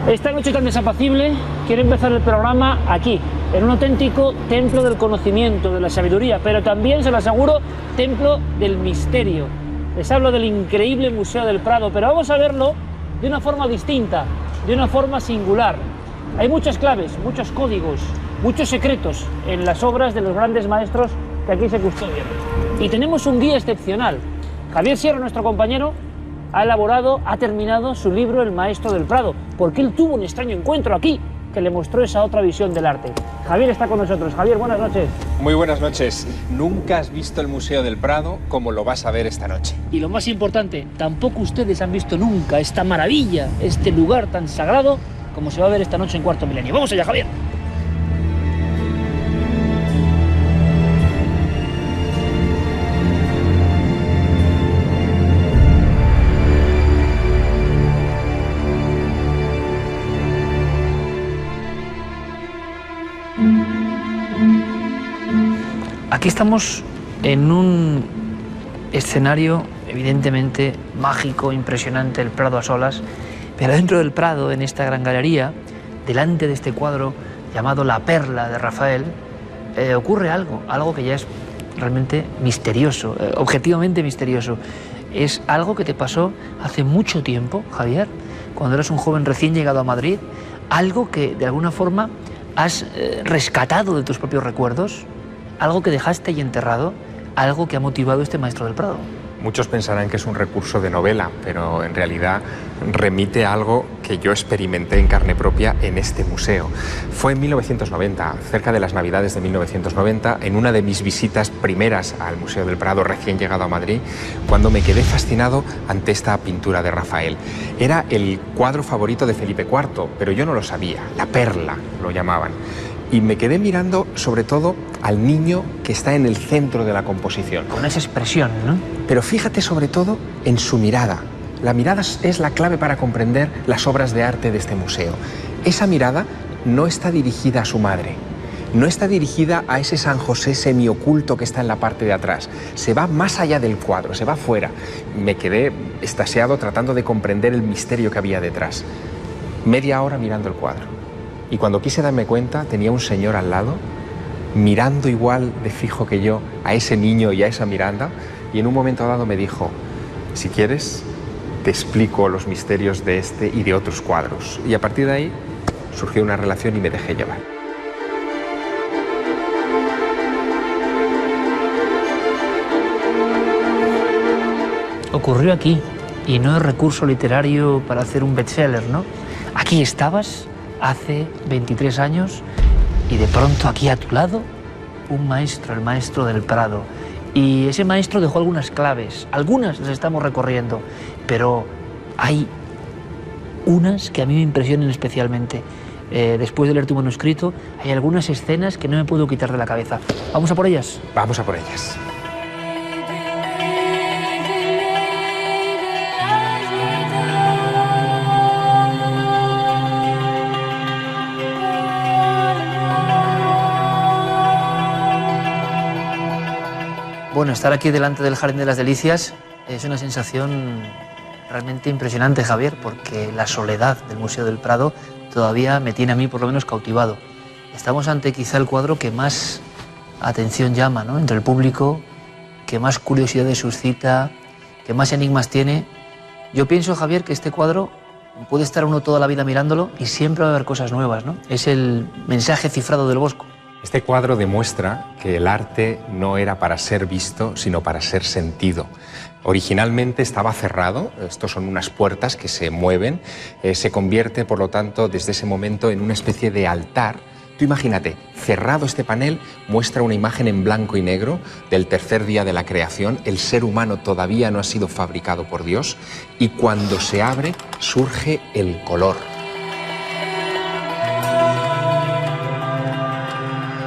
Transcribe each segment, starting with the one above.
Esta noche tan desapacible quiero empezar el programa aquí, en un auténtico templo del conocimiento, de la sabiduría, pero también, se lo aseguro, templo del misterio. Les hablo del increíble Museo del Prado, pero vamos a verlo de una forma distinta, de una forma singular. Hay muchas claves, muchos códigos, muchos secretos en las obras de los grandes maestros que aquí se custodian. Y tenemos un guía excepcional. Javier Sierra, nuestro compañero, ha terminado su libro El Maestro del Prado, porque él tuvo un extraño encuentro aquí que le mostró esa otra visión del arte. Javier está con nosotros. Javier, buenas noches. Muy buenas noches. Nunca has visto el Museo del Prado como lo vas a ver esta noche. Y lo más importante, tampoco ustedes han visto nunca esta maravilla, este lugar tan sagrado como se va a ver esta noche en Cuarto Milenio. ¡Vamos allá, Javier! Aquí estamos en un escenario evidentemente mágico, impresionante, el Prado a solas, pero dentro del Prado, en esta gran galería, delante de este cuadro llamado La Perla de Rafael, ocurre algo que ya es realmente misterioso, objetivamente misterioso. Es algo que te pasó hace mucho tiempo, Javier, cuando eras un joven recién llegado a Madrid, algo que de alguna forma has rescatado de tus propios recuerdos, algo que dejaste y enterrado, algo que ha motivado este Maestro del Prado. Muchos pensarán que es un recurso de novela, pero en realidad remite a algo que yo experimenté en carne propia en este museo. Fue en 1990, cerca de las Navidades de 1990, en una de mis visitas primeras al Museo del Prado, recién llegado a Madrid, cuando me quedé fascinado ante esta pintura de Rafael. Era el cuadro favorito de Felipe IV, pero yo no lo sabía, La Perla lo llamaban. Y me quedé mirando sobre todo al niño que está en el centro de la composición. Con esa expresión, ¿no? Pero fíjate sobre todo en su mirada. La mirada es la clave para comprender las obras de arte de este museo. Esa mirada no está dirigida a su madre, no está dirigida a ese San José semioculto que está en la parte de atrás. Se va más allá del cuadro, se va fuera. Me quedé extasiado tratando de comprender el misterio que había detrás. Media hora mirando el cuadro. Y cuando quise darme cuenta, tenía un señor al lado, mirando igual de fijo que yo a ese niño y a esa Miranda, y en un momento dado me dijo, si quieres, te explico los misterios de este y de otros cuadros. Y a partir de ahí surgió una relación y me dejé llevar. Ocurrió aquí, y no es recurso literario para hacer un bestseller, ¿no? Aquí estabas hace 23 años y de pronto aquí a tu lado un maestro, el Maestro del Prado. Y ese maestro dejó algunas claves, algunas las estamos recorriendo, pero hay unas que a mí me impresionan especialmente. Después de leer tu manuscrito, hay algunas escenas que no me puedo quitar de la cabeza. ¿Vamos a por ellas? Vamos a por ellas. Bueno, estar aquí delante del Jardín de las Delicias es una sensación realmente impresionante, Javier, porque la soledad del Museo del Prado todavía me tiene a mí por lo menos cautivado. Estamos ante quizá el cuadro que más atención llama, ¿no?, entre el público, que más curiosidades suscita, que más enigmas tiene. Yo pienso, Javier, que este cuadro puede estar uno toda la vida mirándolo y siempre va a haber cosas nuevas, ¿no? Es el mensaje cifrado del Bosco. Este cuadro demuestra que el arte no era para ser visto, sino para ser sentido. Originalmente estaba cerrado, estos son unas puertas que se mueven, se convierte, por lo tanto, desde ese momento en una especie de altar. Tú imagínate, cerrado este panel, muestra una imagen en blanco y negro del tercer día de la creación, el ser humano todavía no ha sido fabricado por Dios, y cuando se abre, surge el color.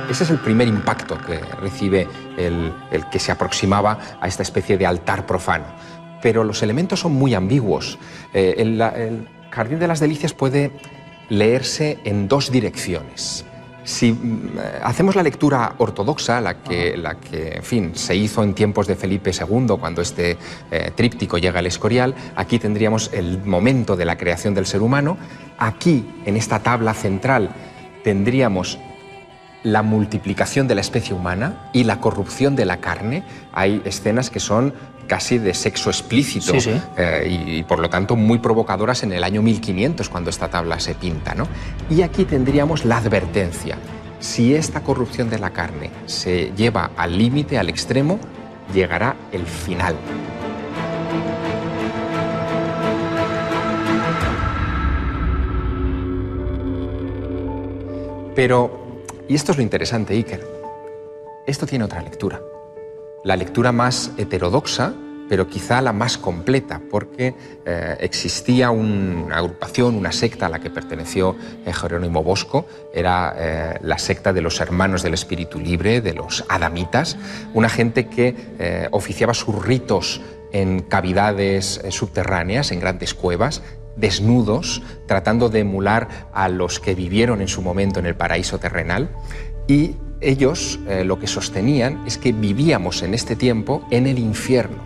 Ese es el primer impacto que recibe el que se aproximaba a esta especie de altar profano. Pero los elementos son muy ambiguos. El Jardín de las Delicias puede leerse en dos direcciones. Si hacemos la lectura ortodoxa, la que en fin, se hizo en tiempos de Felipe II, cuando este tríptico llega al Escorial, aquí tendríamos el momento de la creación del ser humano. Aquí, en esta tabla central, tendríamos la multiplicación de la especie humana y la corrupción de la carne. Hay escenas que son casi de sexo explícito, sí, sí. Y por lo tanto muy provocadoras en el año 1500, cuando esta tabla se pinta, ¿no? Y aquí tendríamos la advertencia. Si esta corrupción de la carne se lleva al límite, al extremo, llegará el final. Pero, y esto es lo interesante, Iker, esto tiene otra lectura. La lectura más heterodoxa, pero quizá la más completa, porque existía una agrupación, una secta a la que perteneció Jerónimo Bosco, era la secta de los Hermanos del Espíritu Libre, de los Adamitas, una gente que oficiaba sus ritos en cavidades subterráneas, en grandes cuevas, desnudos, tratando de emular a los que vivieron en su momento en el paraíso terrenal. Y ellos lo que sostenían es que vivíamos en este tiempo en el infierno.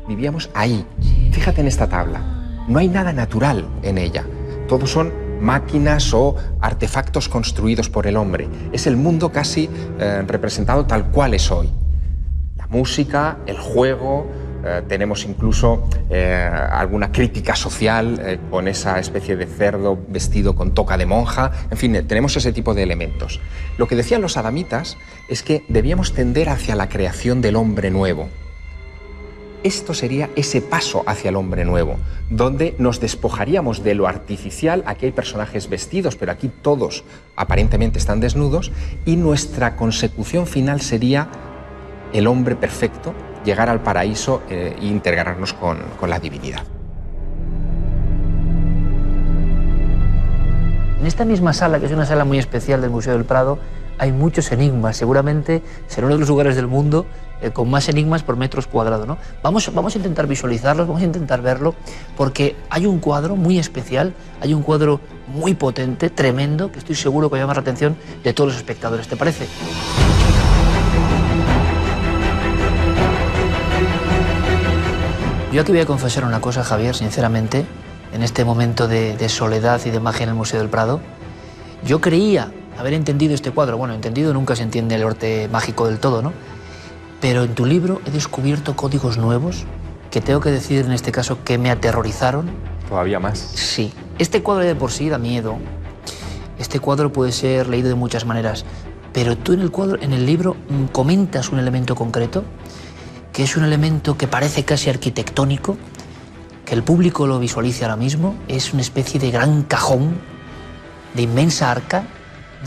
Vivíamos ahí. Fíjate en esta tabla. No hay nada natural en ella. Todos son máquinas o artefactos construidos por el hombre. Es el mundo casi representado tal cual es hoy. La música, el juego, tenemos incluso alguna crítica social con esa especie de cerdo vestido con toca de monja. En fin, tenemos ese tipo de elementos. Lo que decían los adamitas es que debíamos tender hacia la creación del hombre nuevo. Esto sería ese paso hacia el hombre nuevo, donde nos despojaríamos de lo artificial. Aquí hay personajes vestidos, pero aquí todos aparentemente están desnudos, y nuestra consecución final sería el hombre perfecto, llegar al paraíso e integrarnos con la divinidad. En esta misma sala, que es una sala muy especial del Museo del Prado, hay muchos enigmas. Seguramente será uno de los lugares del mundo con más enigmas por metros cuadrados, ¿no? Vamos a intentar visualizarlos, vamos a intentar verlo, porque hay un cuadro muy especial, hay un cuadro muy potente, tremendo, que estoy seguro que va a llamar la atención de todos los espectadores. ¿Te parece? Yo aquí voy a confesar una cosa, Javier, sinceramente, en este momento de soledad y de magia en el Museo del Prado. Yo creía haber entendido este cuadro. Bueno, entendido nunca se entiende el arte mágico del todo, ¿no? Pero en tu libro he descubierto códigos nuevos que tengo que decir en este caso que me aterrorizaron. ¿Todavía más? Sí. Este cuadro de por sí da miedo. Este cuadro puede ser leído de muchas maneras. Pero tú en el libro comentas un elemento concreto, que es un elemento que parece casi arquitectónico, que el público lo visualice ahora mismo. Es una especie de gran cajón, de inmensa arca,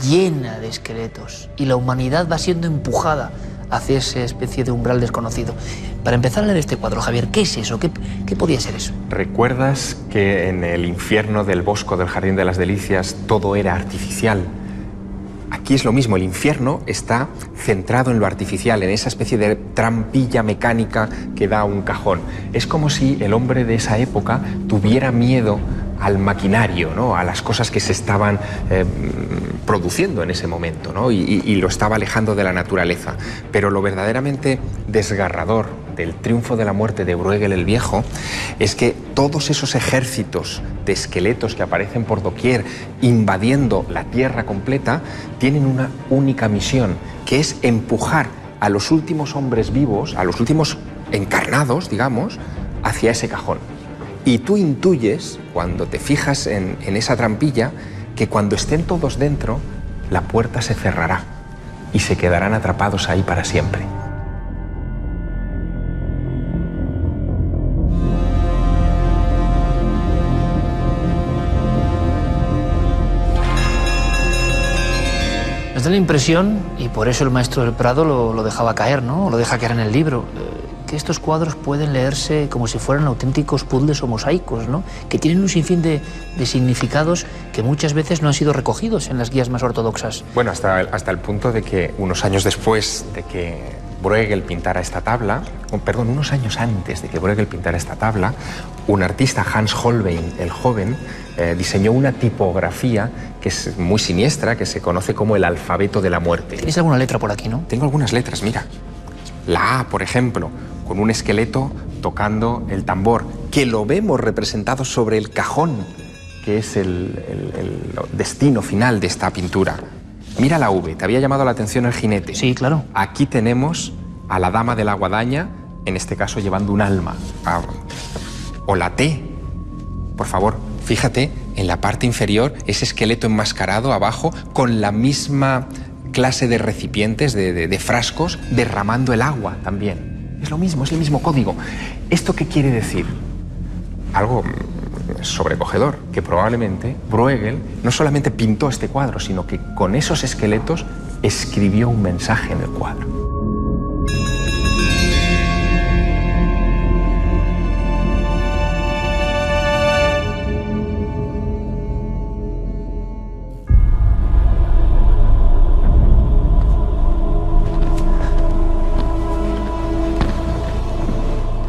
llena de esqueletos. Y la humanidad va siendo empujada hacia esa especie de umbral desconocido. Para empezar a leer este cuadro, Javier, ¿qué es eso? ¿Qué podía ser eso? ¿Recuerdas que en el infierno del Bosco del Jardín de las Delicias todo era artificial? Aquí es lo mismo, el infierno está centrado en lo artificial, en esa especie de trampilla mecánica que da un cajón. Es como si el hombre de esa época tuviera miedo al maquinario, ¿no? A las cosas que se estaban produciendo en ese momento, ¿no? Y lo estaba alejando de la naturaleza. Pero lo verdaderamente desgarrador del triunfo de la muerte de Bruegel el Viejo es que todos esos ejércitos de esqueletos que aparecen por doquier invadiendo la Tierra completa tienen una única misión, que es empujar a los últimos hombres vivos, a los últimos encarnados, digamos, hacia ese cajón. Y tú intuyes, cuando te fijas en esa trampilla, que cuando estén todos dentro, la puerta se cerrará y se quedarán atrapados ahí para siempre. Nos da la impresión, y por eso el maestro del Prado lo dejaba caer, ¿no? Lo deja caer en el libro, que estos cuadros pueden leerse como si fueran auténticos puzzles o mosaicos, ¿no? Que tienen un sinfín de significados que muchas veces no han sido recogidos en las guías más ortodoxas. Bueno, hasta el punto de que unos años después de que Bruegel pintara esta tabla, unos años antes de que Bruegel pintara esta tabla, un artista, Hans Holbein, el joven, diseñó una tipografía que es muy siniestra, que se conoce como el alfabeto de la muerte. ¿Tienes alguna letra por aquí, no? Tengo algunas letras, mira. La A, por ejemplo, con un esqueleto tocando el tambor, que lo vemos representado sobre el cajón, que es el destino final de esta pintura. Mira la V, ¿te había llamado la atención el jinete? Sí, claro. Aquí tenemos a la dama de la guadaña, en este caso llevando un alma. O la T, por favor, fíjate en la parte inferior, ese esqueleto enmascarado abajo, con la misma clase de recipientes, de frascos, derramando el agua también. Es lo mismo, es el mismo código. ¿Esto qué quiere decir? Algo sobrecogedor, que probablemente Bruegel no solamente pintó este cuadro, sino que con esos esqueletos escribió un mensaje en el cuadro.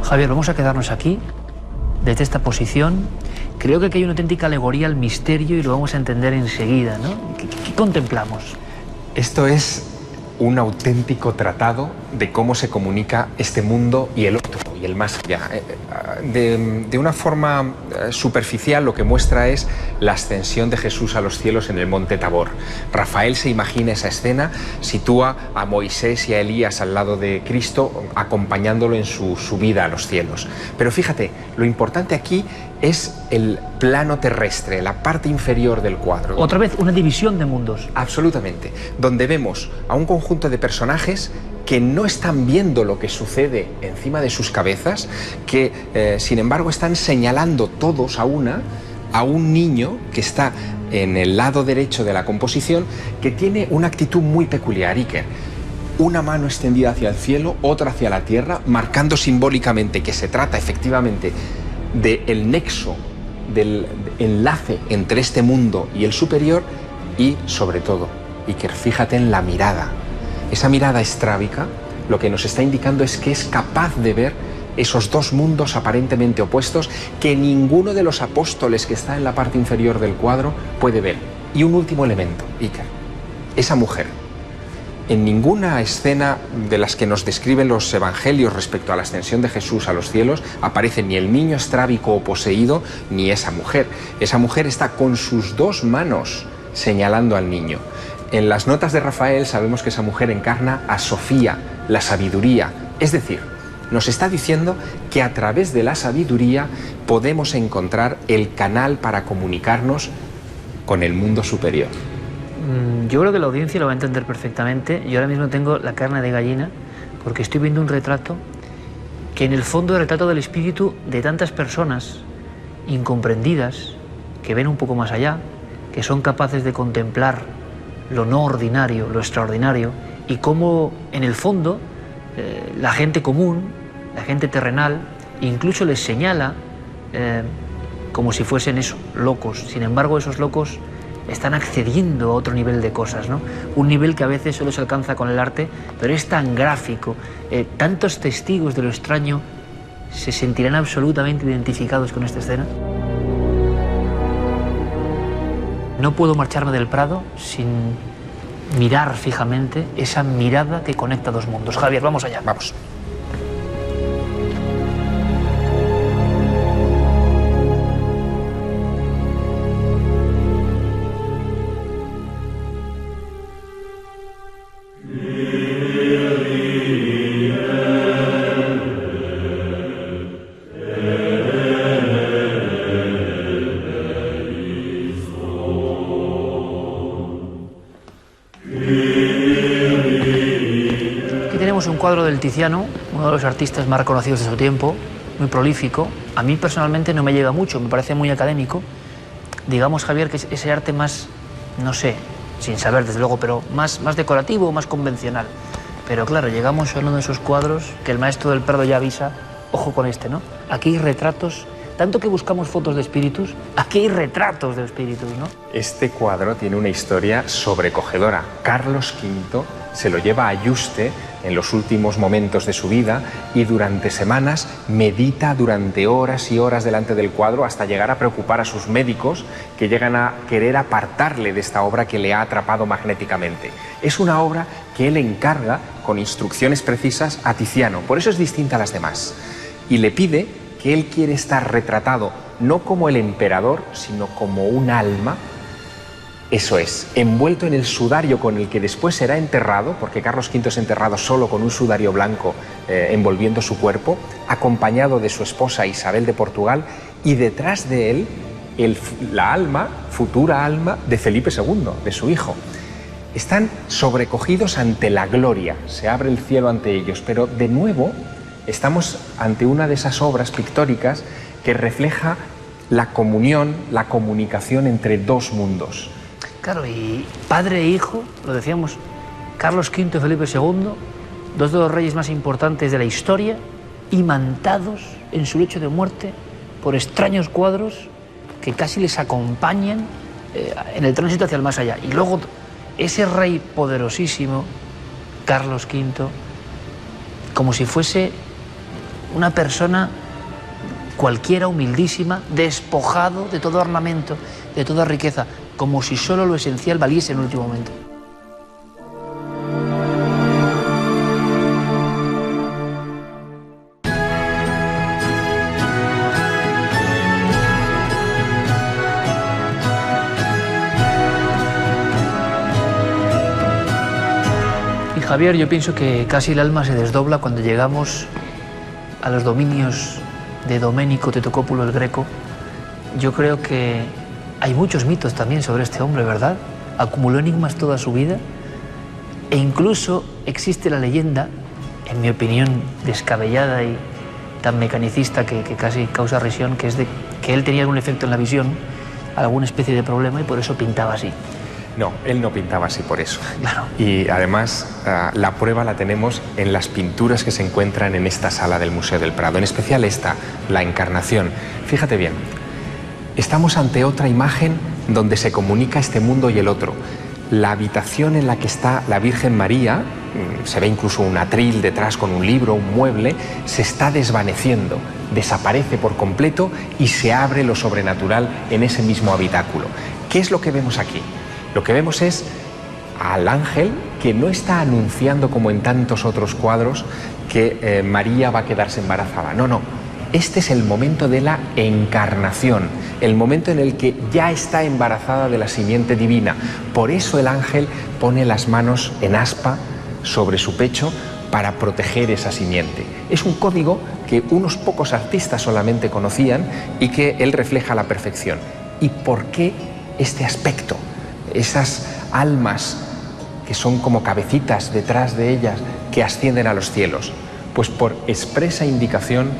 Javier, vamos a quedarnos aquí, desde esta posición. Creo que aquí hay una auténtica alegoría al misterio y lo vamos a entender enseguida, ¿no? ¿Qué contemplamos? Esto es un auténtico tratado de cómo se comunica este mundo y el otro, y el más allá. De una forma superficial, lo que muestra es la ascensión de Jesús a los cielos en el monte Tabor. Rafael se imagina esa escena, sitúa a Moisés y a Elías al lado de Cristo, acompañándolo en su subida a los cielos. Pero fíjate, lo importante aquí es el plano terrestre, la parte inferior del cuadro. Otra vez, una división de mundos. Absolutamente, donde vemos a un conjunto de personajes que no están viendo lo que sucede encima de sus cabezas, que sin embargo están señalando todos a un niño que está en el lado derecho de la composición, que tiene una actitud muy peculiar, Iker. Una mano extendida hacia el cielo, otra hacia la tierra, marcando simbólicamente que se trata efectivamente del nexo, del enlace entre este mundo y el superior. Y sobre todo, Iker, fíjate en la mirada. Esa mirada estrábica lo que nos está indicando es que es capaz de ver esos dos mundos aparentemente opuestos que ninguno de los apóstoles que está en la parte inferior del cuadro puede ver. Y un último elemento, Iker, esa mujer. En ninguna escena de las que nos describen los evangelios respecto a la ascensión de Jesús a los cielos aparece ni el niño estrábico o poseído ni esa mujer. Esa mujer está con sus dos manos señalando al niño. En las notas de Rafael sabemos que esa mujer encarna a Sofía, la sabiduría. Es decir, nos está diciendo que a través de la sabiduría podemos encontrar el canal para comunicarnos con el mundo superior. Yo creo que la audiencia lo va a entender perfectamente. Yo ahora mismo tengo la carne de gallina porque estoy viendo un retrato que en el fondo es el retrato del espíritu de tantas personas incomprendidas que ven un poco más allá, que son capaces de contemplar lo no ordinario, lo extraordinario, y cómo en el fondo la gente común, la gente terrenal, incluso les señala como si fuesen eso, locos. Sin embargo, esos locos están accediendo a otro nivel de cosas, ¿no? Un nivel que a veces solo se alcanza con el arte, pero es tan gráfico. Tantos testigos de lo extraño se sentirán absolutamente identificados con esta escena. No puedo marcharme del Prado sin mirar fijamente esa mirada que conecta dos mundos. Javier, vamos allá. Vamos. Un cuadro del Tiziano, uno de los artistas más reconocidos de su tiempo, muy prolífico. A mí personalmente no me llega mucho, me parece muy académico. Digamos, Javier, que es ese arte más, no sé, sin saber desde luego, pero más decorativo, más convencional. Pero claro, llegamos a uno de esos cuadros que el maestro del Prado ya avisa, ojo con este, ¿no? Aquí hay retratos, tanto que buscamos fotos de espíritus, aquí hay retratos de espíritus, ¿no? Este cuadro tiene una historia sobrecogedora. Carlos V se lo lleva a Yuste en los últimos momentos de su vida y durante semanas medita durante horas y horas delante del cuadro hasta llegar a preocupar a sus médicos, que llegan a querer apartarle de esta obra que le ha atrapado magnéticamente. Es una obra que él encarga con instrucciones precisas a Tiziano, por eso es distinta a las demás, y le pide que él quiere estar retratado no como el emperador, sino como un alma. Eso es, envuelto en el sudario con el que después será enterrado, porque Carlos V es enterrado solo con un sudario blanco envolviendo su cuerpo, acompañado de su esposa Isabel de Portugal, y detrás de él la alma, futura alma de Felipe II, de su hijo. Están sobrecogidos ante la gloria, se abre el cielo ante ellos, pero de nuevo estamos ante una de esas obras pictóricas que refleja la comunión, la comunicación entre dos mundos. Claro, y padre e hijo, lo decíamos, Carlos V y Felipe II, dos de los reyes más importantes de la historia, imantados en su lecho de muerte por extraños cuadros que casi les acompañan en el tránsito hacia el más allá. Y luego ese rey poderosísimo, Carlos V, como si fuese una persona cualquiera, humildísima, despojado de todo ornamento, de toda riqueza, como si solo lo esencial valiese en el último momento. Y Javier, yo pienso que casi el alma se desdobla cuando llegamos a los dominios de Domenico Tetocopulo el Greco. Yo creo que hay muchos mitos también sobre este hombre, ¿verdad? Acumuló enigmas toda su vida e incluso existe la leyenda, en mi opinión descabellada y tan mecanicista que casi causa risión, que es de que él tenía algún efecto en la visión, alguna especie de problema y por eso pintaba así. No, él no pintaba así por eso. Claro. Y además la prueba la tenemos en las pinturas que se encuentran en esta sala del Museo del Prado, en especial esta, la Encarnación. Fíjate bien, estamos ante otra imagen donde se comunica este mundo y el otro. La habitación en la que está la Virgen María, se ve incluso un atril detrás con un libro, un mueble, se está desvaneciendo, desaparece por completo y se abre lo sobrenatural en ese mismo habitáculo. ¿Qué es lo que vemos aquí? Lo que vemos es al ángel que no está anunciando, como en tantos otros cuadros, que María va a quedarse embarazada. No, no. Este es el momento de la encarnación, el momento en el que ya está embarazada de la simiente divina. Por eso el ángel pone las manos en aspa sobre su pecho para proteger esa simiente. Es un código que unos pocos artistas solamente conocían y que él refleja a la perfección. ¿Y por qué este aspecto? Esas almas que son como cabecitas detrás de ellas que ascienden a los cielos. Pues por expresa indicación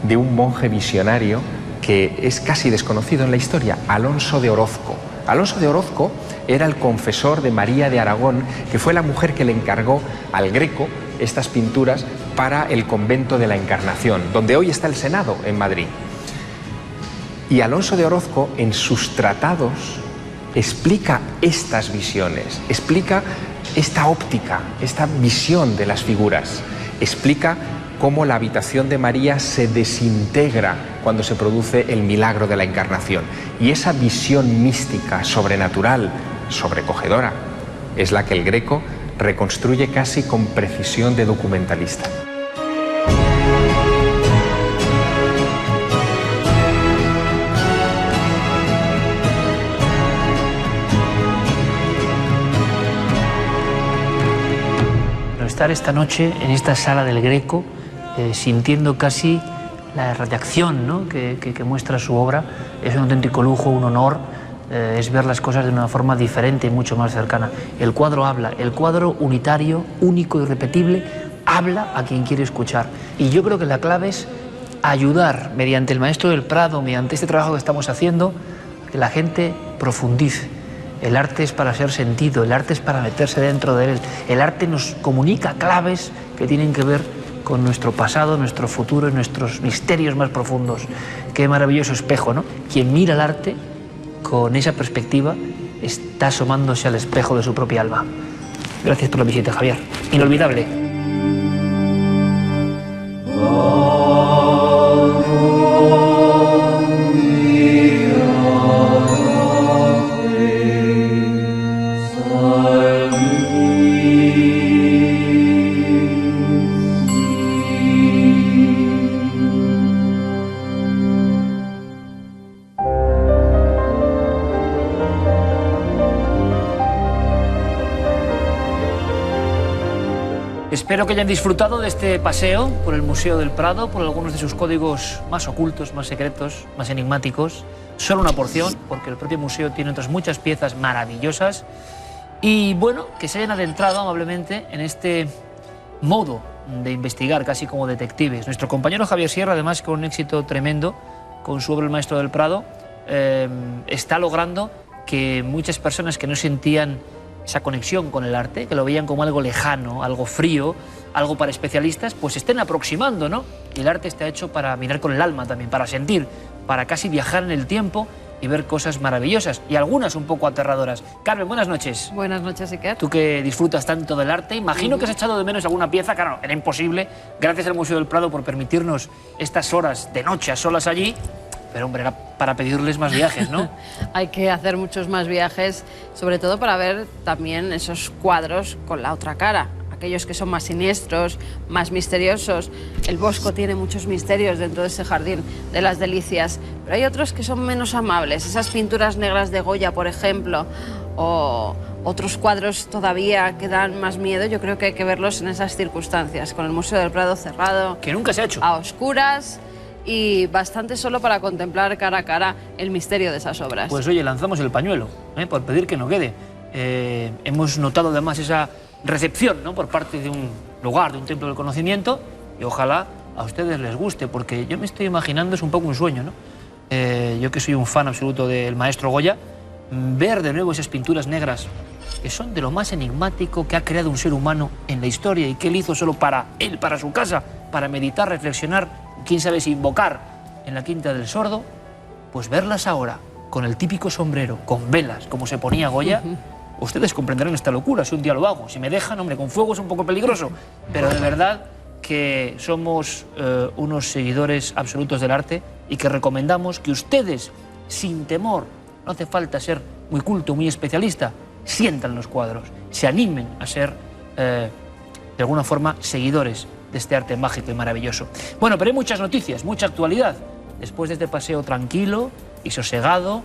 de un monje visionario que es casi desconocido en la historia, Alonso de Orozco. Alonso de Orozco era el confesor de María de Aragón, que fue la mujer que le encargó al Greco estas pinturas para el convento de la Encarnación, donde hoy está el Senado en Madrid. Y Alonso de Orozco, en sus tratados, explica estas visiones, explica esta óptica, esta visión de las figuras, explica cómo la habitación de María se desintegra cuando se produce el milagro de la Encarnación. Y esa visión mística, sobrenatural, sobrecogedora, es la que el Greco reconstruye casi con precisión de documentalista. Estar esta noche en esta sala del Greco, sintiendo casi la radiación, ¿no?, que muestra su obra, es un auténtico lujo, un honor, es ver las cosas de una forma diferente y mucho más cercana. El cuadro habla, el cuadro unitario, único y irrepetible, habla a quien quiere escuchar. Y yo creo que la clave es ayudar, mediante el Maestro del Prado, mediante este trabajo que estamos haciendo, que la gente profundice. El arte es para ser sentido, el arte es para meterse dentro de él. El arte nos comunica claves que tienen que ver con nuestro pasado, nuestro futuro y nuestros misterios más profundos. Qué maravilloso espejo, ¿no? Quien mira el arte con esa perspectiva está asomándose al espejo de su propia alma. Gracias por la visita, Javier. Inolvidable. Espero que hayan disfrutado de este paseo por el Museo del Prado, por algunos de sus códigos más ocultos, más secretos, más enigmáticos. Solo una porción, porque el propio museo tiene otras muchas piezas maravillosas. Y bueno, que se hayan adentrado amablemente en este modo de investigar, casi como detectives. Nuestro compañero Javier Sierra, además, con un éxito tremendo, con su obra El Maestro del Prado, está logrando que muchas personas que no sentían esa conexión con el arte, que lo veían como algo lejano, algo frío, algo para especialistas, pues estén aproximando, ¿no? Y el arte está hecho para mirar con el alma también, para sentir, para casi viajar en el tiempo y ver cosas maravillosas, y algunas un poco aterradoras. Carmen, buenas noches. Buenas noches, Iker. Tú que disfrutas tanto del arte, imagino que has echado de menos alguna pieza. Claro, era imposible, gracias al Museo del Prado por permitirnos estas horas de noche a solas allí, pero hombre, era para pedirles más viajes, ¿no? Hay que hacer muchos más viajes, sobre todo para ver también esos cuadros con la otra cara, aquellos que son más siniestros, más misteriosos. El Bosco tiene muchos misterios dentro de ese jardín de las delicias, pero hay otros que son menos amables, esas pinturas negras de Goya, por ejemplo, o otros cuadros todavía que dan más miedo. Yo creo que hay que verlos en esas circunstancias, con el Museo del Prado cerrado, que nunca se ha hecho, a oscuras, y bastante solo para contemplar cara a cara el misterio de esas obras. Pues oye, lanzamos el pañuelo, por pedir que no quede. Hemos notado además esa recepción, ¿no?, por parte de un lugar, de un templo del conocimiento, y ojalá a ustedes les guste, porque yo me estoy imaginando, es un poco un sueño, ¿no? Yo que soy un fan absoluto del maestro Goya, ver de nuevo esas pinturas negras que son de lo más enigmático que ha creado un ser humano en la historia y que él hizo solo para él, para su casa, para meditar, reflexionar, quién sabe si invocar en la Quinta del Sordo, pues verlas ahora con el típico sombrero, con velas, como se ponía Goya, ustedes comprenderán esta locura si un día lo hago. Si me dejan, hombre, con fuego es un poco peligroso, pero de verdad que somos unos seguidores absolutos del arte y que recomendamos que ustedes, sin temor, no hace falta ser muy culto, muy especialista, sientan los cuadros, se animen a ser, de alguna forma, seguidores de este arte mágico y maravilloso. Bueno, pero hay muchas noticias, mucha actualidad. Después de este paseo tranquilo y sosegado,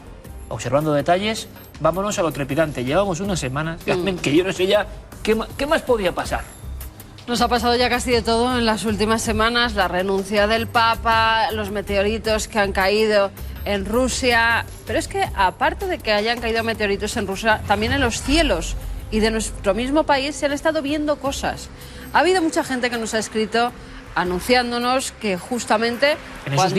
observando detalles, vámonos a lo trepidante. Llevamos unas semanas, que yo no sé ya qué más podía pasar. Nos ha pasado ya casi de todo en las últimas semanas: la renuncia del Papa, los meteoritos que han caído en Rusia. Pero es que, aparte de que hayan caído meteoritos en Rusia, también en los cielos y de nuestro mismo país se han estado viendo cosas. Ha habido mucha gente que nos ha escrito anunciándonos que justamente en esos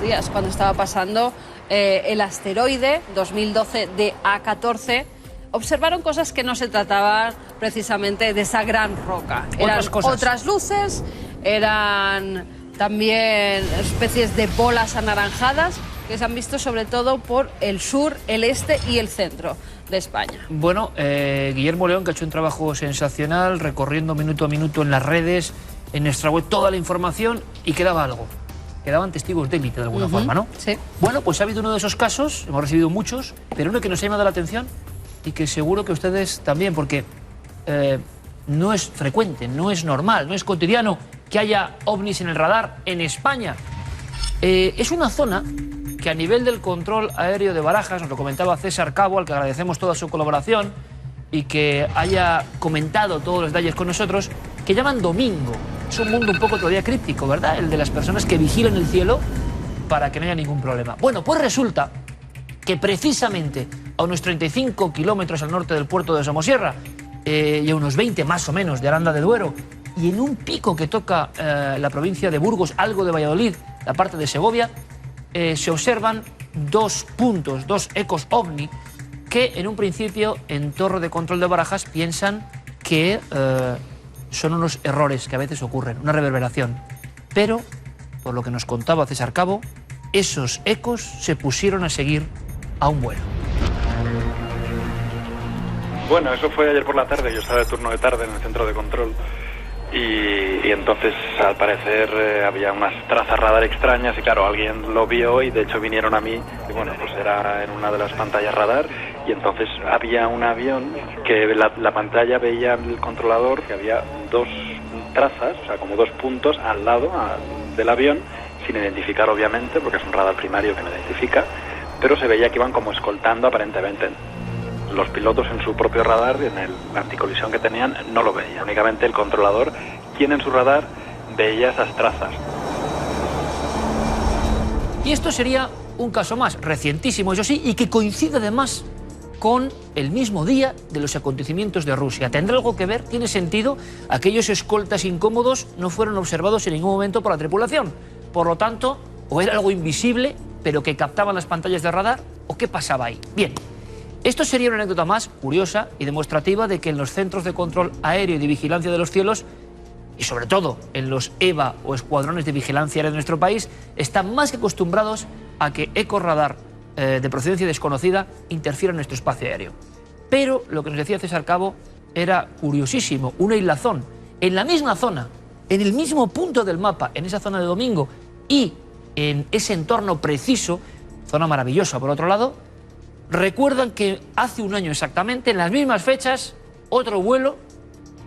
días, cuando estaba pasando el asteroide 2012 de A14, observaron cosas que no se trataban precisamente de esa gran roca. Eran otras luces, eran también especies de bolas anaranjadas que se han visto sobre todo por el sur, el este y el centro de España. Bueno, Guillermo León, que ha hecho un trabajo sensacional, recorriendo minuto a minuto en las redes, en nuestra web, toda la información, y quedaba algo. Quedaban testigos de élite de alguna forma, ¿no? Sí. Bueno, pues ha habido uno de esos casos, hemos recibido muchos, pero uno que nos ha llamado la atención y que seguro que ustedes también, porque no es frecuente, no es normal, no es cotidiano que haya ovnis en el radar en España. Es una zona que a nivel del control aéreo de Barajas, nos lo comentaba César Cabo, al que agradecemos toda su colaboración y que haya comentado todos los detalles con nosotros, que llaman Domingo. Es un mundo un poco todavía críptico, ¿verdad? El de las personas que vigilan el cielo para que no haya ningún problema. Bueno, pues resulta que precisamente a unos 35 kilómetros al norte del puerto de Somosierra y a unos 20 más o menos de Aranda de Duero, y en un pico que toca la provincia de Burgos, algo de Valladolid, la parte de Segovia, se observan dos puntos, dos ecos ovni, que en un principio en Torre de Control de Barajas piensan que son unos errores que a veces ocurren, una reverberación. Pero, por lo que nos contaba César Cabo, esos ecos se pusieron a seguir a un vuelo. Bueno, eso fue ayer por la tarde, yo estaba de turno de tarde en el centro de control y entonces al parecer había unas trazas radar extrañas y claro, alguien lo vio y de hecho vinieron a mí y bueno, pues era en una de las pantallas radar y entonces había un avión que la pantalla veía el controlador que había dos trazas, o sea como dos puntos al lado del avión, sin identificar obviamente porque es un radar primario que no identifica, pero se veía que iban como escoltando aparentemente. Los pilotos en su propio radar, en el anticolisión que tenían, no lo veían. Únicamente el controlador, quien en su radar veía esas trazas. Y esto sería un caso más, recientísimo, eso sí, y que coincide además con el mismo día de los acontecimientos de Rusia. ¿Tendrá algo que ver? ¿Tiene sentido? Aquellos escoltas incómodos no fueron observados en ningún momento por la tripulación. Por lo tanto, o era algo invisible, pero que captaban las pantallas de radar, o qué pasaba ahí. Bien, esto sería una anécdota más curiosa y demostrativa de que en los centros de control aéreo y de vigilancia de los cielos, y sobre todo en los EVA o escuadrones de vigilancia aérea de nuestro país, están más que acostumbrados a que ecorradar de procedencia desconocida interfiera en nuestro espacio aéreo. Pero lo que nos decía César Cabo era curiosísimo, una hilazón. En la misma zona, en el mismo punto del mapa, en esa zona de Domingo y en ese entorno preciso, zona maravillosa por otro lado, recuerdan que hace un año exactamente, en las mismas fechas, otro vuelo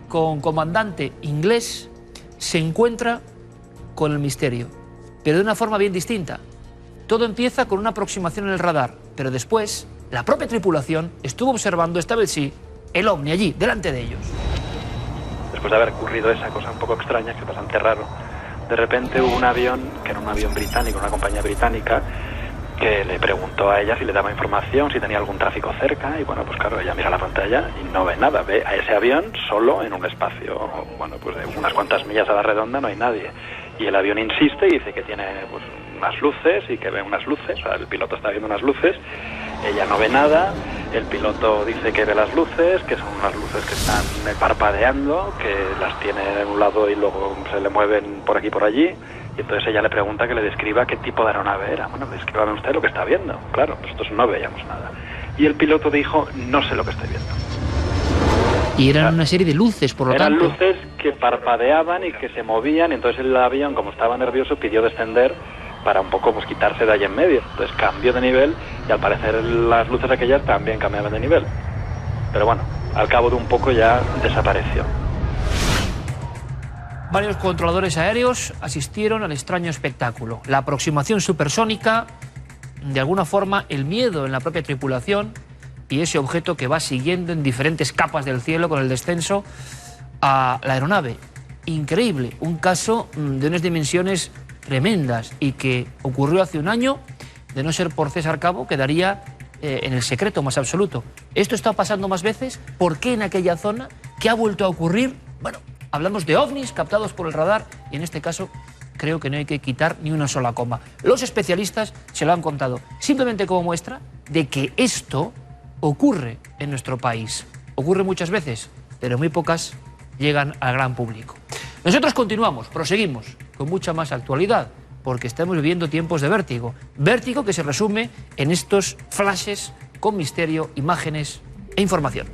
con comandante inglés se encuentra con el misterio, pero de una forma bien distinta. Todo empieza con una aproximación en el radar, pero después la propia tripulación estuvo observando, esta vez sí, el ovni allí, delante de ellos. Después de haber ocurrido esa cosa un poco extraña, que es bastante raro, de repente hubo un avión, que era un avión británico, una compañía británica, que le preguntó a ella si le daba información, si tenía algún tráfico cerca, y bueno, pues claro, ella mira la pantalla y no ve nada, ve a ese avión solo en un espacio, bueno, pues de unas cuantas millas a la redonda no hay nadie. Y el avión insiste y dice que tiene pues unas luces y que ve unas luces, o sea, el piloto está viendo unas luces, ella no ve nada, el piloto dice que ve las luces, que son unas luces que están parpadeando, que las tiene en un lado y luego se le mueven por aquí y por allí, y entonces ella le pregunta que le describa qué tipo de aeronave era. Bueno, descríbame usted lo que está viendo. Claro, nosotros no veíamos nada. Y el piloto dijo, no sé lo que estoy viendo. Y eran una serie de luces, por lo tanto. Eran luces que parpadeaban y que se movían, y entonces el avión, como estaba nervioso, pidió descender para un poco pues quitarse de ahí en medio. Entonces cambió de nivel y al parecer las luces aquellas también cambiaban de nivel. Pero bueno, al cabo de un poco ya desapareció. Varios controladores aéreos asistieron al extraño espectáculo. La aproximación supersónica, de alguna forma el miedo en la propia tripulación y ese objeto que va siguiendo en diferentes capas del cielo con el descenso a la aeronave. Increíble, un caso de unas dimensiones tremendas y que ocurrió hace un año, de no ser por César Cabo, quedaría en el secreto más absoluto. ¿Esto está pasando más veces? ¿Por qué en aquella zona? ¿Qué ha vuelto a ocurrir? Bueno, hablamos de ovnis captados por el radar y en este caso creo que no hay que quitar ni una sola coma. Los especialistas se lo han contado, simplemente como muestra de que esto ocurre en nuestro país. Ocurre muchas veces, pero muy pocas llegan al gran público. Nosotros continuamos, proseguimos con mucha más actualidad, porque estamos viviendo tiempos de vértigo. Vértigo que se resume en estos flashes con misterio, imágenes e información.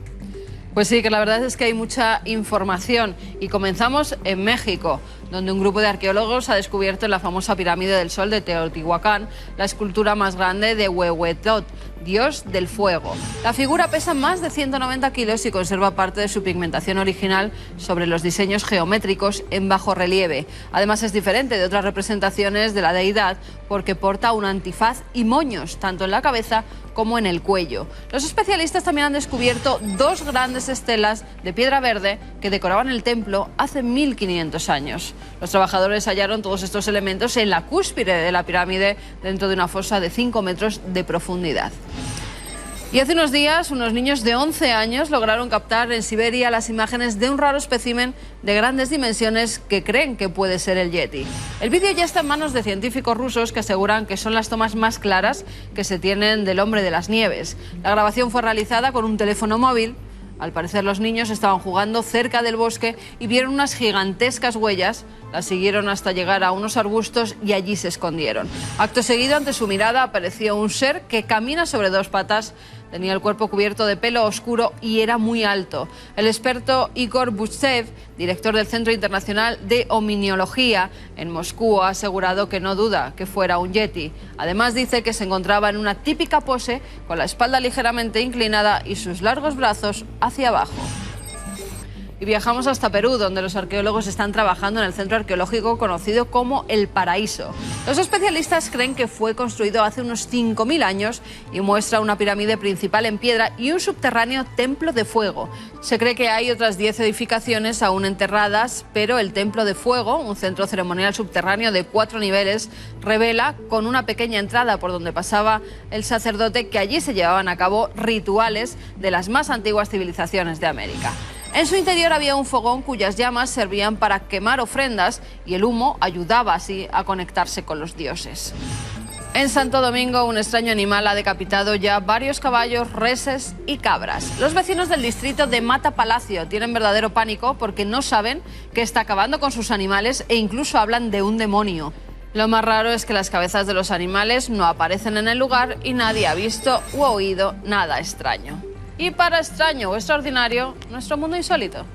Pues sí, que la verdad es que hay mucha información y comenzamos en México, donde un grupo de arqueólogos ha descubierto en la famosa pirámide del Sol de Teotihuacán la escultura más grande de Huehuetot, dios del fuego. La figura pesa más de 190 kilos y conserva parte de su pigmentación original sobre los diseños geométricos en bajo relieve. Además es diferente de otras representaciones de la deidad porque porta un antifaz y moños, tanto en la cabeza como en el cuello. Los especialistas también han descubierto dos grandes estelas de piedra verde que decoraban el templo hace 1500 años. Los trabajadores hallaron todos estos elementos en la cúspide de la pirámide dentro de una fosa de 5 metros de profundidad. Y hace unos días, unos niños de 11 años lograron captar en Siberia las imágenes de un raro espécimen de grandes dimensiones que creen que puede ser el Yeti. El vídeo ya está en manos de científicos rusos que aseguran que son las tomas más claras que se tienen del hombre de las nieves. La grabación fue realizada con un teléfono móvil. Al parecer los niños estaban jugando cerca del bosque y vieron unas gigantescas huellas, las siguieron hasta llegar a unos arbustos y allí se escondieron. Acto seguido, ante su mirada, apareció un ser que camina sobre dos patas, tenía el cuerpo cubierto de pelo oscuro y era muy alto. El experto Igor Butsev, director del Centro Internacional de Omniología en Moscú, ha asegurado que no duda que fuera un yeti. Además dice que se encontraba en una típica pose, con la espalda ligeramente inclinada y sus largos brazos hacia abajo. y viajamos hasta Perú, donde los arqueólogos están trabajando en el centro arqueológico conocido como El Paraíso. Los especialistas creen que fue construido hace unos 5.000 años y muestra una pirámide principal en piedra y un subterráneo templo de fuego. Se cree que hay otras 10 edificaciones aún enterradas, pero el templo de fuego, un centro ceremonial subterráneo de 4 niveles, revela con una pequeña entrada por donde pasaba el sacerdote que allí se llevaban a cabo rituales de las más antiguas civilizaciones de América. En su interior había un fogón cuyas llamas servían para quemar ofrendas y el humo ayudaba así a conectarse con los dioses. En Santo Domingo, un extraño animal ha decapitado ya varios caballos, reses y cabras. Los vecinos del distrito de Mata Palacio tienen verdadero pánico porque no saben que está acabando con sus animales e incluso hablan de un demonio. Lo más raro es que las cabezas de los animales no aparecen en el lugar y nadie ha visto u oído nada extraño. Y para extraño o extraordinario, nuestro mundo insólito.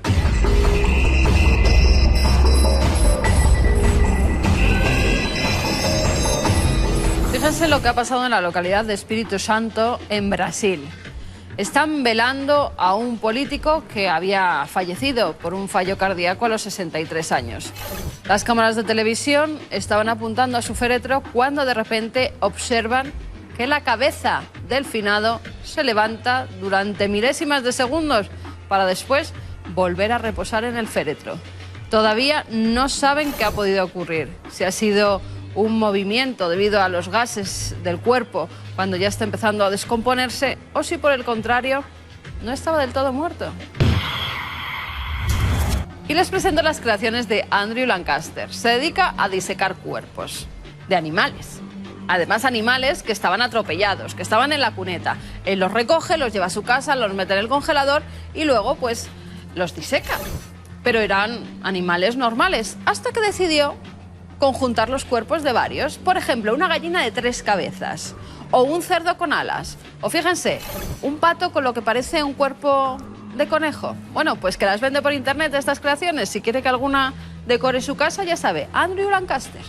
Fíjense lo que ha pasado en la localidad de Espírito Santo, en Brasil. Están velando a un político que había fallecido por un fallo cardíaco a los 63 años. Las cámaras de televisión estaban apuntando a su féretro cuando de repente observan que la cabeza del finado se levanta durante milésimas de segundos para después volver a reposar en el féretro. Todavía no saben qué ha podido ocurrir, si ha sido un movimiento debido a los gases del cuerpo cuando ya está empezando a descomponerse o si por el contrario no estaba del todo muerto. Y les presento las creaciones de Andrew Lancaster. Se dedica a disecar cuerpos de animales. Además, animales que estaban atropellados, que estaban en la cuneta. Él los recoge, los lleva a su casa, los mete en el congelador y luego, pues, los diseca. Pero eran animales normales, hasta que decidió conjuntar los cuerpos de varios. Por ejemplo, una gallina de 3 cabezas, o un cerdo con alas, o fíjense, un pato con lo que parece un cuerpo de conejo. Bueno, pues que las vende por internet estas creaciones. Si quiere que alguna decore su casa, ya sabe, Andrew Lancaster.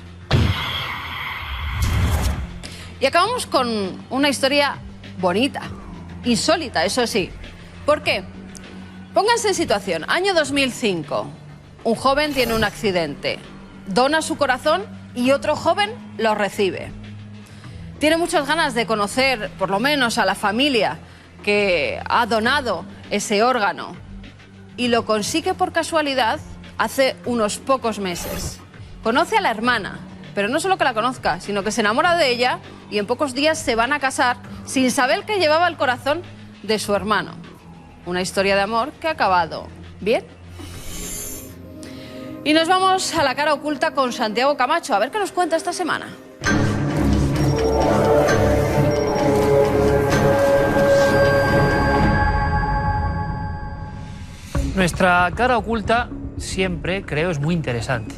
Y acabamos con una historia bonita, insólita, eso sí. ¿Por qué? Pónganse en situación. Año 2005. Un joven tiene un accidente. Dona su corazón y otro joven lo recibe. Tiene muchas ganas de conocer, por lo menos, a la familia que ha donado ese órgano. Y lo consigue por casualidad hace unos pocos meses. Conoce a la hermana. Pero no solo que la conozca, sino que se enamora de ella y en pocos días se van a casar sin saber que llevaba el corazón de su hermano. Una historia de amor que ha acabado bien. Y nos vamos a la cara oculta con Santiago Camacho, a ver qué nos cuenta esta semana. Nuestra cara oculta siempre, creo, es muy interesante.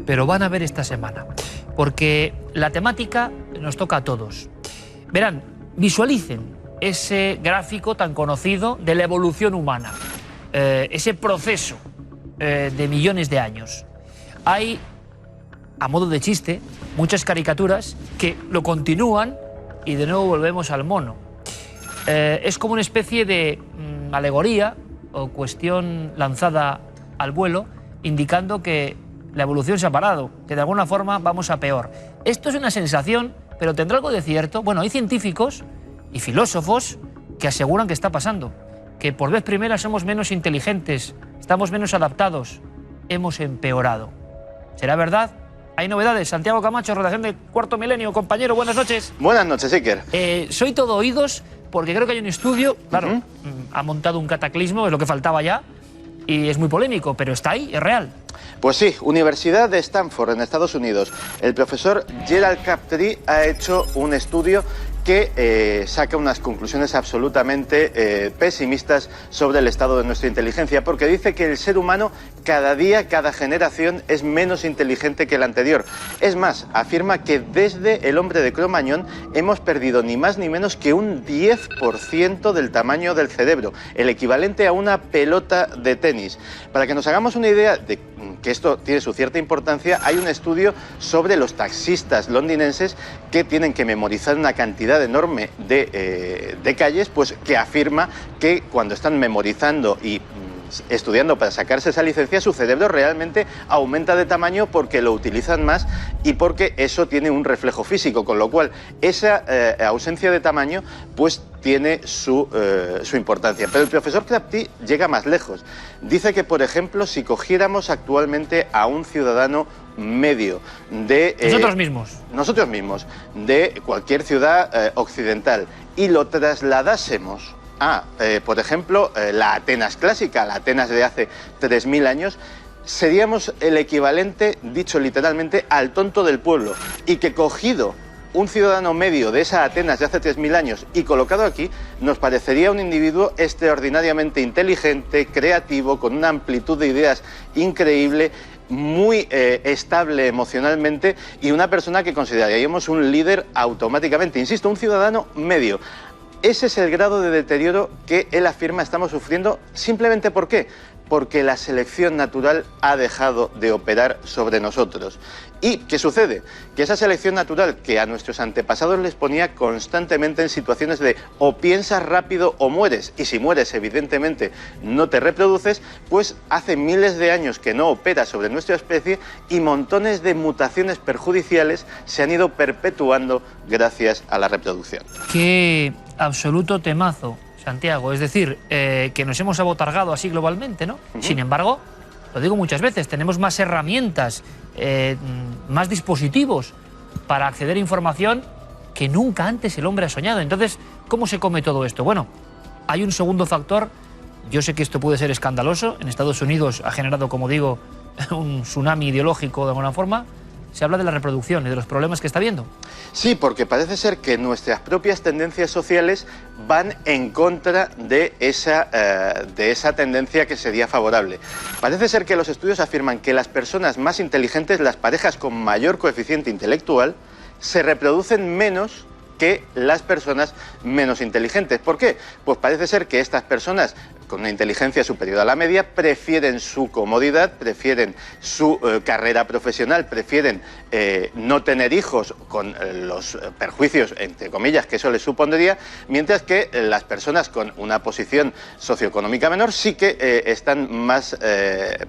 Pero van a ver esta semana, porque la temática nos toca a todos. Verán, visualicen ese gráfico tan conocido de la evolución humana, ese proceso de millones de años. Hay, a modo de chiste, muchas caricaturas que lo continúan y de nuevo volvemos al mono. Es como una especie de alegoría o cuestión lanzada al vuelo, indicando que la evolución se ha parado, que de alguna forma vamos a peor. Esto es una sensación, pero tendrá algo de cierto. Bueno, hay científicos y filósofos que aseguran que está pasando, que por vez primera somos menos inteligentes, estamos menos adaptados, hemos empeorado. ¿Será verdad? Hay novedades. Santiago Camacho, redacción de Cuarto Milenio. Compañero, buenas noches. Buenas noches, Iker. Soy todo oídos porque creo que hay un estudio, claro, ha montado un cataclismo, es lo que faltaba ya, y es muy polémico, pero está ahí, es real. Pues sí, Universidad de Stanford, en Estados Unidos. El profesor Gerald Crabtree ha hecho un estudio que saca unas conclusiones absolutamente pesimistas sobre el estado de nuestra inteligencia, porque dice que el ser humano cada día, cada generación es menos inteligente que el anterior. Es más, afirma que desde el hombre de Cro-Magnon hemos perdido ni más ni menos que un 10% del tamaño del cerebro, el equivalente a una pelota de tenis. Para que nos hagamos una idea de que esto tiene su cierta importancia, hay un estudio sobre los taxistas londinenses que tienen que memorizar una cantidad enorme de calles, pues que afirma que cuando están memorizando y estudiando para sacarse esa licencia, su cerebro realmente aumenta de tamaño porque lo utilizan más y porque eso tiene un reflejo físico, con lo cual esa ausencia de tamaño pues tiene su importancia. Pero el profesor Crabtree llega más lejos. Dice que, por ejemplo, si cogiéramos actualmente a un ciudadano medio de... Nosotros mismos, de cualquier ciudad occidental, y lo trasladásemos a, por ejemplo, la Atenas clásica, la Atenas de hace 3000 años, seríamos el equivalente, dicho literalmente, al tonto del pueblo, y que cogido un ciudadano medio de esa Atenas de hace 3000 años y colocado aquí, nos parecería un individuo extraordinariamente inteligente, creativo, con una amplitud de ideas increíble, muy estable emocionalmente y una persona que consideraríamos un líder automáticamente. Insisto, un ciudadano medio. Ese es el grado de deterioro que él afirma estamos sufriendo. ¿Simplemente por qué? Porque la selección natural ha dejado de operar sobre nosotros. ¿Y qué sucede? Que esa selección natural que a nuestros antepasados les ponía constantemente en situaciones de o piensas rápido o mueres, y si mueres evidentemente no te reproduces, pues hace miles de años que no opera sobre nuestra especie y montones de mutaciones perjudiciales se han ido perpetuando gracias a la reproducción. Qué absoluto temazo, Santiago. Es decir, que nos hemos abotargado así globalmente, ¿no? Sin embargo, lo digo muchas veces, tenemos más herramientas, más dispositivos para acceder a información que nunca antes el hombre ha soñado. Entonces, ¿cómo se come todo esto? Bueno, hay un segundo factor. Yo sé que esto puede ser escandaloso. En Estados Unidos ha generado, como digo, un tsunami ideológico de alguna forma. Se habla de la reproducción y de los problemas que está habiendo. Sí, porque parece ser que nuestras propias tendencias sociales van en contra de esa tendencia que sería favorable. Parece ser que los estudios afirman que las personas más inteligentes, las parejas con mayor coeficiente intelectual, se reproducen menos que las personas menos inteligentes. ¿Por qué? Pues parece ser que estas personas con una inteligencia superior a la media prefieren su comodidad, prefieren su carrera profesional, prefieren no tener hijos con los perjuicios, entre comillas, que eso les supondría, mientras que las personas con una posición socioeconómica menor sí que están más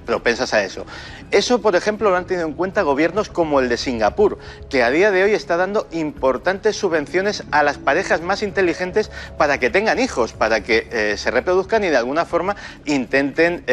propensas a eso. Eso, por ejemplo, lo han tenido en cuenta gobiernos como el de Singapur, que a día de hoy está dando importantes subvenciones a las parejas más inteligentes para que tengan hijos, para que se reproduzcan y de alguna forma intenten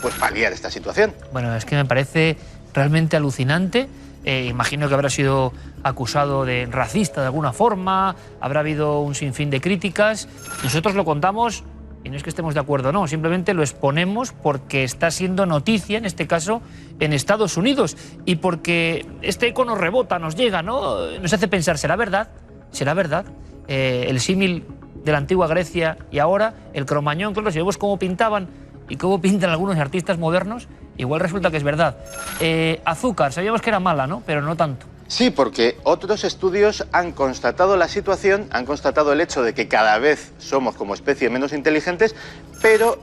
pues paliar esta situación. Bueno, es que me parece realmente alucinante. Imagino que habrá sido acusado de racista de alguna forma, habrá habido un sinfín de críticas. Nosotros lo contamos y no es que estemos de acuerdo, no, simplemente lo exponemos porque está siendo noticia, en este caso, en Estados Unidos, y porque este eco nos rebota, nos llega, ¿no? Nos hace pensar, ¿será verdad? ¿Será verdad? El símil de la antigua Grecia y ahora, el Cromañón, claro, si vemos cómo pintaban y cómo pintan algunos artistas modernos, igual resulta que es verdad. Azúcar, sabíamos que era mala, ¿no? Pero no tanto. Sí, porque otros estudios han constatado la situación, han constatado el hecho de que cada vez somos como especie menos inteligentes, pero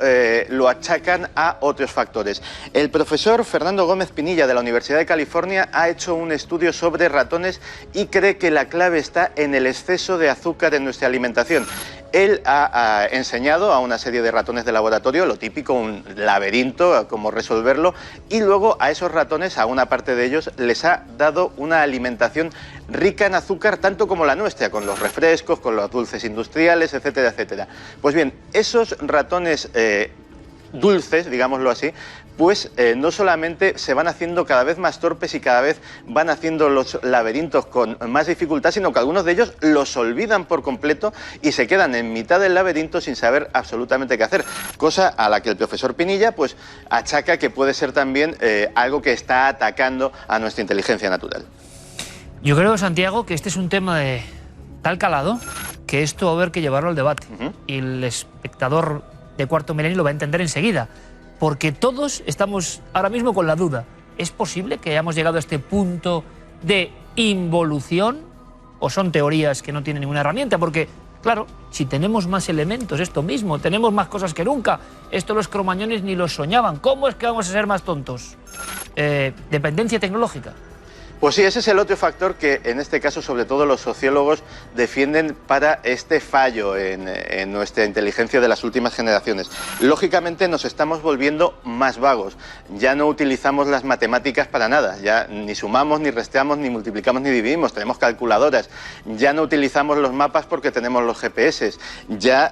lo achacan a otros factores. El profesor Fernando Gómez Pinilla de la Universidad de California ha hecho un estudio sobre ratones y cree que la clave está en el exceso de azúcar en nuestra alimentación. Él ha enseñado a una serie de ratones de laboratorio, lo típico, un laberinto, cómo resolverlo, y luego a esos ratones, a una parte de ellos, les ha dado una alimentación rica en azúcar, tanto como la nuestra, con los refrescos, con los dulces industriales, etcétera, etcétera. Pues bien, esos ratones dulces, digámoslo así, pues no solamente se van haciendo cada vez más torpes y cada vez van haciendo los laberintos con más dificultad, sino que algunos de ellos los olvidan por completo y se quedan en mitad del laberinto sin saber absolutamente qué hacer, cosa a la que el profesor Pinilla pues achaca que puede ser también algo que está atacando a nuestra inteligencia natural. Yo creo, Santiago, que este es un tema de tal calado que esto va a haber que llevarlo al debate. Y el espectador de Cuarto Milenio lo va a entender enseguida. Porque todos estamos ahora mismo con la duda. ¿Es posible que hayamos llegado a este punto de involución? ¿O son teorías que no tienen ninguna herramienta? Porque, claro, si tenemos más elementos, esto mismo, tenemos más cosas que nunca. Esto los cromañones ni los soñaban. ¿Cómo es que vamos a ser más tontos? Dependencia tecnológica. Pues sí, ese es el otro factor que en este caso sobre todo los sociólogos defienden para este fallo en nuestra inteligencia de las últimas generaciones. Lógicamente nos estamos volviendo más vagos, ya no utilizamos las matemáticas para nada, ya ni sumamos, ni restamos, ni multiplicamos, ni dividimos, tenemos calculadoras, ya no utilizamos los mapas porque tenemos los GPS, ya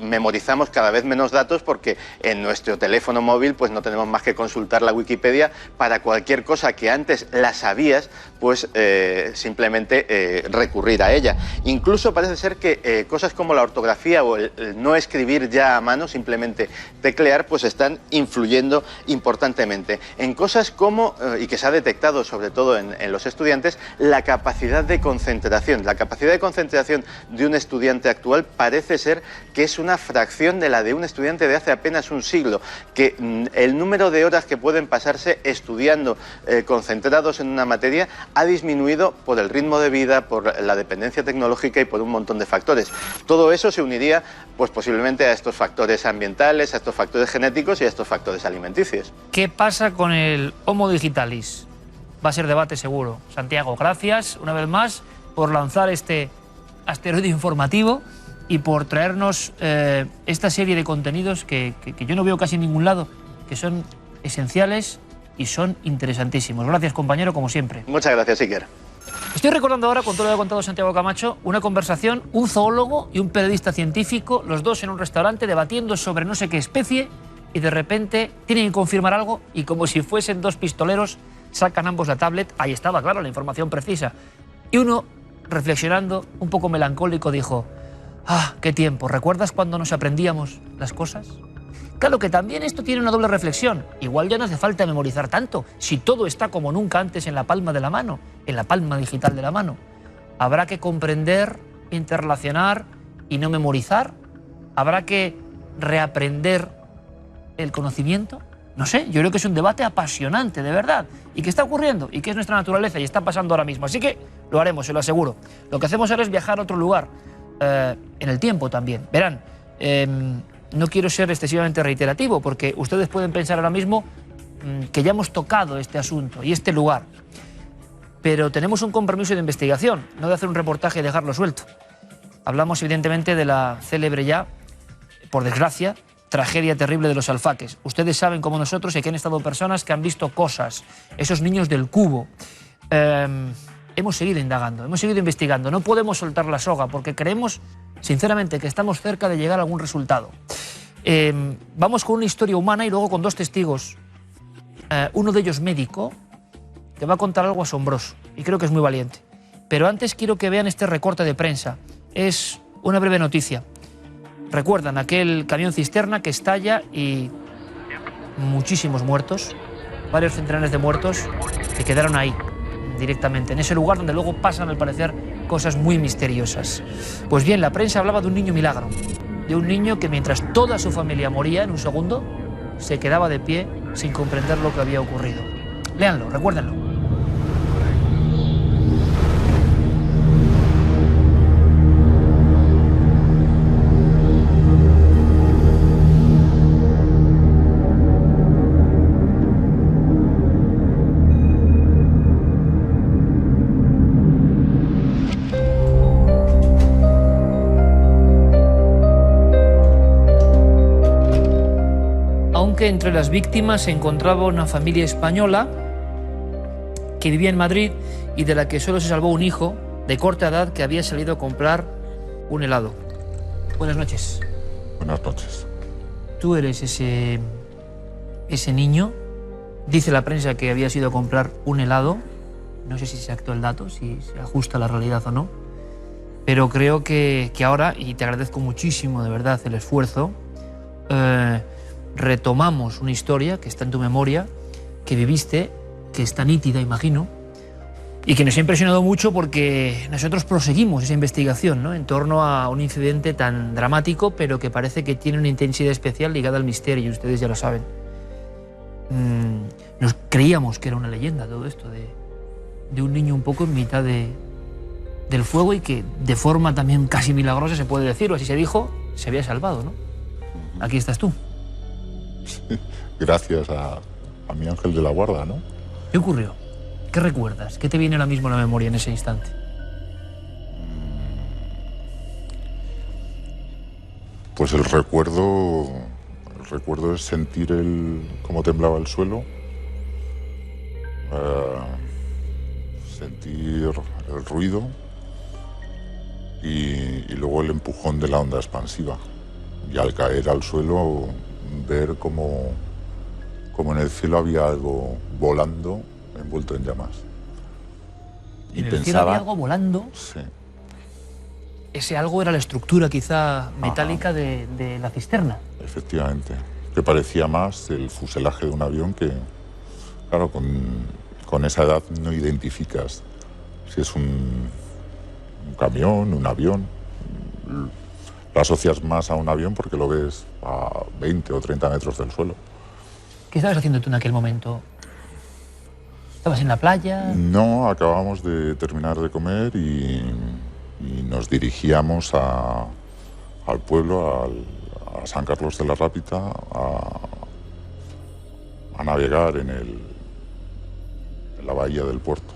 memorizamos cada vez menos datos porque en nuestro teléfono móvil pues no tenemos más que consultar la Wikipedia para cualquier cosa que antes la sabías, pues simplemente recurrir a ella. Incluso parece ser que cosas como la ortografía o el no escribir ya a mano, simplemente teclear, pues están influyendo importantemente en cosas como, y que se ha detectado sobre todo en los estudiantes, la capacidad de concentración. La capacidad de concentración de un estudiante actual parece ser que es una fracción de la de un estudiante de hace apenas un siglo, que el número de horas que pueden pasarse estudiando concentrados en una materia ha disminuido por el ritmo de vida, por la dependencia tecnológica y por un montón de factores. Todo eso se uniría pues posiblemente a estos factores ambientales, a estos factores genéticos y a estos factores alimenticios. ¿Qué pasa con el Homo digitalis? Va a ser debate seguro. Santiago, gracias una vez más por lanzar este asteroide informativo y por traernos esta serie de contenidos que yo no veo casi en ningún lado, que son esenciales y son interesantísimos. Gracias, compañero, como siempre. Muchas gracias, Iker. Estoy recordando ahora, con todo lo que ha contado Santiago Camacho, una conversación, un zoólogo y un periodista científico, los dos en un restaurante debatiendo sobre no sé qué especie, y de repente tienen que confirmar algo y como si fuesen dos pistoleros sacan ambos la tablet. Ahí estaba, claro, la información precisa. Y uno, reflexionando, un poco melancólico, dijo: ¡ah, qué tiempo! ¿Recuerdas cuando nos aprendíamos las cosas? Claro que también esto tiene una doble reflexión. Igual ya no hace falta memorizar tanto, si todo está como nunca antes en la palma de la mano, en la palma digital de la mano. Habrá que comprender, interrelacionar y no memorizar. Habrá que reaprender el conocimiento. No sé, yo creo que es un debate apasionante, de verdad, y que está ocurriendo, y que es nuestra naturaleza, y está pasando ahora mismo. Así que lo haremos, se lo aseguro. Lo que hacemos ahora es viajar a otro lugar, en el tiempo también. Verán, no quiero ser excesivamente reiterativo, porque ustedes pueden pensar ahora mismo que ya hemos tocado este asunto y este lugar. Pero tenemos un compromiso de investigación, no de hacer un reportaje y dejarlo suelto. Hablamos evidentemente de la célebre ya, por desgracia, tragedia terrible de los Alfaques. Ustedes saben, como nosotros, que han estado personas que han visto cosas, esos niños del cubo. Hemos seguido indagando, hemos seguido investigando. No podemos soltar la soga porque creemos, sinceramente, que estamos cerca de llegar a algún resultado. Vamos con una historia humana y luego con dos testigos. Uno de ellos médico, que va a contar algo asombroso y creo que es muy valiente. Pero antes quiero que vean este recorte de prensa. Es una breve noticia. Recuerdan aquel camión cisterna que estalla y muchísimos muertos, varios centenares de muertos que quedaron ahí directamente, en ese lugar donde luego pasan, al parecer, cosas muy misteriosas. Pues bien, la prensa hablaba de un niño milagro, de un niño que mientras toda su familia moría en un segundo, se quedaba de pie sin comprender lo que había ocurrido. Léanlo, recuérdenlo. Entre las víctimas se encontraba una familia española que vivía en Madrid y de la que solo se salvó un hijo de corta edad que había salido a comprar un helado. Buenas noches. Buenas noches. Tú eres ese niño. Dice la prensa que había ido a comprar un helado. No sé si es exacto el dato, si se ajusta a la realidad o no. Pero creo que ahora, y te agradezco muchísimo de verdad el esfuerzo, retomamos una historia que está en tu memoria, que viviste, que está nítida, imagino, y que nos ha impresionado mucho porque nosotros proseguimos esa investigación, ¿no?, en torno a un incidente tan dramático, pero que parece que tiene una intensidad especial ligada al misterio, y ustedes ya lo saben. Nos creíamos que era una leyenda todo esto, de un niño un poco en mitad del fuego y que de forma también casi milagrosa, se puede decir, o así se dijo, se había salvado, ¿no? Aquí estás tú. Sí, gracias a mi ángel de la guarda, ¿no? ¿Qué ocurrió? ¿Qué recuerdas? ¿Qué te viene ahora mismo a la memoria en ese instante? Pues el recuerdo es sentir cómo temblaba el suelo, sentir el ruido y luego el empujón de la onda expansiva. Y al caer al suelo, ver como en el cielo había algo volando envuelto en llamas. Y en el cielo había algo volando. Sí. Ese algo era la estructura quizá metálica de la cisterna. Efectivamente, que parecía más el fuselaje de un avión que, claro, con esa edad no identificas si es un camión, un avión. Lo asocias más a un avión porque lo ves a 20 o 30 metros del suelo. ¿Qué estabas haciendo tú en aquel momento? ¿Estabas en la playa? No, acabamos de terminar de comer y nos dirigíamos al pueblo, a San Carlos de la Rápita, a navegar en la bahía del puerto.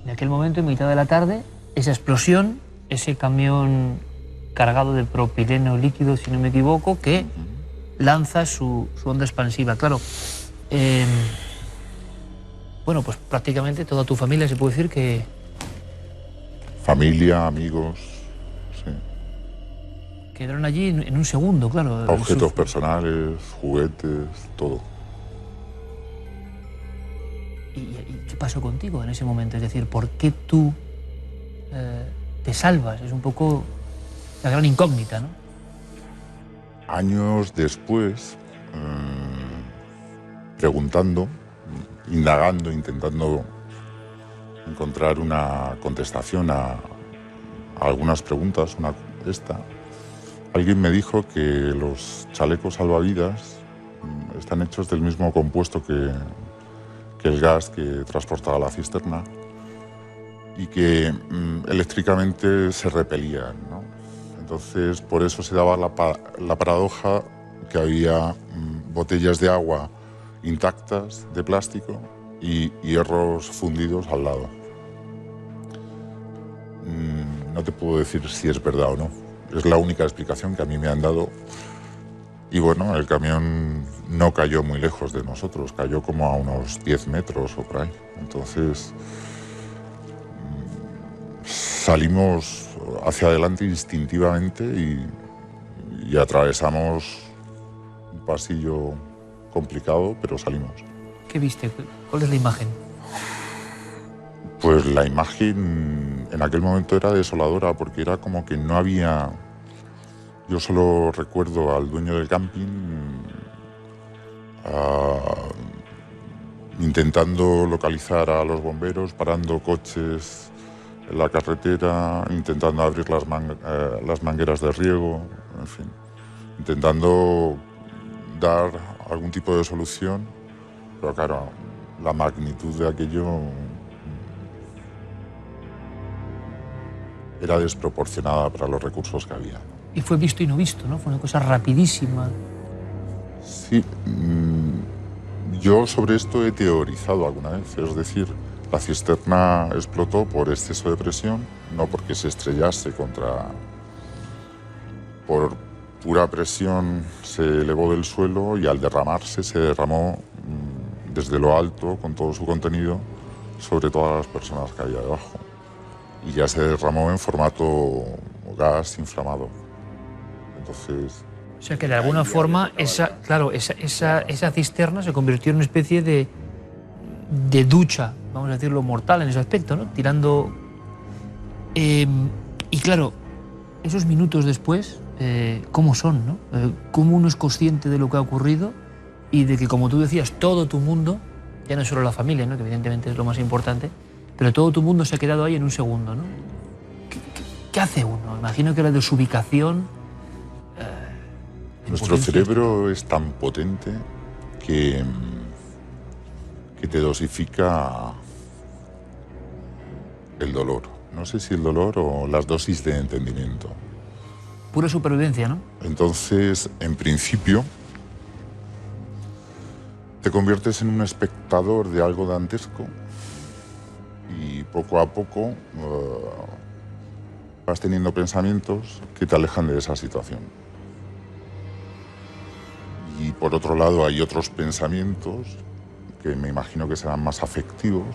En aquel momento, en mitad de la tarde, esa explosión, ese camión cargado de propileno líquido, si no me equivoco, que lanza su onda expansiva. Claro, bueno, pues prácticamente toda tu familia, se puede decir que... Familia, amigos, sí. Quedaron allí en un segundo, claro. Objetos personales, juguetes, todo. ¿Y qué pasó contigo en ese momento? Es decir, ¿por qué tú te salvas? Es un poco la gran incógnita, ¿no? Años después, preguntando, indagando, intentando encontrar una contestación a algunas preguntas, alguien me dijo que los chalecos salvavidas están hechos del mismo compuesto que el gas que transportaba la cisterna y que eléctricamente se repelían, ¿no? Entonces, por eso se daba la paradoja que había botellas de agua intactas de plástico y hierros fundidos al lado. No te puedo decir si es verdad o no. Es la única explicación que a mí me han dado. Y bueno, el camión no cayó muy lejos de nosotros, cayó como a unos 10 metros o por ahí. Entonces salimos hacia adelante instintivamente y atravesamos un pasillo complicado, pero salimos. ¿Qué viste? ¿Cuál es la imagen? Pues la imagen en aquel momento era desoladora porque era como que no había... Yo solo recuerdo al dueño del camping intentando localizar a los bomberos, parando coches en la carretera, intentando abrir las mangueras de riego, en fin, intentando dar algún tipo de solución, pero claro, la magnitud de aquello era desproporcionada para los recursos que había. Y fue visto y no visto, ¿no? Fue una cosa rapidísima. Sí, yo sobre esto he teorizado alguna vez, es decir, la cisterna explotó por exceso de presión, no porque se estrellase por pura presión se elevó del suelo y al derramarse se derramó desde lo alto con todo su contenido sobre todas las personas que había debajo. Y ya se derramó en formato gas inflamado. Entonces... O sea que de alguna forma esa cisterna se convirtió en una especie de ducha, vamos a decirlo, mortal en ese aspecto, ¿no? Tirando... y claro, esos minutos después, ¿cómo son, no? ¿Cómo uno es consciente de lo que ha ocurrido y de que, como tú decías, todo tu mundo, ya no es solo la familia, ¿no? Que evidentemente es lo más importante, pero todo tu mundo se ha quedado ahí en un segundo, ¿no? ¿Qué hace uno? Imagino que la desubicación... Nuestro cerebro es tan potente que te dosifica el dolor. No sé si el dolor o las dosis de entendimiento. Pura supervivencia, ¿no? Entonces, en principio, te conviertes en un espectador de algo dantesco y poco a poco vas teniendo pensamientos que te alejan de esa situación. Y por otro lado hay otros pensamientos que me imagino que serán más afectivos,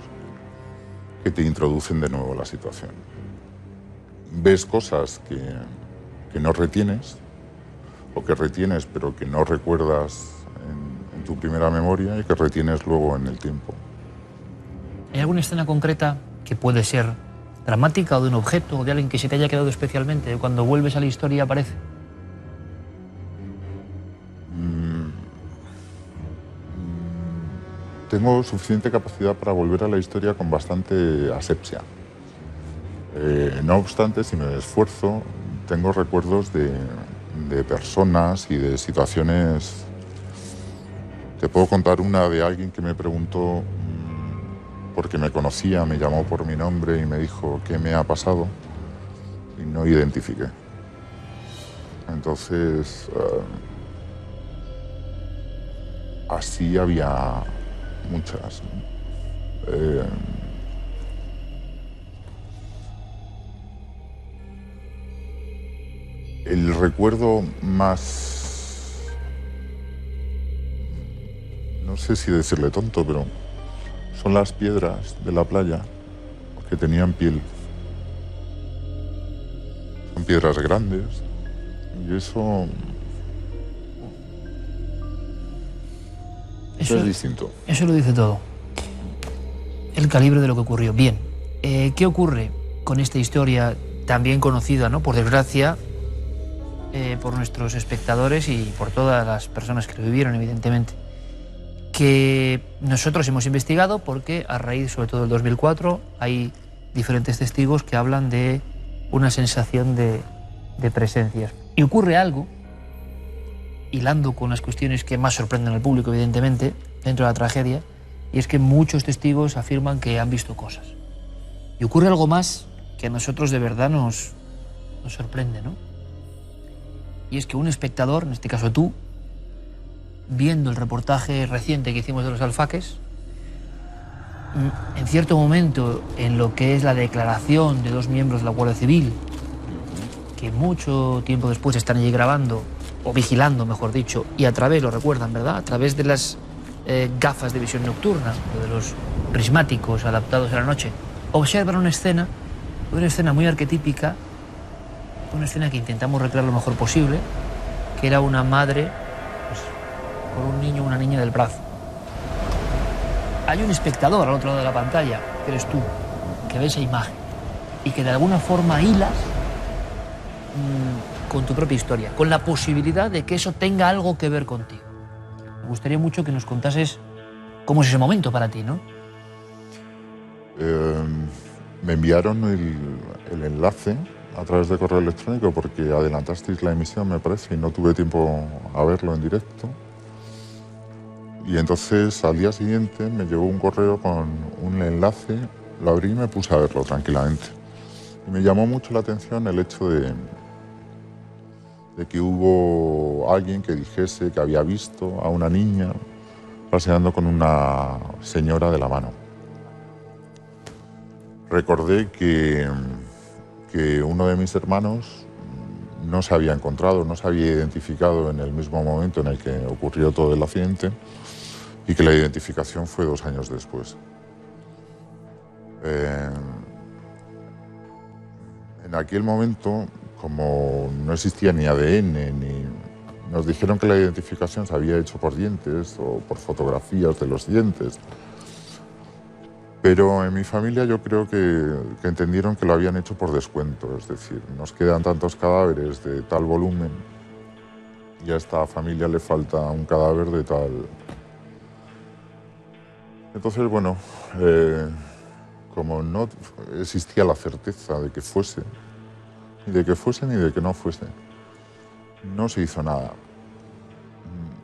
que te introducen de nuevo en la situación. Ves cosas que no retienes, o que retienes pero que no recuerdas en tu primera memoria y que retienes luego en el tiempo. ¿Hay alguna escena concreta que puede ser dramática o de un objeto o de alguien que se te haya quedado especialmente? Cuando vuelves a la historia aparece. Tengo suficiente capacidad para volver a la historia con bastante asepsia. No obstante, si me esfuerzo, tengo recuerdos de personas y de situaciones. Te puedo contar una de alguien que me preguntó, porque me conocía, me llamó por mi nombre y me dijo qué me ha pasado y no identifiqué. Entonces, así había muchas. El recuerdo más, no sé si decirle tonto, pero son las piedras de la playa que tenían piel. Son piedras grandes y eso es distinto. Eso lo dice todo. El calibre de lo que ocurrió. Bien, ¿qué ocurre con esta historia tan bien conocida, ¿no? Por desgracia, por nuestros espectadores y por todas las personas que lo vivieron, evidentemente? Que nosotros hemos investigado porque a raíz, sobre todo del 2004, hay diferentes testigos que hablan de una sensación de presencias. Y ocurre algo, hilando con las cuestiones que más sorprenden al público, evidentemente, dentro de la tragedia, y es que muchos testigos afirman que han visto cosas. Y ocurre algo más que a nosotros de verdad nos sorprende, ¿no? Y es que un espectador, en este caso tú, viendo el reportaje reciente que hicimos de los alfaques, en cierto momento, en lo que es la declaración de dos miembros de la Guardia Civil, que mucho tiempo después están allí grabando, o vigilando, mejor dicho, y a través, lo recuerdan, ¿verdad?, a través de las gafas de visión nocturna, o de los prismáticos adaptados a la noche, observan una escena muy arquetípica, una escena que intentamos recrear lo mejor posible, que era una madre, pues, con un niño o una niña del brazo. Hay un espectador al otro lado de la pantalla, que eres tú, que ve esa imagen y que de alguna forma hilas con tu propia historia, con la posibilidad de que eso tenga algo que ver contigo. Me gustaría mucho que nos contases cómo es ese momento para ti, ¿no? Me enviaron el enlace a través de correo electrónico porque adelantasteis la emisión, me parece, y no tuve tiempo a verlo en directo. Y entonces al día siguiente me llegó un correo con un enlace, lo abrí y me puse a verlo tranquilamente. Y me llamó mucho la atención el hecho de que hubo alguien que dijese que había visto a una niña paseando con una señora de la mano. Recordé que uno de mis hermanos no se había encontrado, no se había identificado en el mismo momento en el que ocurrió todo el accidente y que la identificación fue 2 años después. En aquel momento, como no existía ni ADN, nos dijeron que la identificación se había hecho por dientes o por fotografías de los dientes. Pero en mi familia yo creo que entendieron que lo habían hecho por descuento, es decir, nos quedan tantos cadáveres de tal volumen y a esta familia le falta un cadáver de tal. Entonces, bueno, como no existía la certeza de que fuese, ni de que fuese ni de que no fuese, no se hizo nada.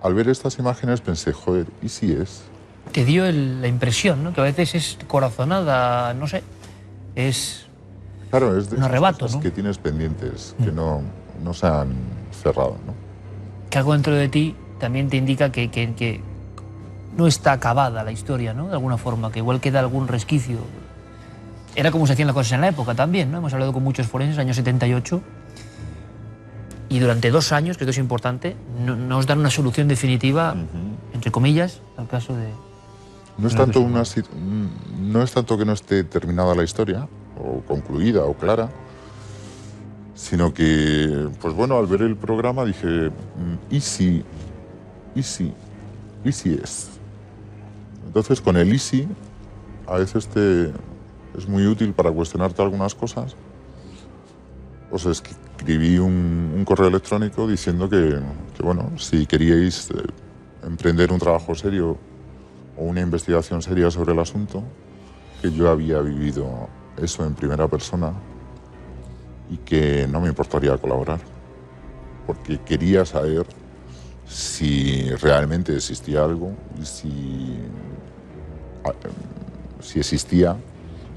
Al ver estas imágenes pensé, joder, ¿y si es? Te dio la impresión, ¿no?, que a veces es corazonada, no sé, es claro, es de un arrebato, cosas, ¿no?, que tienes pendientes, que no se han cerrado, ¿no? Que algo dentro de ti también te indica que no está acabada la historia, ¿no? De alguna forma, que igual queda algún resquicio. Era como se hacían las cosas en la época también, ¿no? Hemos hablado con muchos forenses, año 78, y durante 2 años, creo que es importante, no nos dan una solución definitiva, entre comillas, al caso de... No es tanto que no esté terminada la historia, o concluida, o clara, sino que, pues bueno, al ver el programa dije, ¿y si es? Entonces, con el easy, a veces es muy útil para cuestionarte algunas cosas. Os escribí un correo electrónico diciendo que bueno, si queríais emprender un trabajo serio o una investigación seria sobre el asunto, que yo había vivido eso en primera persona y que no me importaría colaborar, porque quería saber si realmente existía algo y si existía,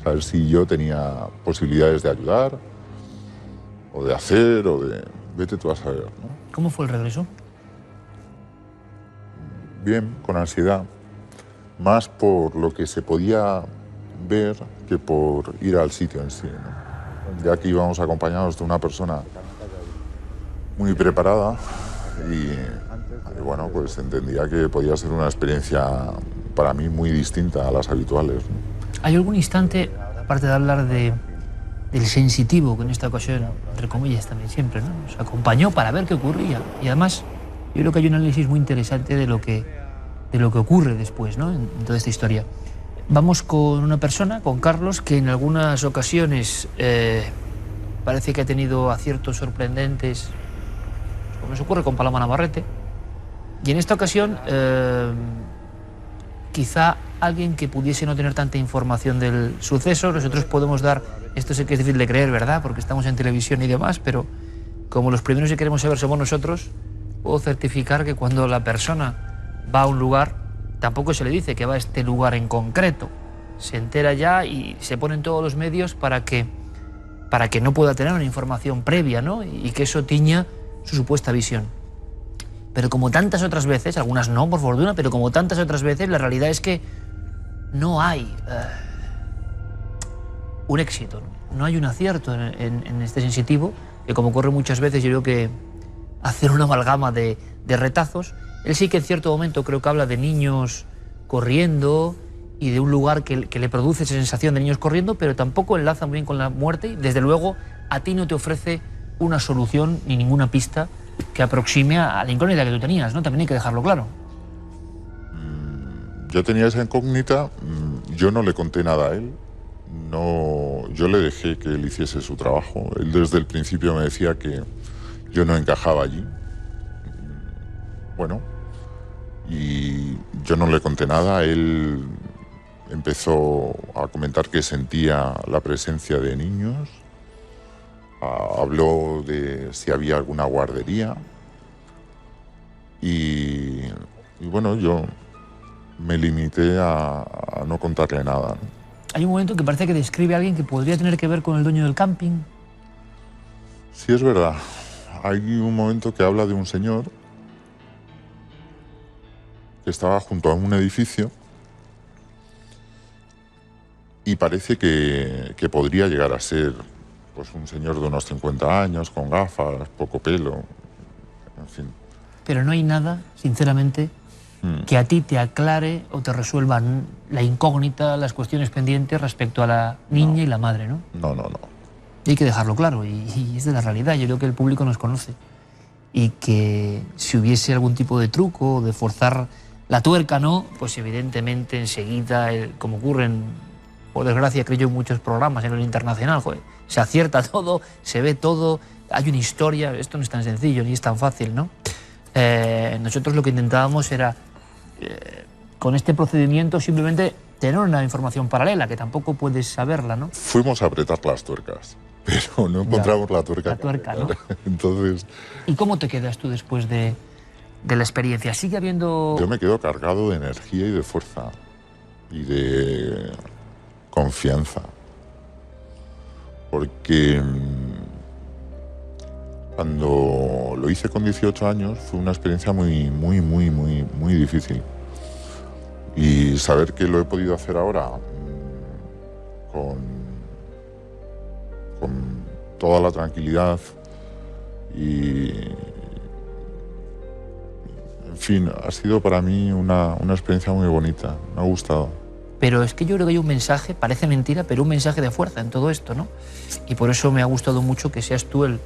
saber si yo tenía posibilidades de ayudar o de hacer o de... Vete tú a saber, ¿no? ¿Cómo fue el regreso? Bien, con ansiedad, más por lo que se podía ver que por ir al sitio en sí, ¿no? Ya que íbamos acompañados de una persona muy preparada y bueno, pues entendía que podía ser una experiencia para mí muy distinta a las habituales, ¿no? ¿Hay algún instante, aparte de hablar del sensitivo, que en esta ocasión, entre comillas, también siempre, ¿no? Nos acompañó para ver qué ocurría? Y además, yo creo que hay un análisis muy interesante de lo que ocurre después, ¿no? En toda esta historia. Vamos con una persona, con Carlos, que en algunas ocasiones parece que ha tenido aciertos sorprendentes, como nos ocurre con Paloma Navarrete. Y en esta ocasión, quizá alguien que pudiese no tener tanta información del suceso, nosotros podemos dar, esto sé que es difícil de creer, ¿verdad?, porque estamos en televisión y demás, pero como los primeros que queremos saber somos nosotros, puedo certificar que cuando la persona va a un lugar, tampoco se le dice que va a este lugar en concreto. Se entera ya y se ponen todos los medios para que no pueda tener una información previa, ¿no? Y que eso tiña su supuesta visión. Pero como tantas otras veces, algunas no por fortuna, pero como tantas otras veces, la realidad es que no hay un éxito, no hay un acierto en este sensitivo, que como ocurre muchas veces, yo creo que hacer una amalgama de retazos. Él sí que en cierto momento creo que habla de niños corriendo y de un lugar que le produce esa sensación de niños corriendo, pero tampoco enlaza muy bien con la muerte y desde luego a ti no te ofrece una solución ni ninguna pista que aproxime a la incógnita que tú tenías, ¿no? También hay que dejarlo claro. Yo tenía esa incógnita, yo no le conté nada a él, yo le dejé que él hiciese su trabajo. Él desde el principio me decía que yo no encajaba allí. Bueno, y yo no le conté nada. Él empezó a comentar que sentía la presencia de niños, habló de si había alguna guardería y bueno, yo me limité a no contarle nada, ¿no? Hay un momento que parece que describe a alguien que podría tener que ver con el dueño del camping. Sí, es verdad. Hay un momento que habla de un señor que estaba junto a un edificio y parece que podría llegar a ser pues un señor de unos 50 años, con gafas, poco pelo, en fin. Pero no hay nada, sinceramente, que a ti te aclare o te resuelva la incógnita, las cuestiones pendientes respecto a la niña y la madre, ¿no? No. Y hay que dejarlo claro, y es de la realidad. Yo creo que el público nos conoce. Y que si hubiese algún tipo de truco, de forzar la tuerca, ¿no? Pues evidentemente enseguida, como ocurre por desgracia, creo yo, en muchos programas en el internacional, joder, se acierta todo, se ve todo, hay una historia. Esto no es tan sencillo ni es tan fácil, ¿no? Nosotros lo que intentábamos era, con este procedimiento, simplemente tener una información paralela, que tampoco puedes saberla, ¿no? Fuimos a apretar las tuercas, pero no encontramos la tuerca. La tuerca, ¿no? Entonces... ¿Y cómo te quedas tú después de la experiencia? ¿Sigue habiendo...? Yo me quedo cargado de energía y de fuerza y de confianza, porque cuando lo hice con 18 años fue una experiencia muy difícil, Y saber que lo he podido hacer ahora con toda la tranquilidad y, en fin, ha sido para mí una experiencia muy bonita, me ha gustado. Pero es que yo creo que hay un mensaje, parece mentira, pero un mensaje de fuerza en todo esto, ¿no? Y por eso me ha gustado mucho que seas tú el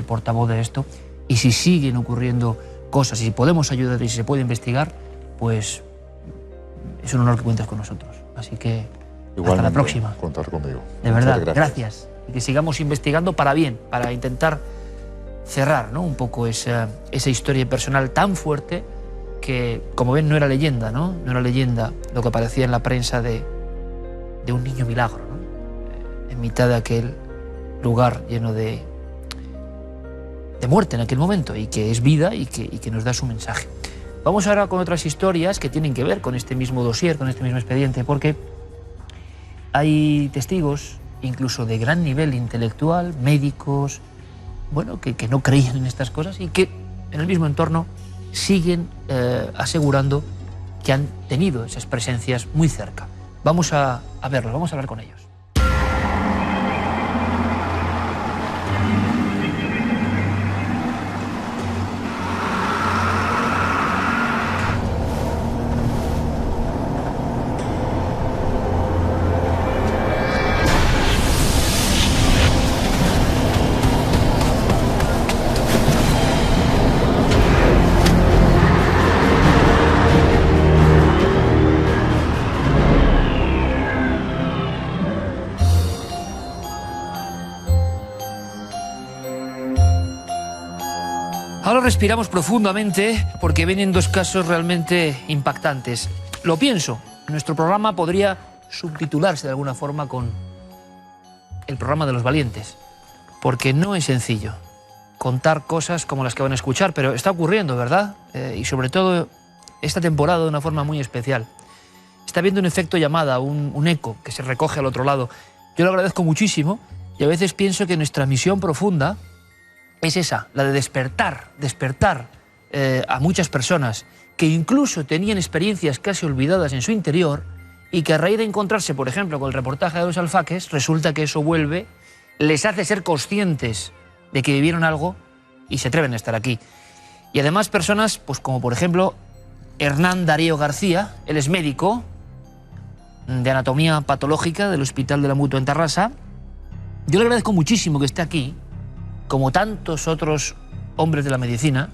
portavoz de esto. Y si siguen ocurriendo cosas, y si podemos ayudar y si se puede investigar, pues es un honor que cuentes con nosotros. Así que Igualmente, hasta la próxima. Contar conmigo. De verdad, Muchas gracias. Y que sigamos investigando para bien, para intentar cerrar, ¿no?, un poco esa historia personal tan fuerte que, como ven, no era leyenda, ¿no? No era leyenda lo que aparecía en la prensa de un niño milagro, ¿no? En mitad de aquel lugar lleno de muerte en aquel momento, y que es vida y que nos da su mensaje. Vamos ahora con otras historias que tienen que ver con este mismo dossier, con este mismo expediente, porque hay testigos, incluso de gran nivel intelectual, médicos, bueno, que no creían en estas cosas y que en el mismo entorno siguen asegurando que han tenido esas presencias muy cerca. Vamos a verlos, vamos a hablar con ellos. Ahora respiramos profundamente porque vienen dos casos realmente impactantes. Lo pienso, nuestro programa podría subtitularse de alguna forma con el programa de los valientes, porque no es sencillo contar cosas como las que van a escuchar, pero está ocurriendo, ¿verdad? Y sobre todo esta temporada de una forma muy especial. Está habiendo un efecto llamada, un eco que se recoge al otro lado. Yo lo agradezco muchísimo y a veces pienso que nuestra misión profunda es esa, la de despertar a muchas personas que incluso tenían experiencias casi olvidadas en su interior y que a raíz de encontrarse, por ejemplo, con el reportaje de los alfaques, resulta que eso vuelve, les hace ser conscientes de que vivieron algo y se atreven a estar aquí. Y además personas, pues como por ejemplo Hernán Darío García, él es médico de anatomía patológica del Hospital de la Mutua en Tarrasa. Yo le agradezco muchísimo que esté aquí, como tantos otros hombres de la medicina,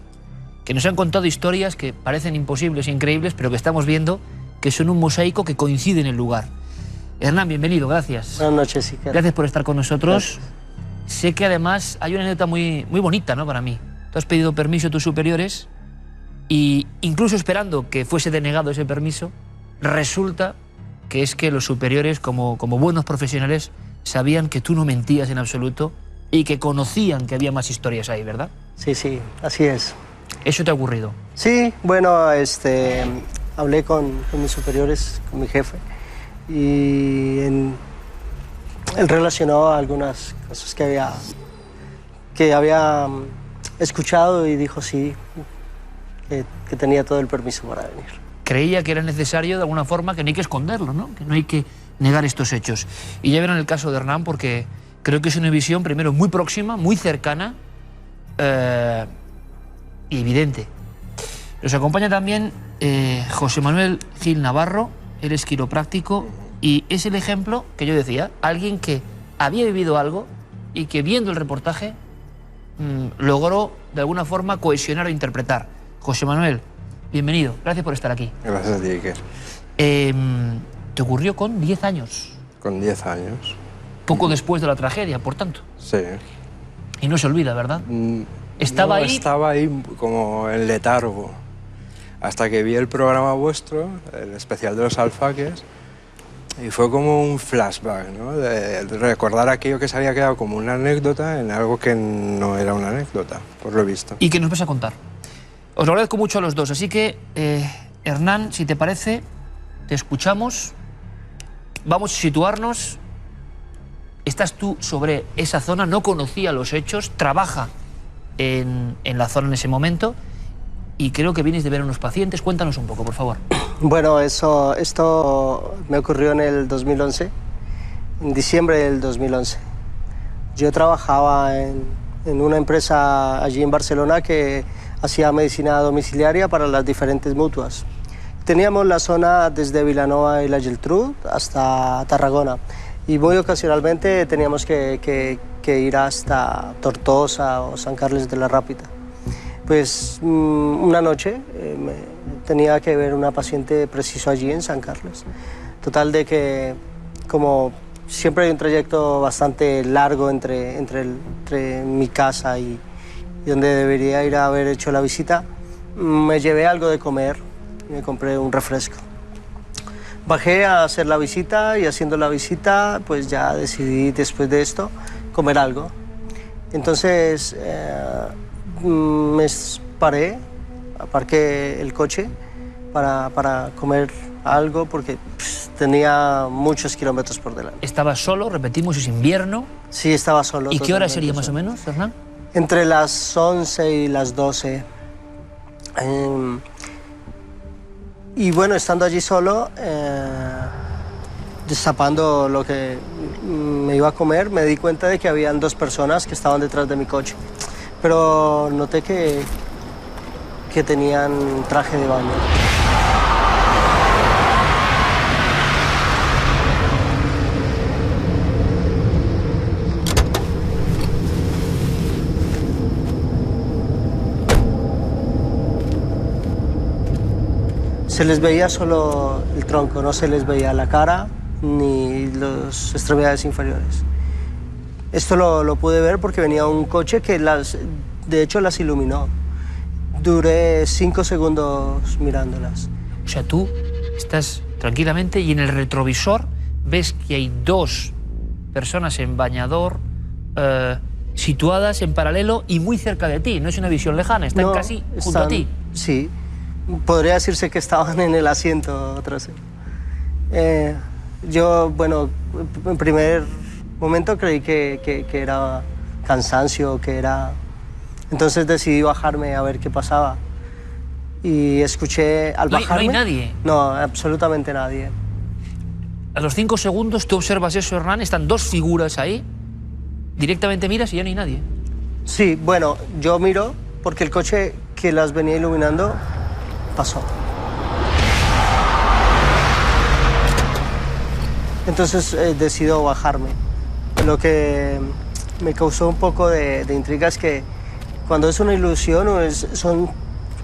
que nos han contado historias que parecen imposibles e increíbles, pero que estamos viendo que son un mosaico que coincide en el lugar. Hernán, bienvenido, gracias. Buenas noches, Iker. Gracias por estar con nosotros. Gracias. Sé que además hay una anécdota muy bonita, ¿no?, para mí. Tú has pedido permiso a tus superiores y incluso esperando que fuese denegado ese permiso, resulta que es que los superiores, como buenos profesionales, sabían que tú no mentías en absoluto y que conocían que había más historias ahí, ¿verdad? Sí, sí, así es. ¿Eso te ha ocurrido? Sí, bueno, hablé con mis superiores, con mi jefe, y él relacionó algunas cosas que había escuchado y dijo sí, que tenía todo el permiso para venir. Creía que era necesario de alguna forma, que no hay que esconderlo, ¿no?, que no hay que negar estos hechos. Y ya verán el caso de Hernán, porque creo que es una visión, primero, muy próxima, muy cercana y evidente. Nos acompaña también José Manuel Gil Navarro, él es quiropráctico y es el ejemplo que yo decía, alguien que había vivido algo y que viendo el reportaje logró de alguna forma cohesionar o interpretar. José Manuel, bienvenido, gracias por estar aquí. Gracias a ti, Iker. ¿Te ocurrió con 10 años? Con 10 años. Poco después de la tragedia, por tanto. Sí. Y no se olvida, ¿verdad? Estaba no, ahí. Estaba ahí como en letargo. Hasta que vi el programa vuestro, el especial de los alfaques, y fue como un flashback, ¿no? De recordar aquello que se había quedado como una anécdota en algo que no era una anécdota, por lo visto. Y que nos vas a contar. Os lo agradezco mucho a los dos. Así que, Hernán, si te parece, te escuchamos. Vamos a situarnos. Estás tú sobre esa zona, no conocía los hechos, trabaja en la zona en ese momento y creo que vienes de ver a unos pacientes. Cuéntanos un poco, por favor. Bueno, esto me ocurrió en el 2011, en diciembre del 2011. Yo trabajaba en una empresa allí en Barcelona que hacía medicina domiciliaria para las diferentes mutuas. Teníamos la zona desde Vilanova y la Geltrú hasta Tarragona y muy ocasionalmente teníamos que ir hasta Tortosa o San Carles de la Ràpita. Pues una noche tenía que ver una paciente preciso allí en San Carles. Total de que, como siempre hay un trayecto bastante largo entre mi casa y donde debería ir a haber hecho la visita, me llevé algo de comer y me compré un refresco. Bajé a hacer la visita y haciendo la visita pues ya decidí después de esto comer algo. Entonces me aparqué el coche para comer algo porque tenía muchos kilómetros por delante. ¿Estabas solo? Repetimos, es invierno. Sí, estaba solo. ¿Y qué hora sería más o menos, Hernán? Entre las 11 y las 12. Y bueno, estando allí solo, destapando lo que me iba a comer, me di cuenta de que habían dos personas que estaban detrás de mi coche. Pero noté que tenían traje de baño. Se les veía solo el tronco, no se les veía la cara ni las extremidades inferiores. Esto lo pude ver porque venía un coche que de hecho las iluminó. Duré 5 segundos mirándolas. O sea, tú estás tranquilamente y en el retrovisor ves que hay dos personas en bañador situadas en paralelo y muy cerca de ti. No es una visión lejana, están casi junto a ti. Sí. Podría decirse que estaban en el asiento trasero. Yo, bueno, en primer momento creí que era cansancio, que era... Entonces decidí bajarme a ver qué pasaba. Y escuché al bajarme... ¿No hay nadie? No, absolutamente nadie. A los 5 segundos tú observas eso, Hernán, están dos figuras ahí, directamente miras y ya no hay nadie. Sí, bueno, yo miro porque el coche que las venía iluminando pasó. Entonces decido bajarme. Lo que me causó un poco de intriga es que cuando es una ilusión son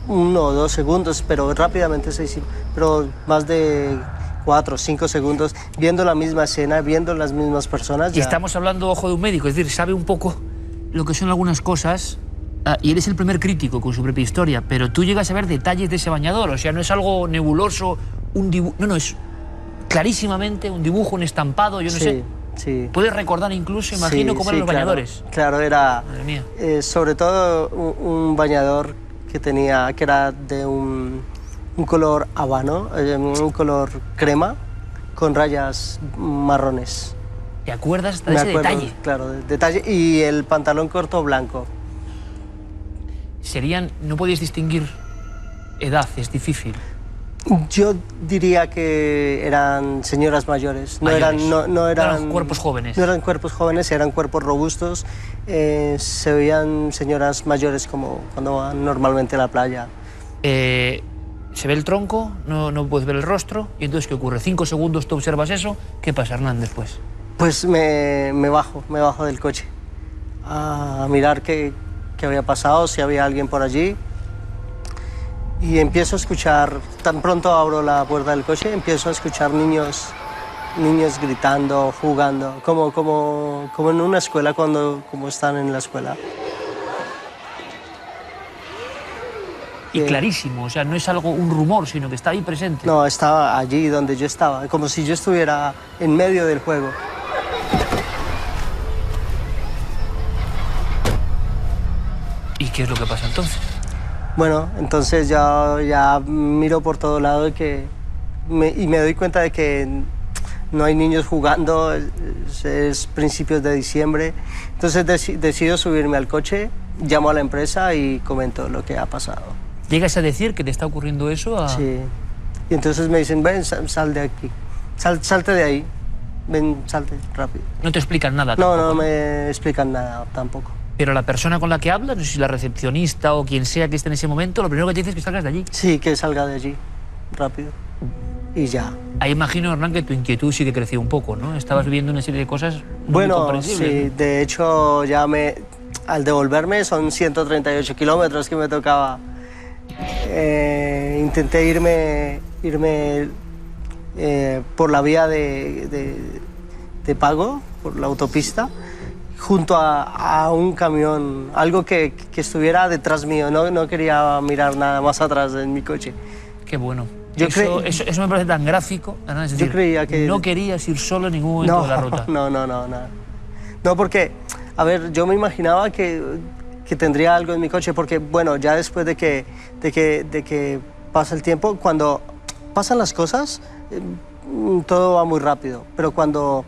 1 o 2 segundos, pero rápidamente se hizo. Pero más de 4 o 5 segundos viendo la misma escena, viendo las mismas personas. Y estamos hablando, ojo, de un médico, es decir, sabe un poco lo que son algunas cosas. Y eres el primer crítico con su propia historia, pero tú llegas a ver detalles de ese bañador, o sea, no es algo nebuloso, un dibujo, no, es clarísimamente un dibujo, un estampado, yo no sé. Sí. Puedes recordar incluso, imagino, cómo eran los bañadores. Claro, era Madre mía. Sobre todo un bañador que era de un color habano, un color crema, con rayas marrones. ¿Te acuerdas de ese detalle? Claro, detalle, y el pantalón corto blanco. No podéis distinguir edad, es difícil. Yo diría que eran señoras mayores. No eran cuerpos jóvenes. No eran cuerpos jóvenes, eran cuerpos robustos. Se veían señoras mayores como cuando van normalmente a la playa. Se ve el tronco, no puedes ver el rostro. ¿Y entonces qué ocurre? 5 segundos tú observas eso. ¿Qué pasa, Hernán, después? Pues me bajo del coche a mirar qué había pasado, si había alguien por allí. Y empiezo a escuchar, tan pronto abro la puerta del coche, empiezo a escuchar niños gritando, jugando, como en una escuela, como están en la escuela. Y clarísimo, o sea, no es un rumor, sino que está ahí presente. No, estaba allí donde yo estaba, como si yo estuviera en medio del juego. ¿Y qué es lo que pasa entonces? Bueno, entonces ya miro por todo lado y me doy cuenta de que no hay niños jugando, es principios de diciembre. Entonces decido subirme al coche, llamo a la empresa y comento lo que ha pasado. ¿Llegas a decir que te está ocurriendo eso? Sí. Y entonces me dicen, ven, sal de aquí. Salte de ahí. Ven, salte rápido. ¿No te explican nada No, tampoco? no me explican nada tampoco. Pero la persona con la que hablas, no sé si la recepcionista o quien sea que esté en ese momento, lo primero que te dice es que salgas de allí. Sí, que salga de allí, rápido. Y ya. Ahí imagino, Hernán, que tu inquietud sí que creció un poco, ¿no? Estabas viviendo una serie de cosas muy comprensibles. Sí, ¿no? de hecho ya al devolverme son 138 kilómetros que me tocaba. Intenté irme por la vía de pago, por la autopista, junto a un camión, algo que estuviera detrás mío. No quería mirar nada más atrás en mi coche. Qué bueno. Eso me parece tan gráfico. Es decir, yo creía que... No querías ir solo en ningún momento de la ruta. No, porque, a ver, yo me imaginaba que tendría algo en mi coche, porque, bueno, ya después de que pasa el tiempo, cuando pasan las cosas, todo va muy rápido. Pero cuando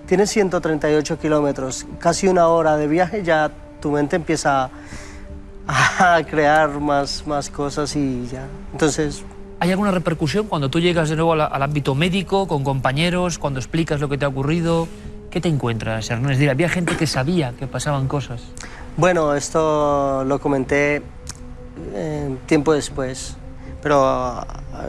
tienes 138 kilómetros, casi una hora de viaje, ya tu mente empieza a crear más cosas y ya. Entonces... ¿Hay alguna repercusión cuando tú llegas de nuevo al ámbito médico, con compañeros, cuando explicas lo que te ha ocurrido? ¿Qué te encuentras, Hernán? Es decir, había gente que sabía que pasaban cosas. Bueno, esto lo comenté tiempo después, pero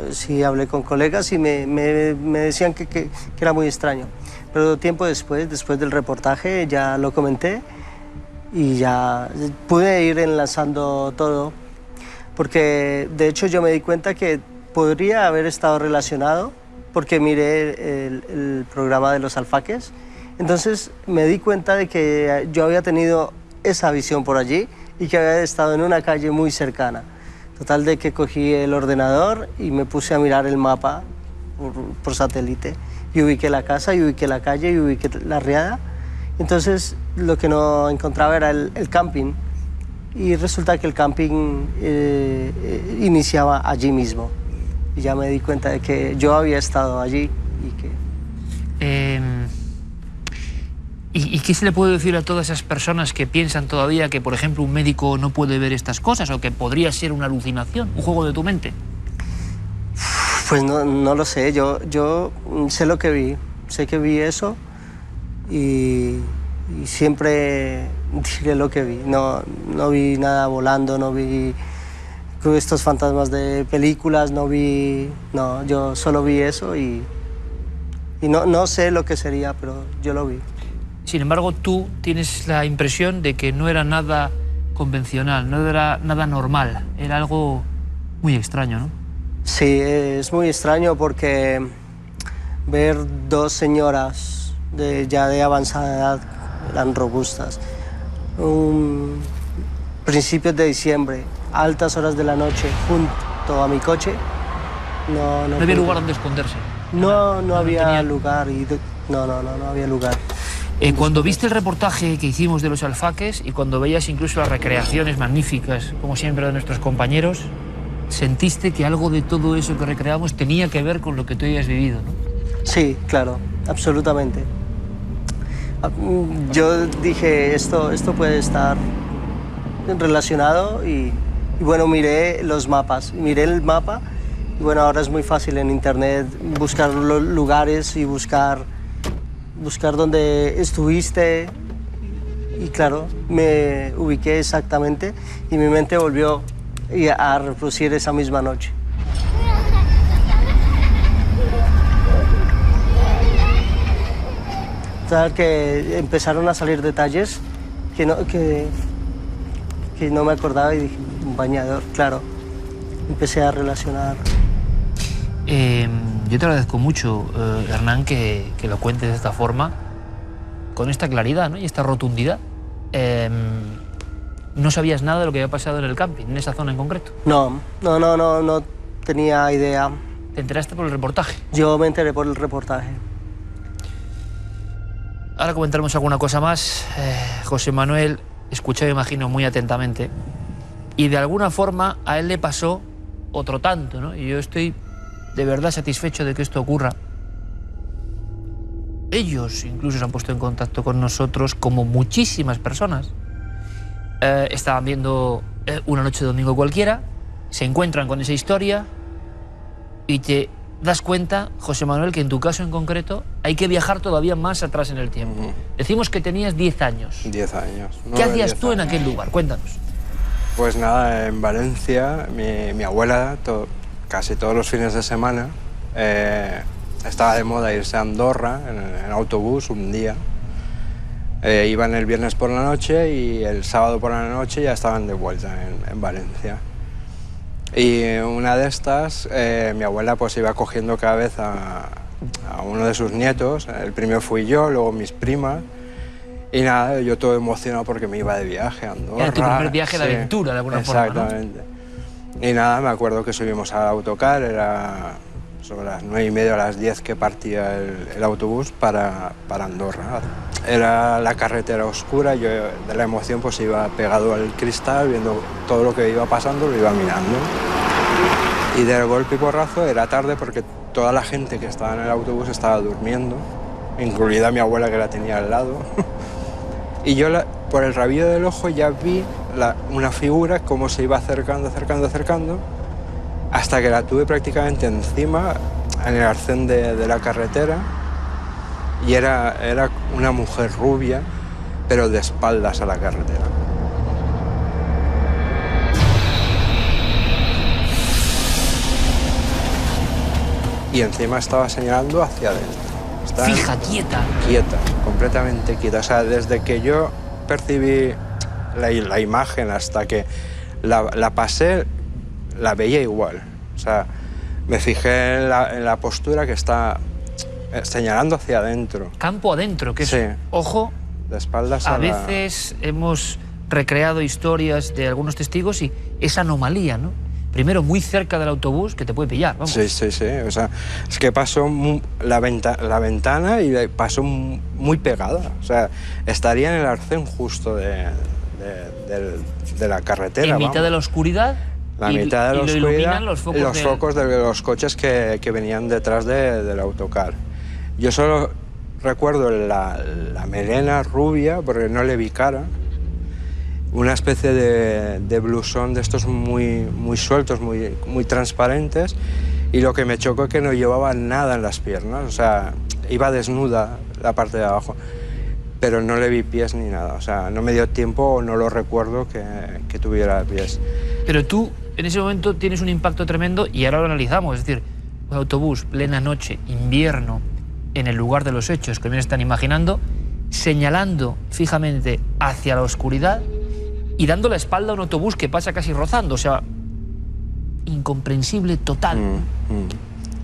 sí hablé con colegas y me decían que era muy extraño. Pero tiempo después del reportaje, ya lo comenté y ya pude ir enlazando todo, porque de hecho yo me di cuenta que podría haber estado relacionado, porque miré el programa de los alfaques. Entonces me di cuenta de que yo había tenido esa visión por allí y que había estado en una calle muy cercana. Total de que cogí el ordenador y me puse a mirar el mapa por satélite y ubiqué la casa, y ubiqué la calle, y ubiqué la riada. Entonces lo que no encontraba era el camping, y resulta que el camping iniciaba allí mismo. Y ya me di cuenta de que yo había estado allí y que... ¿Y qué se le puede decir a todas esas personas que piensan todavía que, por ejemplo, un médico no puede ver estas cosas o que podría ser una alucinación, un juego de tu mente? Pues no lo sé, yo sé lo que vi, sé que vi eso y siempre diré lo que vi. No vi nada volando, no vi estos fantasmas de películas, yo solo vi eso y no sé lo que sería, pero yo lo vi. Sin embargo, tú tienes la impresión de que no era nada convencional, no era nada normal, era algo muy extraño, ¿no? Sí, es muy extraño porque ver dos señoras ya de avanzada edad, eran robustas, principios de diciembre, altas horas de la noche, junto a mi coche, no había lugar donde esconderse. No había lugar, no había lugar. Cuando viste el reportaje que hicimos de los alfaques y cuando veías incluso las recreaciones magníficas, como siempre, de nuestros compañeros, ¿sentiste que algo de todo eso que recreamos tenía que ver con lo que tú habías vivido, no? Sí, claro, absolutamente. Yo dije, esto puede estar relacionado y bueno, miré los mapas, miré el mapa y bueno, ahora es muy fácil en internet buscar los lugares y buscar dónde estuviste y claro, me ubiqué exactamente y mi mente volvió a reproducir esa misma noche. Tal que empezaron a salir detalles que no me acordaba y dije, un bañador, claro. Empecé a relacionar. Yo te agradezco mucho, Hernán, que lo cuentes de esta forma, con esta claridad, ¿no? Y esta rotundidad. ¿No sabías nada de lo que había pasado en el camping, en esa zona en concreto? No tenía idea. ¿Te enteraste por el reportaje? Yo me enteré por el reportaje. Ahora comentaremos alguna cosa más. José Manuel escuchó, imagino, muy atentamente. Y de alguna forma a él le pasó otro tanto, ¿no? Y yo estoy de verdad satisfecho de que esto ocurra. Ellos incluso se han puesto en contacto con nosotros, como muchísimas personas. Estaban viendo Una noche de domingo cualquiera, se encuentran con esa historia y te das cuenta, José Manuel, que en tu caso en concreto hay que viajar todavía más atrás en el tiempo. Decimos que tenías 10 años. 10 años. ¿Qué hacías tú en aquel lugar? Cuéntanos. Pues nada, en Valencia, mi abuela, casi todos los fines de semana, estaba de moda irse a Andorra en autobús un día. Iban el viernes por la noche y el sábado por la noche ya estaban de vuelta en Valencia. Y una de estas, mi abuela pues iba cogiendo cada vez a uno de sus nietos. El primero fui yo, luego mis primas. Y nada, yo todo emocionado porque me iba de viaje a Andorra. Era tu primer viaje de aventura, de alguna forma, ¿no? Exactamente. Y nada, me acuerdo que subimos al autocar, era sobre las 9:30 a las 10 que partía el autobús para Andorra. Era la carretera oscura, yo de la emoción pues iba pegado al cristal, viendo todo lo que iba pasando, lo iba mirando. Y de golpe y porrazo era tarde porque toda la gente que estaba en el autobús estaba durmiendo, incluida mi abuela que la tenía al lado. Y yo por el rabillo del ojo ya vi una figura cómo se iba acercando, hasta que la tuve prácticamente encima, en el arcén de la carretera. Y era una mujer rubia, pero de espaldas a la carretera. Y encima estaba señalando hacia adentro. Fija, quieta. Quieta, completamente quieta. O sea, desde que yo percibí la imagen hasta que la pasé, la veía igual. O sea, me fijé en la postura que está señalando hacia adentro. Campo adentro, que es, sí, ojo, de espaldas a veces hemos recreado historias de algunos testigos y esa anomalía, ¿no? Primero, muy cerca del autobús, que te puede pillar, vamos. Sí, sí, sí. O sea, es que pasó la ventana y pasó muy pegada. O sea, estaría en el arcén justo de la carretera. En mitad de la oscuridad. La mitad de la oscuridad. Iluminan los focos de los coches que venían detrás del autocar. Yo solo recuerdo la melena rubia, porque no le vi cara. Una especie de blusón de estos muy sueltos, muy transparentes, y lo que me chocó es que no llevaba nada en las piernas, o sea, iba desnuda la parte de abajo, pero no le vi pies ni nada, o sea, no me dio tiempo o no lo recuerdo que tuviera pies. Pero tú, en ese momento, tienes un impacto tremendo y ahora lo analizamos, es decir, un autobús, plena noche, invierno, en el lugar de los hechos que bien están imaginando, señalando fijamente hacia la oscuridad y dando la espalda a un autobús que pasa casi rozando, o sea, incomprensible total.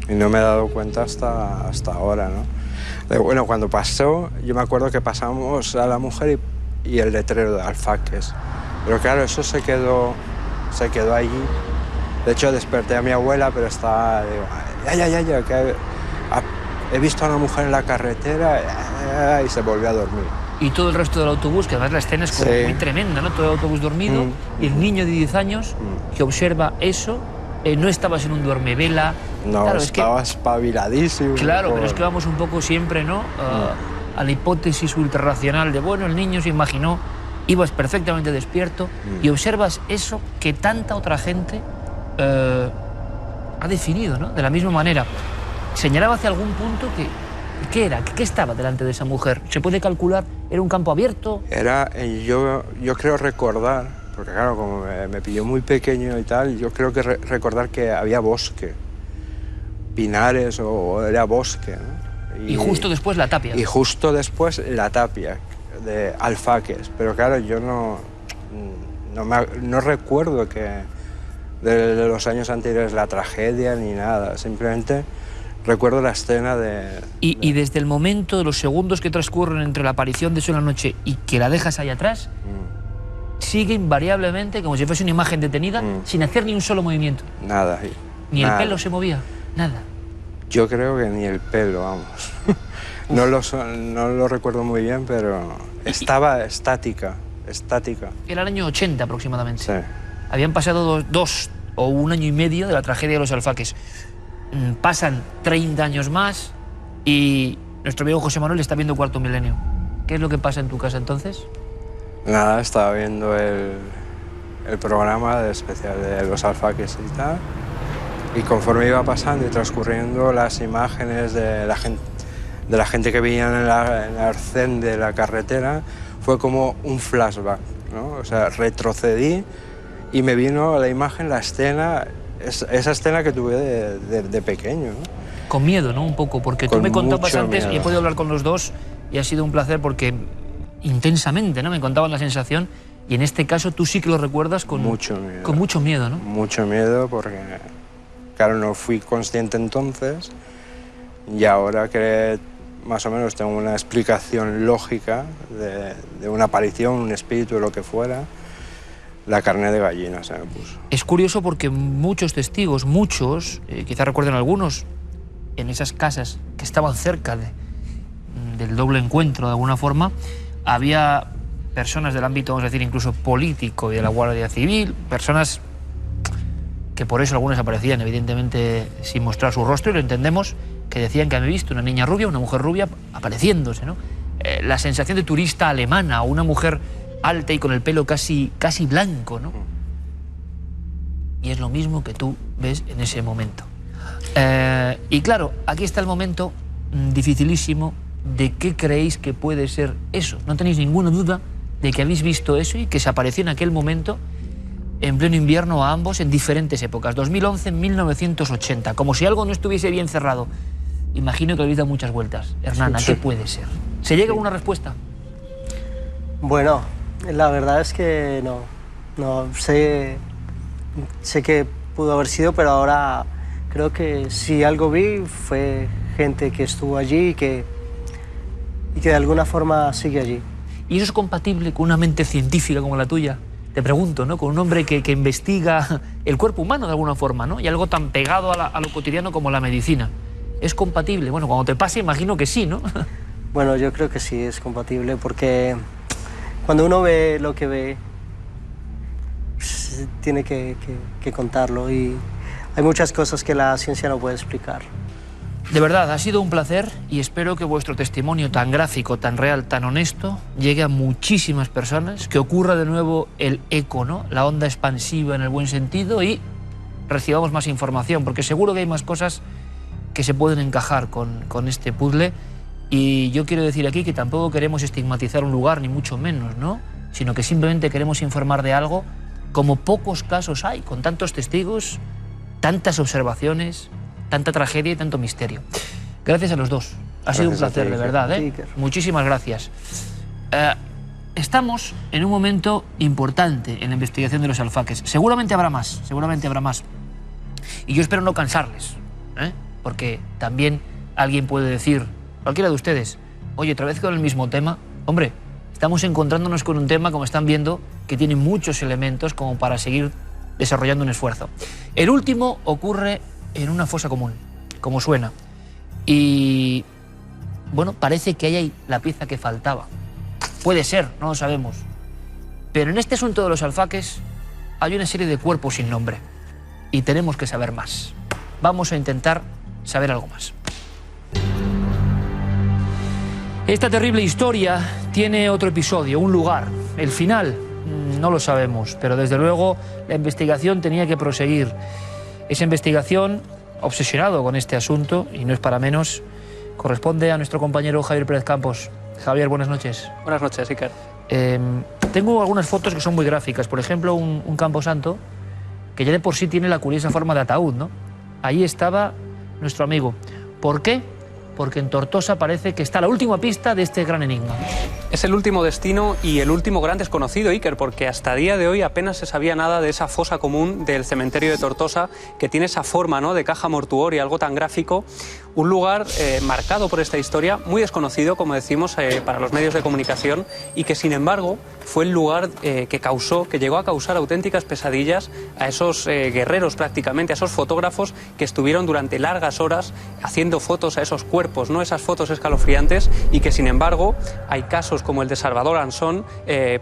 Y no me he dado cuenta hasta ahora, ¿no? Bueno, cuando pasó, yo me acuerdo que pasamos a la mujer y el letrero de Alfaques. Pero claro, eso se quedó allí. De hecho, desperté a mi abuela, pero estaba, digo, ya, que he visto a una mujer en la carretera, y se volvió a dormir. Y todo el resto del autobús, que además la escena es como muy tremenda, ¿no? Todo el autobús dormido, y el niño de 10 años que observa eso, no estabas en un duermevela. No, claro, estaba espabiladísimo. Claro, pero es que vamos un poco siempre, ¿no? A la hipótesis ultrarracional de, bueno, el niño se imaginó, ibas perfectamente despierto y observas eso que tanta otra gente ha definido, ¿no? De la misma manera. Señalaba hacia algún punto que... ¿Qué era? ¿Qué estaba delante de esa mujer? ¿Se puede calcular? ¿Era un campo abierto? Era, yo creo recordar, porque claro, como me pilló muy pequeño y tal, yo creo que recordar que había bosque, pinares o era bosque, ¿no? Y justo después la tapia. Y justo después la tapia de Alfaques, pero claro, yo no recuerdo que de los años anteriores la tragedia ni nada, simplemente... Recuerdo la escena de... Y desde el momento de los segundos que transcurren entre la aparición de eso en la noche y que la dejas ahí atrás, sigue invariablemente, como si fuese una imagen detenida, sin hacer ni un solo movimiento. Nada. Ni el pelo se movía, nada. Yo creo que ni el pelo, vamos. No lo recuerdo muy bien, pero estaba estática. Era el año 80 aproximadamente. Sí. Habían pasado dos o un año y medio de la tragedia de los Alfaques. Pasan 30 años más y nuestro amigo José Manuel está viendo Cuarto Milenio. ¿Qué es lo que pasa en tu casa entonces? Nada, estaba viendo el el programa especial de los alfaques y tal. Y conforme iba pasando y transcurriendo las imágenes de la gente que veía en el arcén de la carretera, fue como un flashback, ¿no? O sea, retrocedí y me vino a la imagen la escena, esa escena que tuve de pequeño, ¿no? Con miedo, ¿no? Un poco, porque tú me contabas antes, y he podido hablar con los dos, y ha sido un placer porque intensamente, ¿no? Me contaban la sensación, y en este caso tú sí que lo recuerdas con mucho miedo, ¿no? Mucho miedo porque, claro, no fui consciente entonces, y ahora que más o menos tengo una explicación lógica de una aparición, un espíritu, lo que fuera, la carne de gallina se me puso. Es curioso porque muchos testigos, quizás recuerden algunos, en esas casas que estaban cerca del doble encuentro de alguna forma, había personas del ámbito, vamos a decir, incluso político y de la Guardia Civil, personas que por eso algunas aparecían evidentemente sin mostrar su rostro, y lo entendemos, que decían que habían visto una niña rubia, una mujer rubia apareciéndose, ¿no? La sensación de turista alemana, o una mujer alta y con el pelo casi blanco, ¿no? Y es lo mismo que tú ves en ese momento. Y claro, aquí está el momento dificilísimo de qué creéis que puede ser eso. No tenéis ninguna duda de que habéis visto eso y que se apareció en aquel momento, en pleno invierno, a ambos en diferentes épocas, 2011, 1980, como si algo no estuviese bien cerrado. Imagino que habéis dado muchas vueltas. Hernán, ¿a qué puede ser? ¿Se llega a alguna respuesta? Bueno, la verdad es que no sé que pudo haber sido, pero ahora creo que si algo vi fue gente que estuvo allí y que de alguna forma sigue allí. ¿Y eso es compatible con una mente científica como la tuya? Te pregunto, ¿no? Con un hombre que investiga el cuerpo humano de alguna forma, ¿no? Y algo tan pegado a lo cotidiano como la medicina. ¿Es compatible? Bueno, cuando te pase imagino que sí, ¿no? Bueno, yo creo que sí es compatible, porque cuando uno ve lo que ve, pues, tiene que contarlo, y hay muchas cosas que la ciencia no puede explicar. De verdad, ha sido un placer, y espero que vuestro testimonio tan gráfico, tan real, tan honesto, llegue a muchísimas personas, que ocurra de nuevo el eco, ¿no? La onda expansiva en el buen sentido, y recibamos más información, porque seguro que hay más cosas que se pueden encajar con este puzzle. Y yo quiero decir aquí que tampoco queremos estigmatizar un lugar, ni mucho menos, ¿no? Sino que simplemente queremos informar de algo, como pocos casos hay, con tantos testigos, tantas observaciones, tanta tragedia y tanto misterio. Gracias a los dos. Ha sido un placer, de verdad, ¿eh? Muchísimas gracias. Estamos en un momento importante en la investigación de los alfaques. Seguramente habrá más, Y yo espero no cansarles, ¿eh? Porque también alguien puede decir, cualquiera de ustedes, oye, otra vez con el mismo tema. Hombre, estamos encontrándonos con un tema, como están viendo, que tiene muchos elementos como para seguir desarrollando un esfuerzo. El último ocurre en una fosa común, como suena. Y, bueno, parece que ahí hay la pieza que faltaba. Puede ser, no lo sabemos. Pero en este asunto de los alfaques hay una serie de cuerpos sin nombre. Y tenemos que saber más. Vamos a intentar saber algo más. Esta terrible historia tiene otro episodio, un lugar. El final no lo sabemos, pero desde luego la investigación tenía que proseguir. Esa investigación, obsesionado con este asunto, y no es para menos, corresponde a nuestro compañero Javier Pérez Campos. Javier, buenas noches. Buenas noches, Iker. Tengo algunas fotos que son muy gráficas. Por ejemplo, un camposanto que ya de por sí tiene la curiosa forma de ataúd, ¿no? Allí estaba nuestro amigo. ¿Por qué? Porque en Tortosa parece que está la última pista de este gran enigma. Es el último destino y el último gran desconocido, Iker, porque hasta día de hoy apenas se sabía nada de esa fosa común del cementerio de Tortosa, que tiene esa forma, ¿no?, de caja mortuoria, algo tan gráfico. Un lugar marcado por esta historia, muy desconocido, como decimos, para los medios de comunicación, y que, sin embargo, fue el lugar que llegó a causar auténticas pesadillas a esos guerreros, prácticamente, a esos fotógrafos que estuvieron durante largas horas haciendo fotos a esos cuerpos, ¿no?, esas fotos escalofriantes, y que, sin embargo, hay casos como el de Salvador Ansón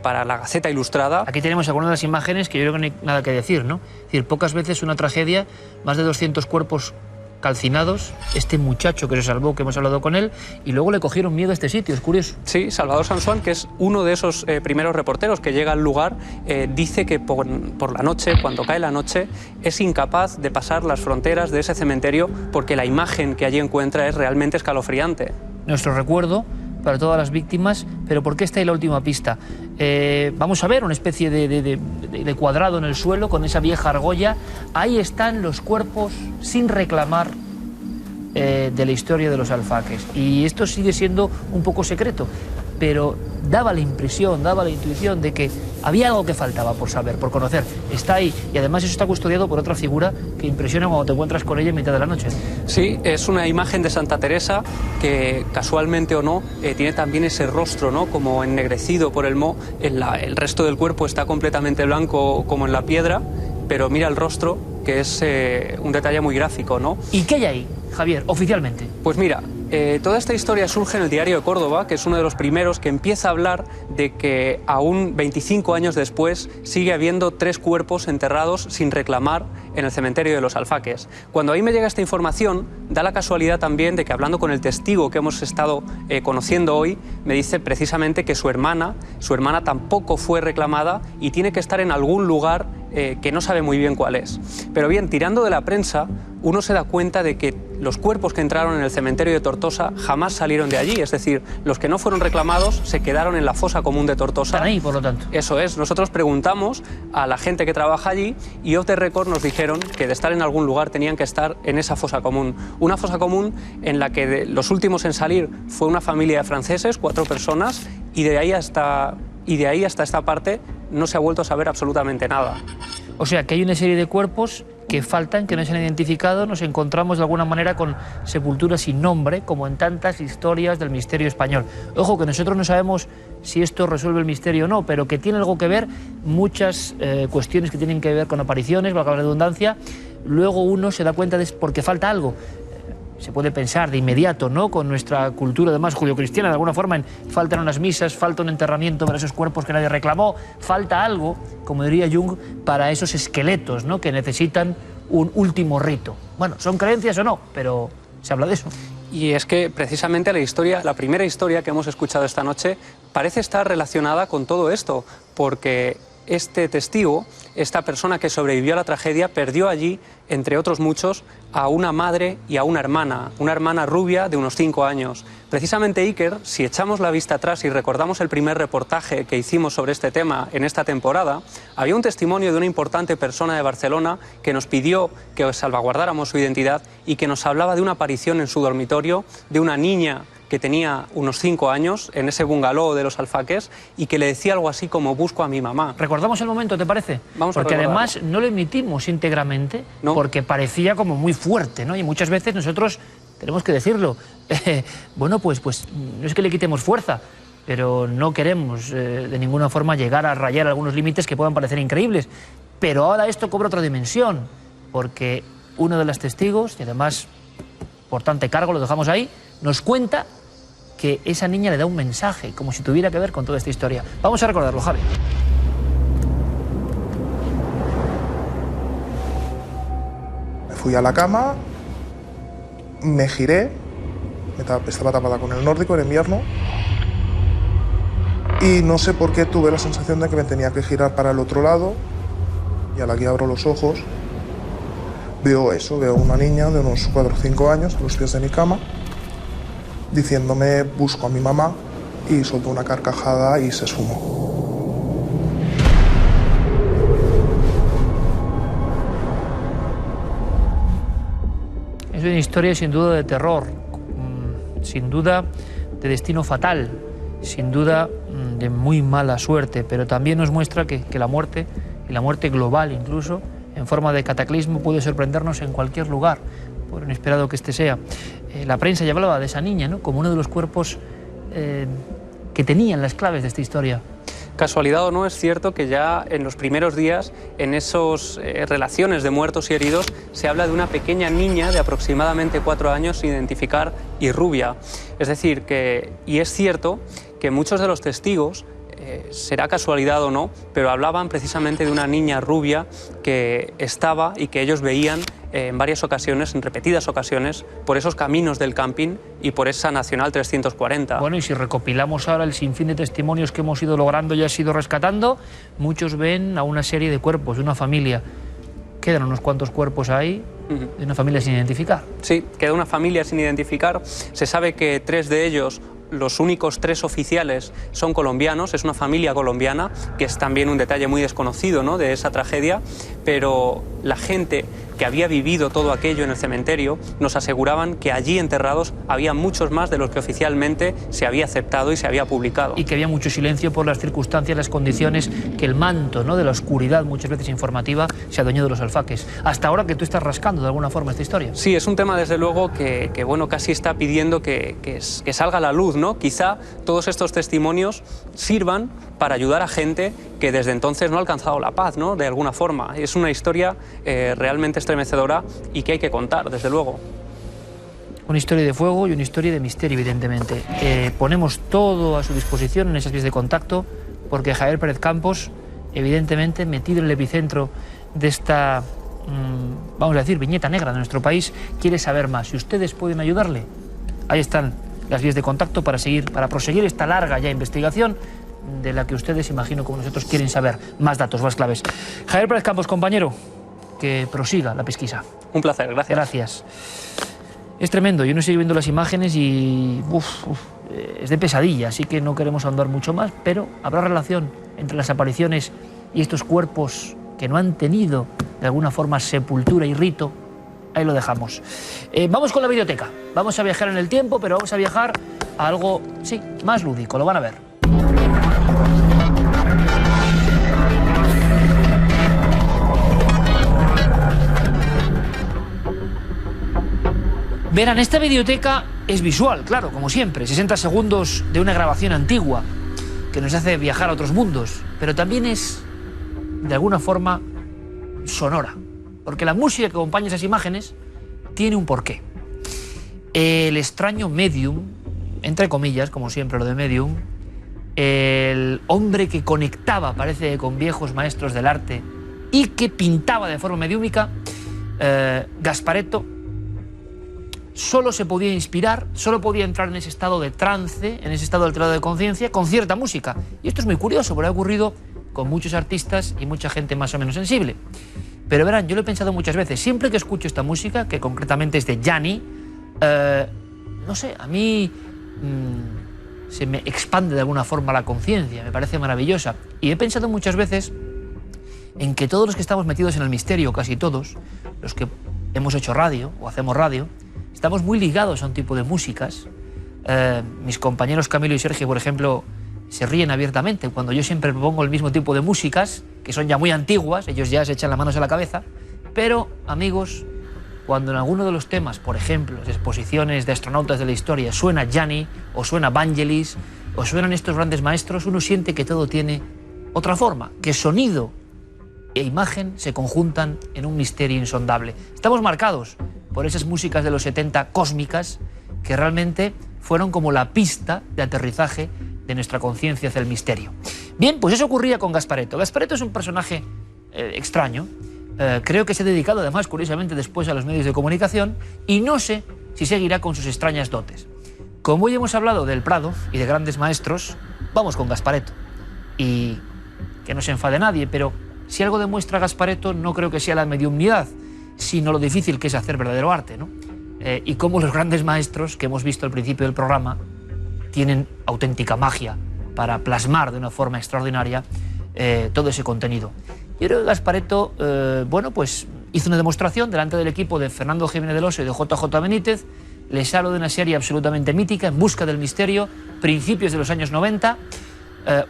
para la Gaceta Ilustrada. Aquí tenemos algunas de las imágenes que yo creo que no hay nada que decir, ¿no? Es decir, pocas veces una tragedia, más de 200 cuerpos calcinados, este muchacho que se salvó, que hemos hablado con él, y luego le cogieron miedo a este sitio, es curioso. Sí, Salvador Sansuán, que es uno de esos primeros reporteros que llega al lugar, dice que por la noche, cuando cae la noche, es incapaz de pasar las fronteras de ese cementerio porque la imagen que allí encuentra es realmente escalofriante. Nuestro recuerdo para todas las víctimas, pero ¿por qué está ahí la última pista? Vamos a ver una especie de cuadrado en el suelo con esa vieja argolla. Ahí están los cuerpos sin reclamar de la historia de los alfaques. Y esto sigue siendo un poco secreto, pero daba la impresión, daba la intuición de que había algo que faltaba por saber, por conocer. Está ahí, y además eso está custodiado por otra figura que impresiona cuando te encuentras con ella en mitad de la noche. Sí, es una imagen de Santa Teresa que, casualmente o no, tiene también ese rostro, ¿no?, como ennegrecido por el moho. El resto del cuerpo está completamente blanco como en la piedra, pero mira el rostro, que es un detalle muy gráfico, ¿no? ¿Y qué hay ahí, Javier, oficialmente? Pues mira, toda esta historia surge en el Diario de Córdoba, que es uno de los primeros que empieza a hablar de que aún 25 años después sigue habiendo 3 cuerpos enterrados sin reclamar en el cementerio de los Alfaques. Cuando ahí me llega esta información, da la casualidad también de que, hablando con el testigo que hemos estado conociendo hoy, me dice precisamente que su hermana tampoco fue reclamada y tiene que estar en algún lugar que no sabe muy bien cuál es. Pero bien, tirando de la prensa, uno se da cuenta de que los cuerpos que entraron en el cementerio de Tortosa jamás salieron de allí, es decir, los que no fueron reclamados se quedaron en la fosa común de Tortosa. Están ahí, por lo tanto. Eso es. Nosotros preguntamos a la gente que trabaja allí y off the record nos dijeron que de estar en algún lugar tenían que estar en esa fosa común. Una fosa común en la que los últimos en salir fue una familia de franceses, 4 personas, y de ahí hasta esta parte no se ha vuelto a saber absolutamente nada. O sea, que hay una serie de cuerpos que faltan, que no se han identificado. Nos encontramos de alguna manera con sepulturas sin nombre, como en tantas historias del misterio español. Ojo, que nosotros no sabemos si esto resuelve el misterio o no, pero que tiene algo que ver, muchas cuestiones que tienen que ver con apariciones, valga la redundancia. Luego uno se da cuenta de porque falta algo. Se puede pensar de inmediato, ¿no?, con nuestra cultura además judio-cristiana, de alguna forma, faltan unas misas, falta un enterramiento para esos cuerpos que nadie reclamó, falta algo, como diría Jung, para esos esqueletos, ¿no?, que necesitan un último rito. Bueno, ¿son creencias o no? Pero se habla de eso. Y es que precisamente la primera historia que hemos escuchado esta noche parece estar relacionada con todo esto, porque este testigo, esta persona que sobrevivió a la tragedia, perdió allí, entre otros muchos, a una madre y a una hermana rubia de unos 5 años. Precisamente, Iker, si echamos la vista atrás y recordamos el primer reportaje que hicimos sobre este tema en esta temporada, había un testimonio de una importante persona de Barcelona que nos pidió que salvaguardáramos su identidad y que nos hablaba de una aparición en su dormitorio de una niña que tenía unos 5 años en ese bungalow de los Alfaques y que le decía algo así como busco a mi mamá. ¿Recordamos el momento, te parece? Vamos a porque recordarlo. Además no lo emitimos íntegramente, ¿no?, porque parecía como muy fuerte, ¿no? Y muchas veces nosotros tenemos que decirlo. Bueno, pues no es que le quitemos fuerza, pero no queremos de ninguna forma llegar a rayar algunos límites que puedan parecer increíbles. Pero ahora esto cobra otra dimensión, porque uno de los testigos, y además por tanto cargo lo dejamos ahí, nos cuenta que esa niña le da un mensaje, como si tuviera que ver con toda esta historia. Vamos a recordarlo, Javi. Me fui a la cama, me giré, estaba tapada con el nórdico, era invierno, y no sé por qué tuve la sensación de que me tenía que girar para el otro lado, y a la que abro los ojos, veo una niña de unos 4 o 5 años a los pies de mi cama, diciéndome busco a mi mamá, y soltó una carcajada y se esfumó. Es una historia sin duda de terror, sin duda de destino fatal, sin duda de muy mala suerte, pero también nos muestra que la muerte, y la muerte global incluso, en forma de cataclismo, puede sorprendernos en cualquier lugar, por inesperado que este sea. La prensa ya hablaba de esa niña, ¿no?, como uno de los cuerpos que tenían las claves de esta historia. Casualidad o no, es cierto que ya en los primeros días, en esas relaciones de muertos y heridos, se habla de una pequeña niña de aproximadamente 4 años sin identificar y rubia. Es decir, y es cierto que muchos de los testigos, será casualidad o no, pero hablaban precisamente de una niña rubia que estaba y que ellos veían en varias ocasiones, en repetidas ocasiones, por esos caminos del camping y por esa Nacional 340. Bueno, y si recopilamos ahora el sinfín de testimonios que hemos ido logrando y has ido rescatando, muchos ven a una serie de cuerpos, de una familia. Quedan unos cuantos cuerpos ahí, de una familia sin identificar. Sí, queda una familia sin identificar. Se sabe que 3 de ellos, los únicos 3 oficiales, son colombianos. Es una familia colombiana, que es también un detalle muy desconocido, ¿no?, de esa tragedia, pero la gente que había vivido todo aquello en el cementerio nos aseguraban que allí enterrados había muchos más de los que oficialmente se había aceptado y se había publicado. Y que había mucho silencio por las circunstancias, las condiciones, que el manto, ¿no?, de la oscuridad, muchas veces informativa, se adueñó de los alfaques. Hasta ahora que tú estás rascando de alguna forma esta historia. Sí, es un tema desde luego que bueno, casi está pidiendo que salga a la luz, ¿no? Quizá todos estos testimonios sirvan para ayudar a gente que desde entonces no ha alcanzado la paz, ¿no?, de alguna forma. Es una historia realmente estremecedora y que hay que contar, desde luego. Una historia de fuego y una historia de misterio, evidentemente. Ponemos todo a su disposición en esas vías de contacto, porque Javier Pérez Campos, evidentemente, metido en el epicentro de esta, vamos a decir, viñeta negra de nuestro país, quiere saber más. Si ustedes pueden ayudarle, ahí están las vías de contacto para proseguir esta larga ya investigación, de la que ustedes, imagino, como nosotros, quieren saber más datos, más claves. Javier Pérez Campos, compañero, que prosiga la pesquisa. Un placer, gracias. Gracias. Es tremendo, yo no sigo viendo las imágenes y es de pesadilla, así que no queremos ahondar mucho más, pero habrá relación entre las apariciones y estos cuerpos que no han tenido, de alguna forma, sepultura y rito. Ahí lo dejamos. Vamos con la videoteca. Vamos a viajar en el tiempo, pero vamos a viajar a algo, sí, más lúdico, lo van a ver. Verán, esta videoteca es visual, claro, como siempre, 60 segundos de una grabación antigua que nos hace viajar a otros mundos, pero también es, de alguna forma, sonora, porque la música que acompaña esas imágenes tiene un porqué. El extraño medium, entre comillas, como siempre lo de medium, el hombre que conectaba, parece, con viejos maestros del arte y que pintaba de forma mediúmica, Gasparetto, solo se podía inspirar, solo podía entrar en ese estado de trance, en ese estado alterado de conciencia, con cierta música. Y esto es muy curioso, porque ha ocurrido con muchos artistas y mucha gente más o menos sensible. Pero verán, yo lo he pensado muchas veces, siempre que escucho esta música, que concretamente es de Gianni, no sé, a mí se me expande de alguna forma la conciencia, me parece maravillosa. Y he pensado muchas veces en que todos los que estamos metidos en el misterio, casi todos, los que hemos hecho radio o hacemos radio, estamos muy ligados a un tipo de músicas. Mis compañeros Camilo y Sergio, por ejemplo, se ríen abiertamente cuando yo siempre pongo el mismo tipo de músicas, que son ya muy antiguas, ellos ya se echan las manos a la cabeza, pero, amigos, cuando en alguno de los temas, por ejemplo, las exposiciones de astronautas de la historia, suena Gianni, o suena Vangelis, o suenan estos grandes maestros, uno siente que todo tiene otra forma, que sonido e imagen se conjuntan en un misterio insondable. Estamos marcados por esas músicas de los 70 cósmicas que realmente fueron como la pista de aterrizaje de nuestra conciencia hacia el misterio. Bien, pues eso ocurría con Gasparetto. Gasparetto es un personaje extraño, creo que se ha dedicado además, curiosamente, después a los medios de comunicación, y no sé si seguirá con sus extrañas dotes. Como hoy hemos hablado del Prado y de grandes maestros, vamos con Gasparetto. Y que no se enfade nadie, pero si algo demuestra Gasparetto, no creo que sea la mediumnidad, sino lo difícil que es hacer verdadero arte, ¿no? Y cómo los grandes maestros que hemos visto al principio del programa tienen auténtica magia para plasmar de una forma extraordinaria todo ese contenido. Yo creo que Gasparetto, bueno, pues hizo una demostración delante del equipo de Fernando Jiménez del Oso y de JJ Benítez. Les hablo de una serie absolutamente mítica, En busca del misterio, principios de los años 90,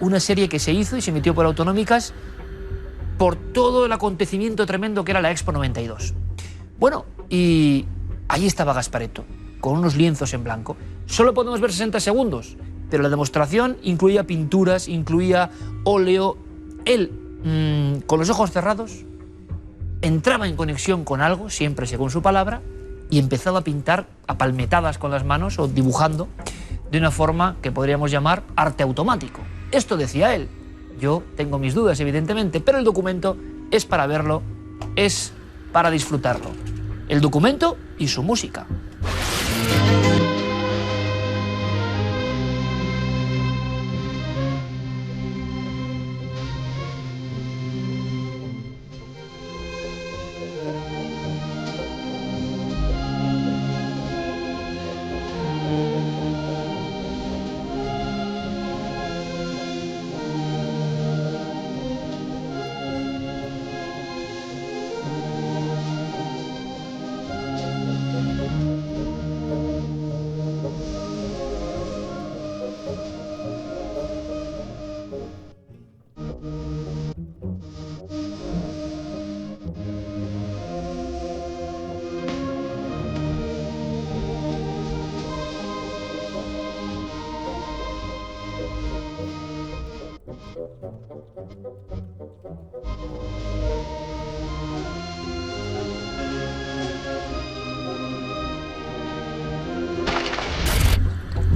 una serie que se hizo y se emitió por autonómicas por todo el acontecimiento tremendo que era la Expo 92. Bueno, y ahí estaba Gasparetto, con unos lienzos en blanco. Solo podemos ver 60 segundos, pero la demostración incluía pinturas, incluía óleo. Él, con los ojos cerrados, entraba en conexión con algo, siempre según su palabra, y empezaba a pintar a palmetadas con las manos o dibujando de una forma que podríamos llamar arte automático. Esto decía él. Yo tengo mis dudas, evidentemente, pero el documento es para verlo, es para disfrutarlo. el documento y su música.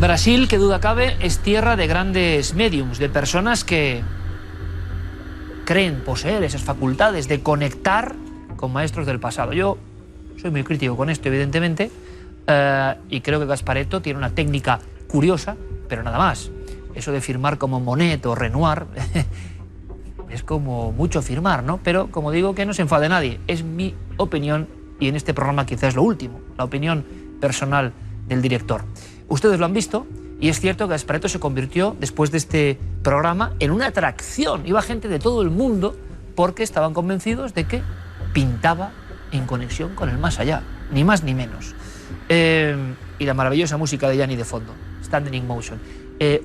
Brasil, que duda cabe, es tierra de grandes médiums, de personas que creen poseer esas facultades de conectar con maestros del pasado. Yo soy muy crítico con esto, evidentemente, y creo que Gasparetto tiene una técnica curiosa, pero nada más. Eso de firmar como Monet o Renoir es como mucho firmar, ¿no? Pero, como digo, que no se enfade nadie. Es mi opinión, y en este programa quizás es lo último, la opinión personal del director. Ustedes lo han visto, y es cierto que Gasparetto se convirtió, después de este programa, en una atracción. Iba gente de todo el mundo porque estaban convencidos de que pintaba en conexión con el más allá, ni más ni menos. Y la maravillosa música de Gianni de fondo, Standing in Motion.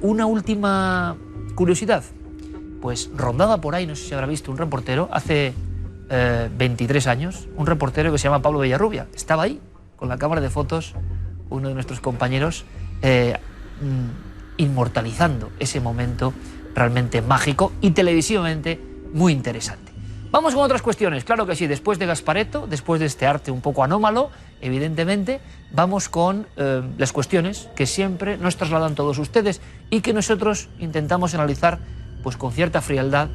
Una última curiosidad, pues rondaba por ahí, no sé si habrá visto un reportero, hace 23 años, un reportero que se llama Pablo Villarrubia. Estaba ahí, con la cámara de fotos, uno de nuestros compañeros, inmortalizando ese momento realmente mágico y televisivamente muy interesante. Vamos con otras cuestiones, claro que sí, después de Gasparetto, después de este arte un poco anómalo, evidentemente, vamos con las cuestiones que siempre nos trasladan todos ustedes y que nosotros intentamos analizar pues con cierta frialdad,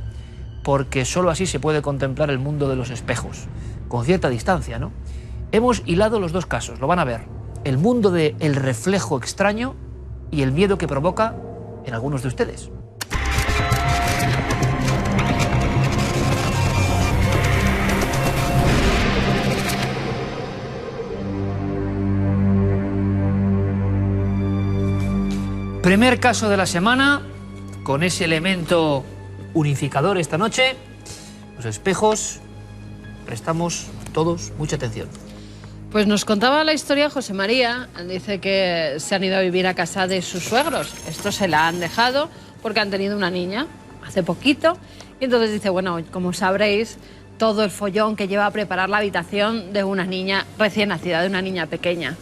porque solo así se puede contemplar el mundo de los espejos, con cierta distancia, ¿no? Hemos hilado los dos casos, lo van a ver. El mundo del reflejo extraño y el miedo que provoca en algunos de ustedes. Primer caso de la semana, con ese elemento unificador esta noche, los espejos. Prestamos todos mucha atención. Pues nos contaba la historia José María, dice que se han ido a vivir a casa de sus suegros. Esto se la han dejado porque han tenido una niña hace poquito. Y entonces dice, bueno, como sabréis, todo el follón que lleva a preparar la habitación de una niña recién nacida, de una niña pequeña.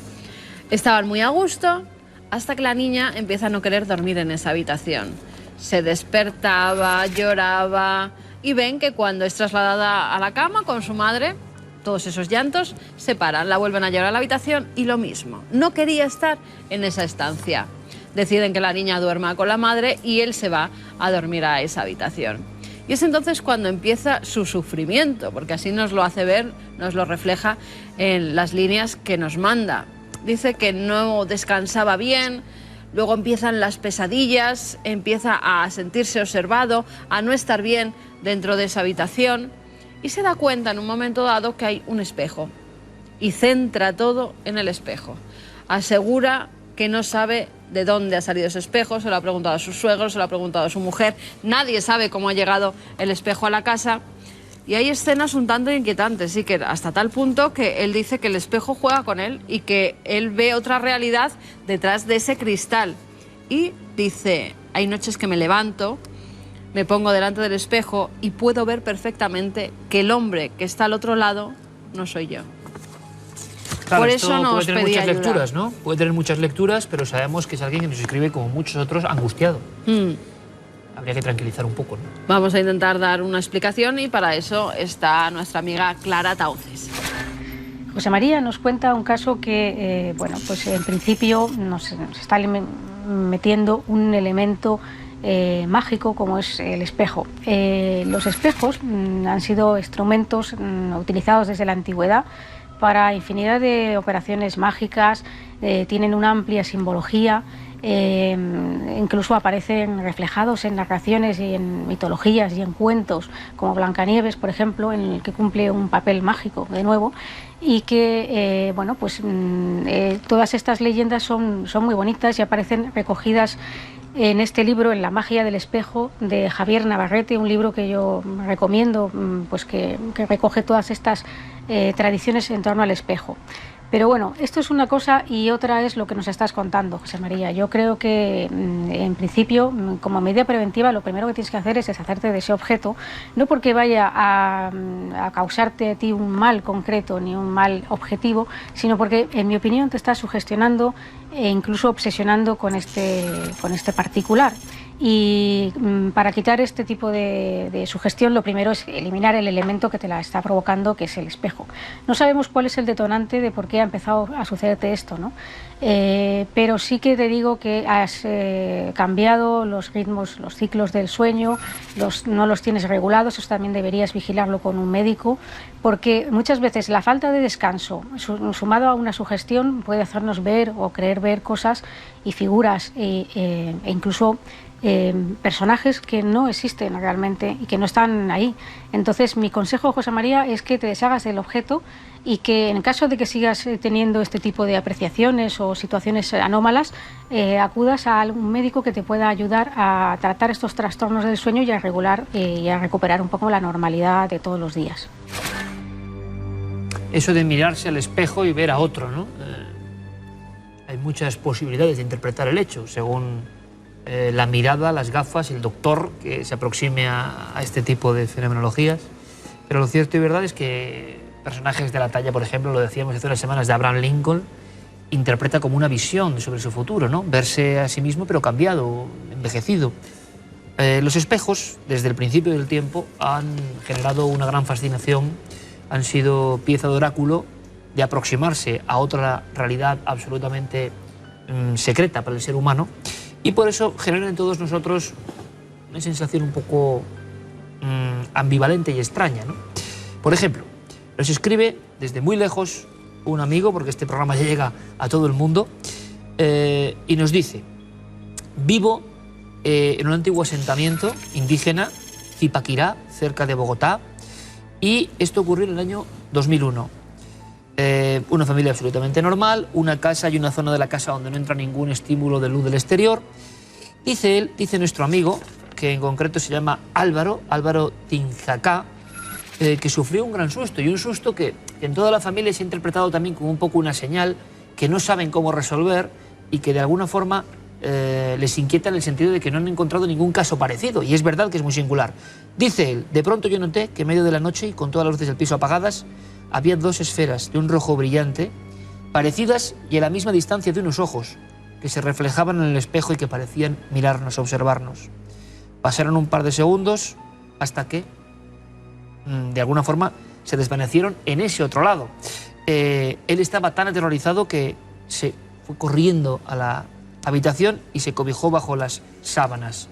Estaban muy a gusto hasta que la niña empieza a no querer dormir en esa habitación. Se despertaba, lloraba y ven que cuando es trasladada a la cama con su madre, todos esos llantos se paran, la vuelven a llevar a la habitación y lo mismo. No quería estar en esa estancia. Deciden que la niña duerma con la madre y él se va a dormir a esa habitación. Y es entonces cuando empieza su sufrimiento, porque así nos lo hace ver, nos lo refleja en las líneas que nos manda. Dice que no descansaba bien, luego empiezan las pesadillas, empieza a sentirse observado, a no estar bien dentro de esa habitación. Y se da cuenta en un momento dado que hay un espejo y centra todo en el espejo. Asegura que no sabe de dónde ha salido ese espejo, se lo ha preguntado a sus suegros, se lo ha preguntado a su mujer, nadie sabe cómo ha llegado el espejo a la casa. Y hay escenas un tanto inquietantes, sí, que hasta tal punto que él dice que el espejo juega con él y que él ve otra realidad detrás de ese cristal. Y dice, hay noches que me levanto, me pongo delante del espejo y puedo ver perfectamente que el hombre que está al otro lado no soy yo. Claro, por eso nos puede tener pedía muchas ayuda. lecturas, ¿no? Puede tener muchas lecturas, pero sabemos que es alguien que nos escribe, como muchos otros, angustiado. Habría que tranquilizar un poco, ¿no? Vamos a intentar dar una explicación y para eso está nuestra amiga Clara Tauces. José María nos cuenta un caso que, bueno, pues en principio nos está metiendo un elemento mágico como es el espejo. Los espejos han sido instrumentos utilizados desde la antigüedad para infinidad de operaciones mágicas, tienen una amplia simbología, incluso aparecen reflejados en narraciones y en mitologías y en cuentos, como Blancanieves, por ejemplo, en el que cumple un papel mágico de nuevo, y que bueno, pues todas estas leyendas son muy bonitas y aparecen recogidas en este libro, En la magia del espejo, de Javier Navarrete, un libro que yo recomiendo, pues que recoge todas estas tradiciones en torno al espejo. Pero bueno, esto es una cosa y otra es lo que nos estás contando, José María. Yo creo que en principio, como medida preventiva, lo primero que tienes que hacer es deshacerte de ese objeto, no porque vaya a causarte a ti un mal concreto ni un mal objetivo, sino porque, en mi opinión, te estás sugestionando e incluso obsesionando con este particular. Y para quitar este tipo de sugestión, lo primero es eliminar el elemento que te la está provocando, que es el espejo. No sabemos cuál es el detonante de por qué ha empezado a sucederte esto, ¿no? Pero sí que te digo que has cambiado los ritmos, los ciclos del sueño, no los tienes regulados. Eso también deberías vigilarlo con un médico, porque muchas veces la falta de descanso, sumado a una sugestión, puede hacernos ver o creer ver cosas y figuras e incluso personajes que no existen realmente y que no están ahí. Entonces, mi consejo, José María, es que te deshagas del objeto y que, en caso de que sigas teniendo este tipo de apreciaciones o situaciones anómalas, acudas a algún médico que te pueda ayudar a tratar estos trastornos del sueño y a regular y a recuperar un poco la normalidad de todos los días. Eso de mirarse al espejo y ver a otro, ¿no? Hay muchas posibilidades de interpretar el hecho, según la mirada, las gafas, el doctor que se aproxime a este tipo de fenomenologías. Pero lo cierto y verdad es que personajes de la talla, por ejemplo, lo decíamos hace unas semanas, de Abraham Lincoln, interpreta como una visión sobre su futuro, ¿no? Verse a sí mismo pero cambiado, envejecido. Los espejos, desde el principio del tiempo, han generado una gran fascinación, han sido pieza de oráculo de aproximarse a otra realidad absolutamente secreta para el ser humano, y por eso generan en todos nosotros una sensación un poco ambivalente y extraña, ¿no? Por ejemplo, nos escribe desde muy lejos un amigo, porque este programa ya llega a todo el mundo, y nos dice: vivo en un antiguo asentamiento indígena, Zipaquirá, cerca de Bogotá, y esto ocurrió en el año 2001. Una familia absolutamente normal, una casa y una zona de la casa donde no entra ningún estímulo de luz del exterior. Dice él, dice nuestro amigo, que en concreto se llama Álvaro Tinjacá, que sufrió un gran susto, y un susto que en toda la familia se ha interpretado también como un poco una señal que no saben cómo resolver y que de alguna forma les inquieta, en el sentido de que no han encontrado ningún caso parecido, y es verdad que es muy singular. Dice él: de pronto yo noté que en medio de la noche y con todas las luces del piso apagadas, había dos esferas de un rojo brillante, parecidas y a la misma distancia de unos ojos, que se reflejaban en el espejo y que parecían mirarnos, observarnos. Pasaron un par de segundos hasta que, de alguna forma, se desvanecieron en ese otro lado. Él estaba tan aterrorizado que se fue corriendo a la habitación y se cobijó bajo las sábanas.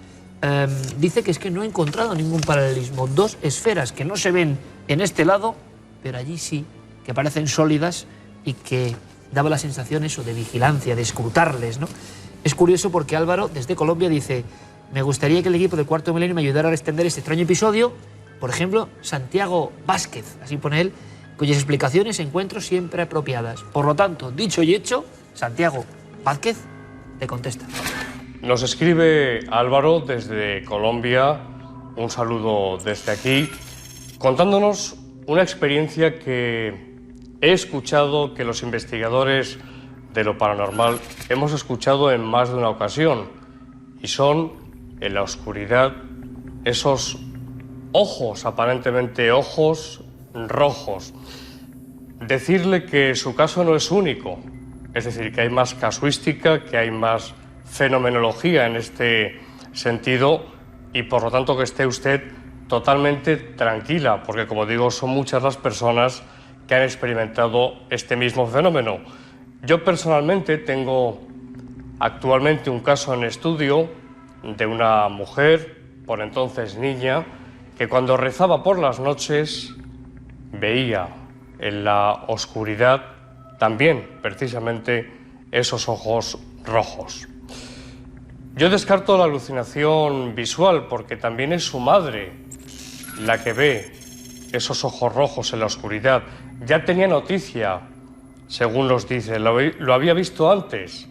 Dice que es que no ha encontrado ningún paralelismo. Dos esferas que no se ven en este lado, pero allí sí, que parecen sólidas y que daba la sensación eso de vigilancia, de escrutarles, ¿no? Es curioso porque Álvaro, desde Colombia, dice: me gustaría que el equipo de Cuarto Milenio me ayudara a extender este extraño episodio. Por ejemplo, Santiago Vázquez, así pone él, cuyas explicaciones encuentro siempre apropiadas. Por lo tanto, dicho y hecho, Santiago Vázquez te contesta. Nos escribe Álvaro desde Colombia, un saludo desde aquí, contándonos una experiencia que he escuchado, que los investigadores de lo paranormal hemos escuchado en más de una ocasión, y son, en la oscuridad, esos ojos, aparentemente ojos rojos. Decirle que su caso no es único, es decir, que hay más casuística, que hay más fenomenología en este sentido, y por lo tanto que esté usted totalmente tranquila, porque, como digo, son muchas las personas que han experimentado este mismo fenómeno. Yo personalmente tengo actualmente un caso en estudio de una mujer, por entonces niña, que cuando rezaba por las noches veía en la oscuridad también precisamente esos ojos rojos. Yo descarto la alucinación visual porque también es su madre la que ve esos ojos rojos en la oscuridad. Ya tenía noticia, según nos dice, lo había visto antes.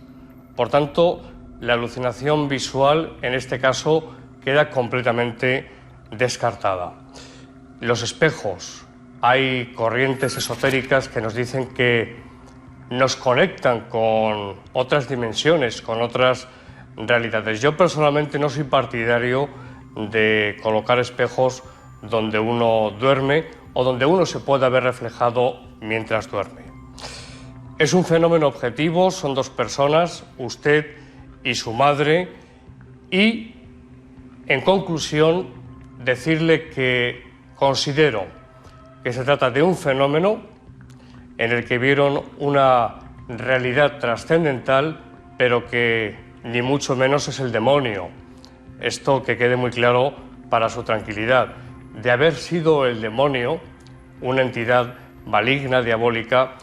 Por tanto, la alucinación visual en este caso queda completamente descartada. Los espejos, hay corrientes esotéricas que nos dicen que nos conectan con otras dimensiones, con otras realidades. Yo personalmente no soy partidario de colocar espejos donde uno duerme o donde uno se pueda ver reflejado mientras duerme. Es un fenómeno objetivo, son dos personas, usted y su madre, y en conclusión decirle que considero que se trata de un fenómeno en el que vieron una realidad trascendental, pero que ni mucho menos es el demonio. Esto que quede muy claro para su tranquilidad. De haber sido el demonio, una entidad maligna, diabólica,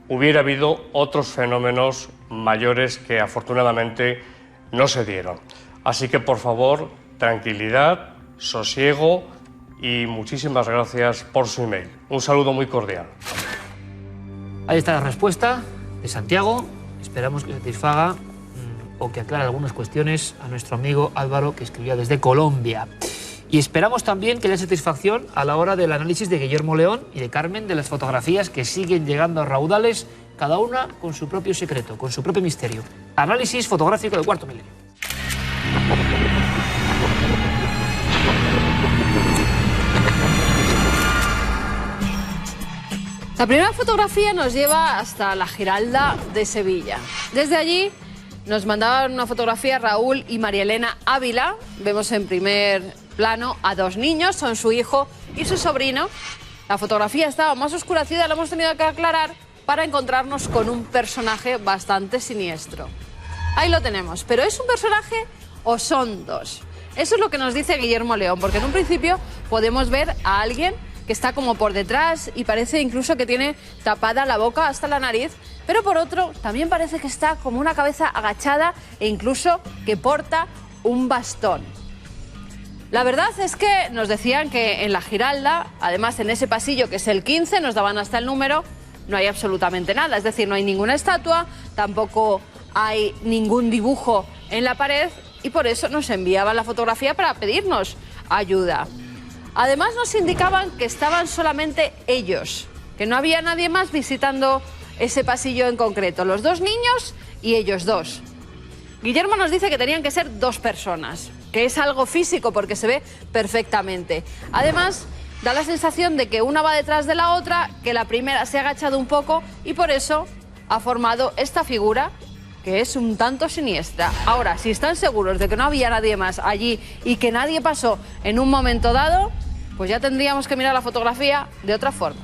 hubiera habido otros fenómenos mayores que afortunadamente no se dieron. Así que por favor, tranquilidad, sosiego y muchísimas gracias por su email. Un saludo muy cordial. Ahí está la respuesta de Santiago. Esperamos que satisfaga o que aclare algunas cuestiones a nuestro amigo Álvaro, que escribía desde Colombia. Y esperamos también que haya satisfacción a la hora del análisis de Guillermo León y de Carmen de las fotografías que siguen llegando a raudales, cada una con su propio secreto, con su propio misterio. Análisis fotográfico de Cuarto Milenio. La primera fotografía nos lleva hasta la Giralda de Sevilla. Desde allí nos mandaban una fotografía Raúl y María Elena Ávila. Vemos en primer plano a dos niños, son su hijo y su sobrino. La fotografía estaba más oscurecida, la hemos tenido que aclarar para encontrarnos con un personaje bastante siniestro. Ahí lo tenemos, pero ¿es un personaje o son dos? Eso es lo que nos dice Guillermo León, porque en un principio podemos ver a alguien que está como por detrás y parece incluso que tiene tapada la boca hasta la nariz, pero por otro también parece que está como una cabeza agachada e incluso que porta un bastón. La verdad es que nos decían que en la Giralda, además en ese pasillo que es el 15, nos daban hasta el número, no hay absolutamente nada, es decir, no hay ninguna estatua, tampoco hay ningún dibujo en la pared y por eso nos enviaban la fotografía para pedirnos ayuda. Además nos indicaban que estaban solamente ellos, que no había nadie más visitando ese pasillo en concreto, los dos niños y ellos dos. Guillermo nos dice que tenían que ser dos personas, que es algo físico porque se ve perfectamente. Además, da la sensación de que una va detrás de la otra, que la primera se ha agachado un poco y por eso ha formado esta figura que es un tanto siniestra. Ahora, si están seguros de que no había nadie más allí y que nadie pasó en un momento dado, pues ya tendríamos que mirar la fotografía de otra forma.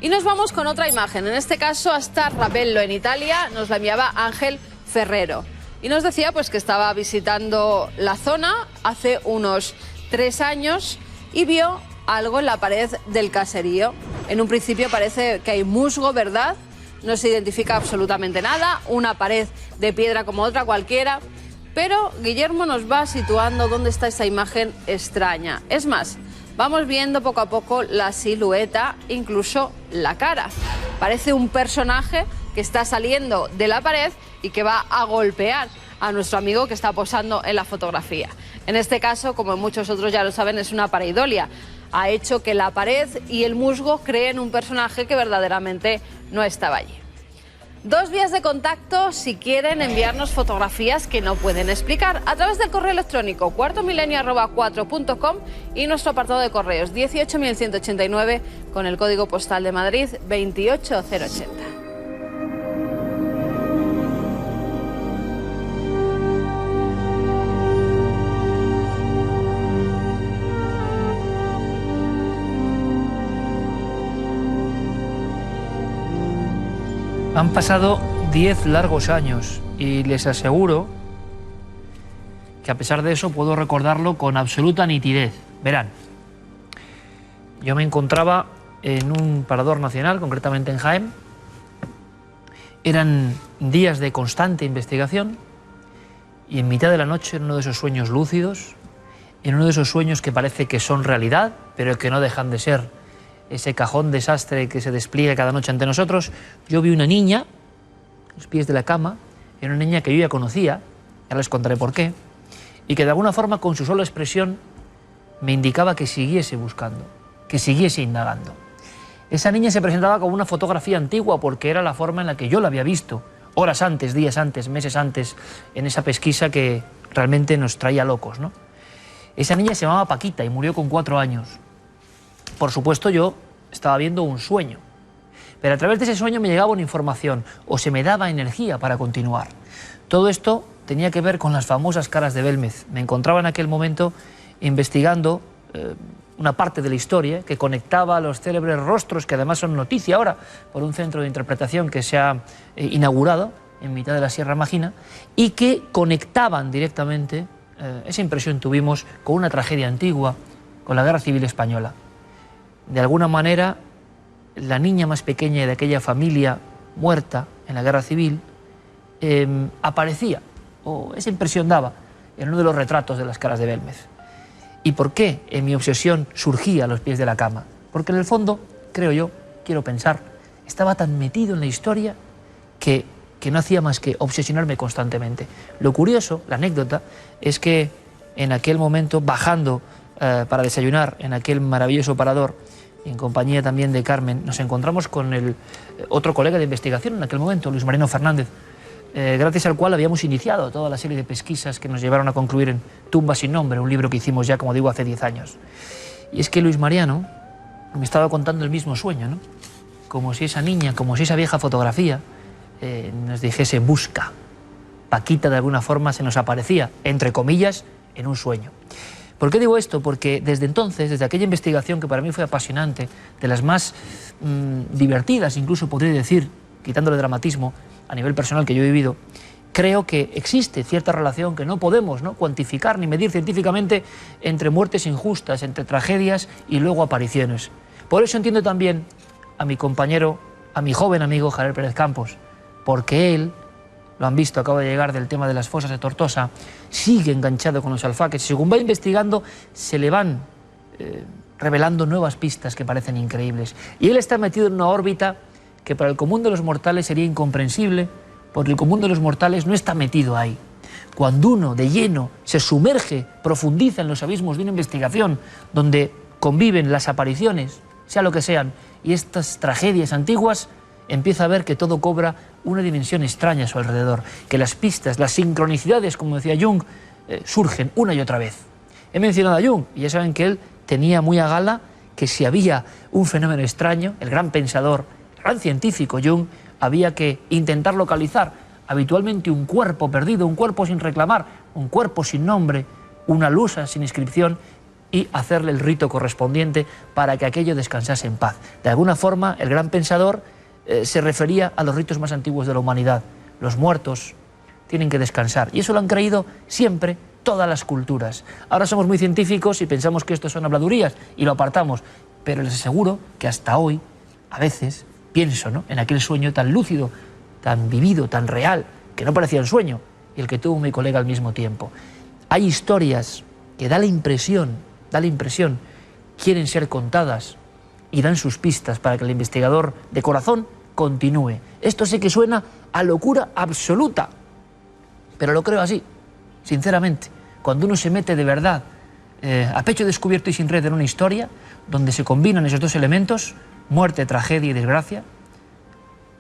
Y nos vamos con otra imagen, en este caso hasta Ravello, en Italia, nos la enviaba Ángel Ferrero. Y nos decía pues que estaba visitando la zona hace unos 3 años y vio algo en la pared del caserío. En un principio parece que hay musgo, ¿verdad? No se identifica absolutamente nada, una pared de piedra como otra cualquiera, pero Guillermo nos va situando dónde está esa imagen extraña. Es más, vamos viendo poco a poco la silueta, incluso la cara. Parece un personaje que está saliendo de la pared y que va a golpear a nuestro amigo que está posando en la fotografía. En este caso, como en muchos otros ya lo saben, es una pareidolia. Ha hecho que la pared y el musgo creen un personaje que verdaderamente no estaba allí. 2 vías de contacto si quieren enviarnos fotografías que no pueden explicar a través del correo electrónico cuartomilenio@4.com y nuestro apartado de correos 18.189 con el código postal de Madrid 28080. Han pasado 10 largos años y les aseguro que a pesar de eso puedo recordarlo con absoluta nitidez. Verán, yo me encontraba en un parador nacional, concretamente en Jaén. Eran días de constante investigación y en mitad de la noche, en uno de esos sueños lúcidos, en uno de esos sueños que parece que son realidad, pero que no dejan de ser ese cajón desastre que se despliega cada noche ante nosotros, yo vi una niña, a los pies de la cama, era una niña que yo ya conocía, ya les contaré por qué, y que de alguna forma con su sola expresión me indicaba que siguiese buscando, que siguiese indagando. Esa niña se presentaba como una fotografía antigua porque era la forma en la que yo la había visto, horas antes, días antes, meses antes, en esa pesquisa que realmente nos traía locos, ¿no? Esa niña se llamaba Paquita y murió con 4 años. Por supuesto, yo estaba viendo un sueño, pero a través de ese sueño me llegaba una información o se me daba energía para continuar. Todo esto tenía que ver con las famosas caras de Belmez. Me encontraba en aquel momento investigando una parte de la historia que conectaba a los célebres rostros, que además son noticia ahora por un centro de interpretación que se ha inaugurado en mitad de la Sierra Magina, y que conectaban directamente, esa impresión tuvimos, con una tragedia antigua, con la Guerra Civil Española. De alguna manera, la niña más pequeña de aquella familia muerta en la Guerra Civil aparecía, o esa impresión daba, en uno de los retratos de las caras de Belmez. ¿Y por qué en mi obsesión surgía a los pies de la cama? Porque en el fondo, creo yo, quiero pensar, estaba tan metido en la historia que no hacía más que obsesionarme constantemente. Lo curioso, la anécdota, es que en aquel momento, bajando para desayunar en aquel maravilloso parador, en compañía también de Carmen, nos encontramos con el otro colega de investigación en aquel momento, Luis Mariano Fernández, gracias al cual habíamos iniciado toda la serie de pesquisas que nos llevaron a concluir en Tumba sin nombre, un libro que hicimos ya, como digo, hace 10 años. Y es que Luis Mariano me estaba contando el mismo sueño, ¿no? Como si esa niña, como si esa vieja fotografía nos dijese busca. Paquita de alguna forma se nos aparecía, entre comillas, en un sueño. ¿Por qué digo esto? Porque desde entonces, desde aquella investigación que para mí fue apasionante, de las más divertidas, incluso podría decir, quitándole dramatismo, a nivel personal que yo he vivido, creo que existe cierta relación que no podemos, ¿no?, cuantificar ni medir científicamente entre muertes injustas, entre tragedias y luego apariciones. Por eso entiendo también a mi compañero, a mi joven amigo Javier Pérez Campos, porque él, lo han visto, acaba de llegar del tema de las fosas de Tortosa, sigue enganchado con los alfaques y según va investigando se le van revelando nuevas pistas que parecen increíbles. Y él está metido en una órbita que para el común de los mortales sería incomprensible, porque el común de los mortales no está metido ahí. Cuando uno de lleno se sumerge, profundiza en los abismos de una investigación donde conviven las apariciones, sea lo que sean, y estas tragedias antiguas, empieza a ver que todo cobra una dimensión extraña a su alrededor, que las pistas, las sincronicidades, como decía Jung, surgen una y otra vez. He mencionado a Jung, y ya saben que él tenía muy a gala que si había un fenómeno extraño, el gran pensador, el gran científico Jung, había que intentar localizar habitualmente un cuerpo perdido, un cuerpo sin reclamar, un cuerpo sin nombre, una losa sin inscripción, y hacerle el rito correspondiente para que aquello descansase en paz. De alguna forma, el gran pensador se refería a los ritos más antiguos de la humanidad. Los muertos tienen que descansar, y eso lo han creído siempre todas las culturas. Ahora somos muy científicos y pensamos que esto son habladurías y lo apartamos, pero les aseguro que hasta hoy, a veces, pienso, ¿no?, en aquel sueño tan lúcido, tan vivido, tan real, que no parecía un sueño, y el que tuvo mi colega al mismo tiempo. Hay historias que da la impresión, quieren ser contadas y dan sus pistas para que el investigador de corazón continúe. Esto sé que suena a locura absoluta, pero lo creo así, sinceramente. Cuando uno se mete de verdad, a pecho descubierto y sin red en una historia, donde se combinan esos dos elementos, muerte, tragedia y desgracia,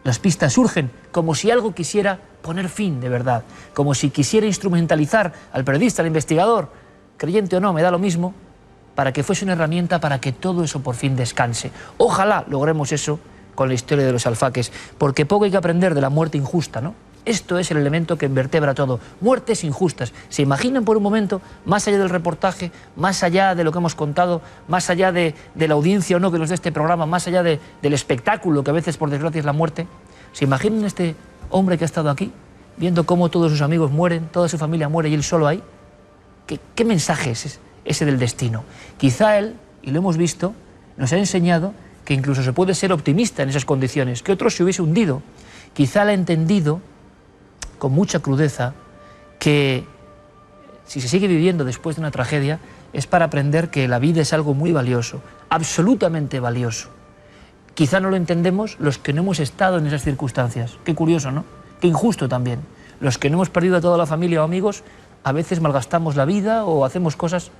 las pistas surgen como si algo quisiera poner fin de verdad, como si quisiera instrumentalizar al periodista, al investigador, creyente o no, me da lo mismo, para que fuese una herramienta para que todo eso por fin descanse. Ojalá logremos eso con la historia de los alfaques, porque poco hay que aprender de la muerte injusta, ¿no? Esto es el elemento que vertebra todo. Muertes injustas. ¿Se imaginan por un momento, más allá del reportaje, más allá de lo que hemos contado, más allá de la audiencia o no que nos dé este programa, más allá del espectáculo que a veces por desgracia es la muerte? ¿Se imaginan este hombre que ha estado aquí, viendo cómo todos sus amigos mueren, toda su familia muere y él solo ahí? ¿Qué mensaje es ese del destino? Quizá él, y lo hemos visto, nos ha enseñado que incluso se puede ser optimista en esas condiciones, que otro se hubiese hundido. Quizá le ha entendido con mucha crudeza que si se sigue viviendo después de una tragedia es para aprender que la vida es algo muy valioso, absolutamente valioso. Quizá no lo entendemos los que no hemos estado en esas circunstancias. Qué curioso, ¿no? Qué injusto también. Los que no hemos perdido a toda la familia o amigos, a veces malgastamos la vida o hacemos cosas.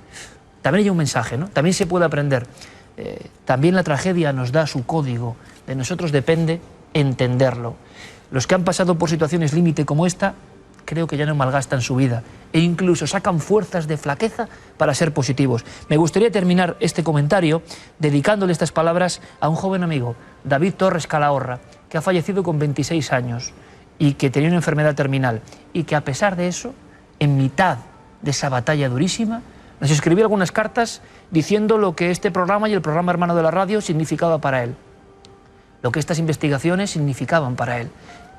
También hay un mensaje, ¿no? También se puede aprender. También la tragedia nos da su código. De nosotros depende entenderlo. Los que han pasado por situaciones límite como esta, creo que ya no malgastan su vida e incluso sacan fuerzas de flaqueza para ser positivos. Me gustaría terminar este comentario dedicándole estas palabras a un joven amigo, David Torres Calahorra, que ha fallecido con 26 años y que tenía una enfermedad terminal y que a pesar de eso, en mitad de esa batalla durísima, nos escribió algunas cartas diciendo lo que este programa y el programa hermano de la radio significaba para él, lo que estas investigaciones significaban para él,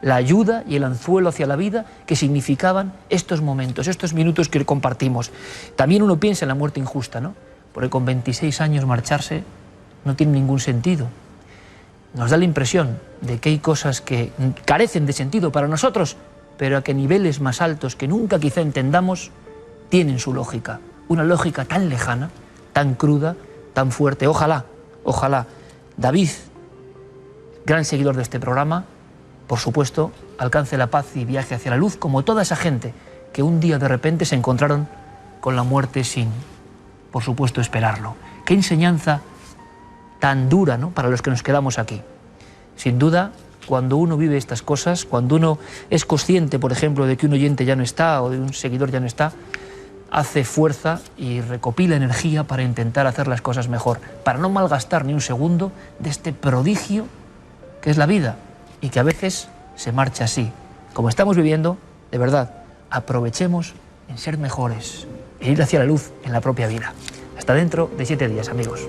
la ayuda y el anzuelo hacia la vida que significaban estos momentos, estos minutos que compartimos. También uno piensa en la muerte injusta, ¿no? Porque con 26 años marcharse no tiene ningún sentido. Nos da la impresión de que hay cosas que carecen de sentido para nosotros, pero a que niveles más altos que nunca quizá entendamos, tienen su lógica. Una lógica tan lejana, tan cruda, tan fuerte. Ojalá, ojalá, David, gran seguidor de este programa, por supuesto, alcance la paz y viaje hacia la luz, como toda esa gente que un día de repente se encontraron con la muerte sin, por supuesto, esperarlo. Qué enseñanza tan dura, ¿no?, para los que nos quedamos aquí. Sin duda, cuando uno vive estas cosas, cuando uno es consciente, por ejemplo, de que un oyente ya no está o de un seguidor ya no está, hace fuerza y recopila energía para intentar hacer las cosas mejor, para no malgastar ni un segundo de este prodigio que es la vida y que a veces se marcha así. Como estamos viviendo, de verdad, aprovechemos en ser mejores e ir hacia la luz en la propia vida. Hasta dentro de 7 días, amigos.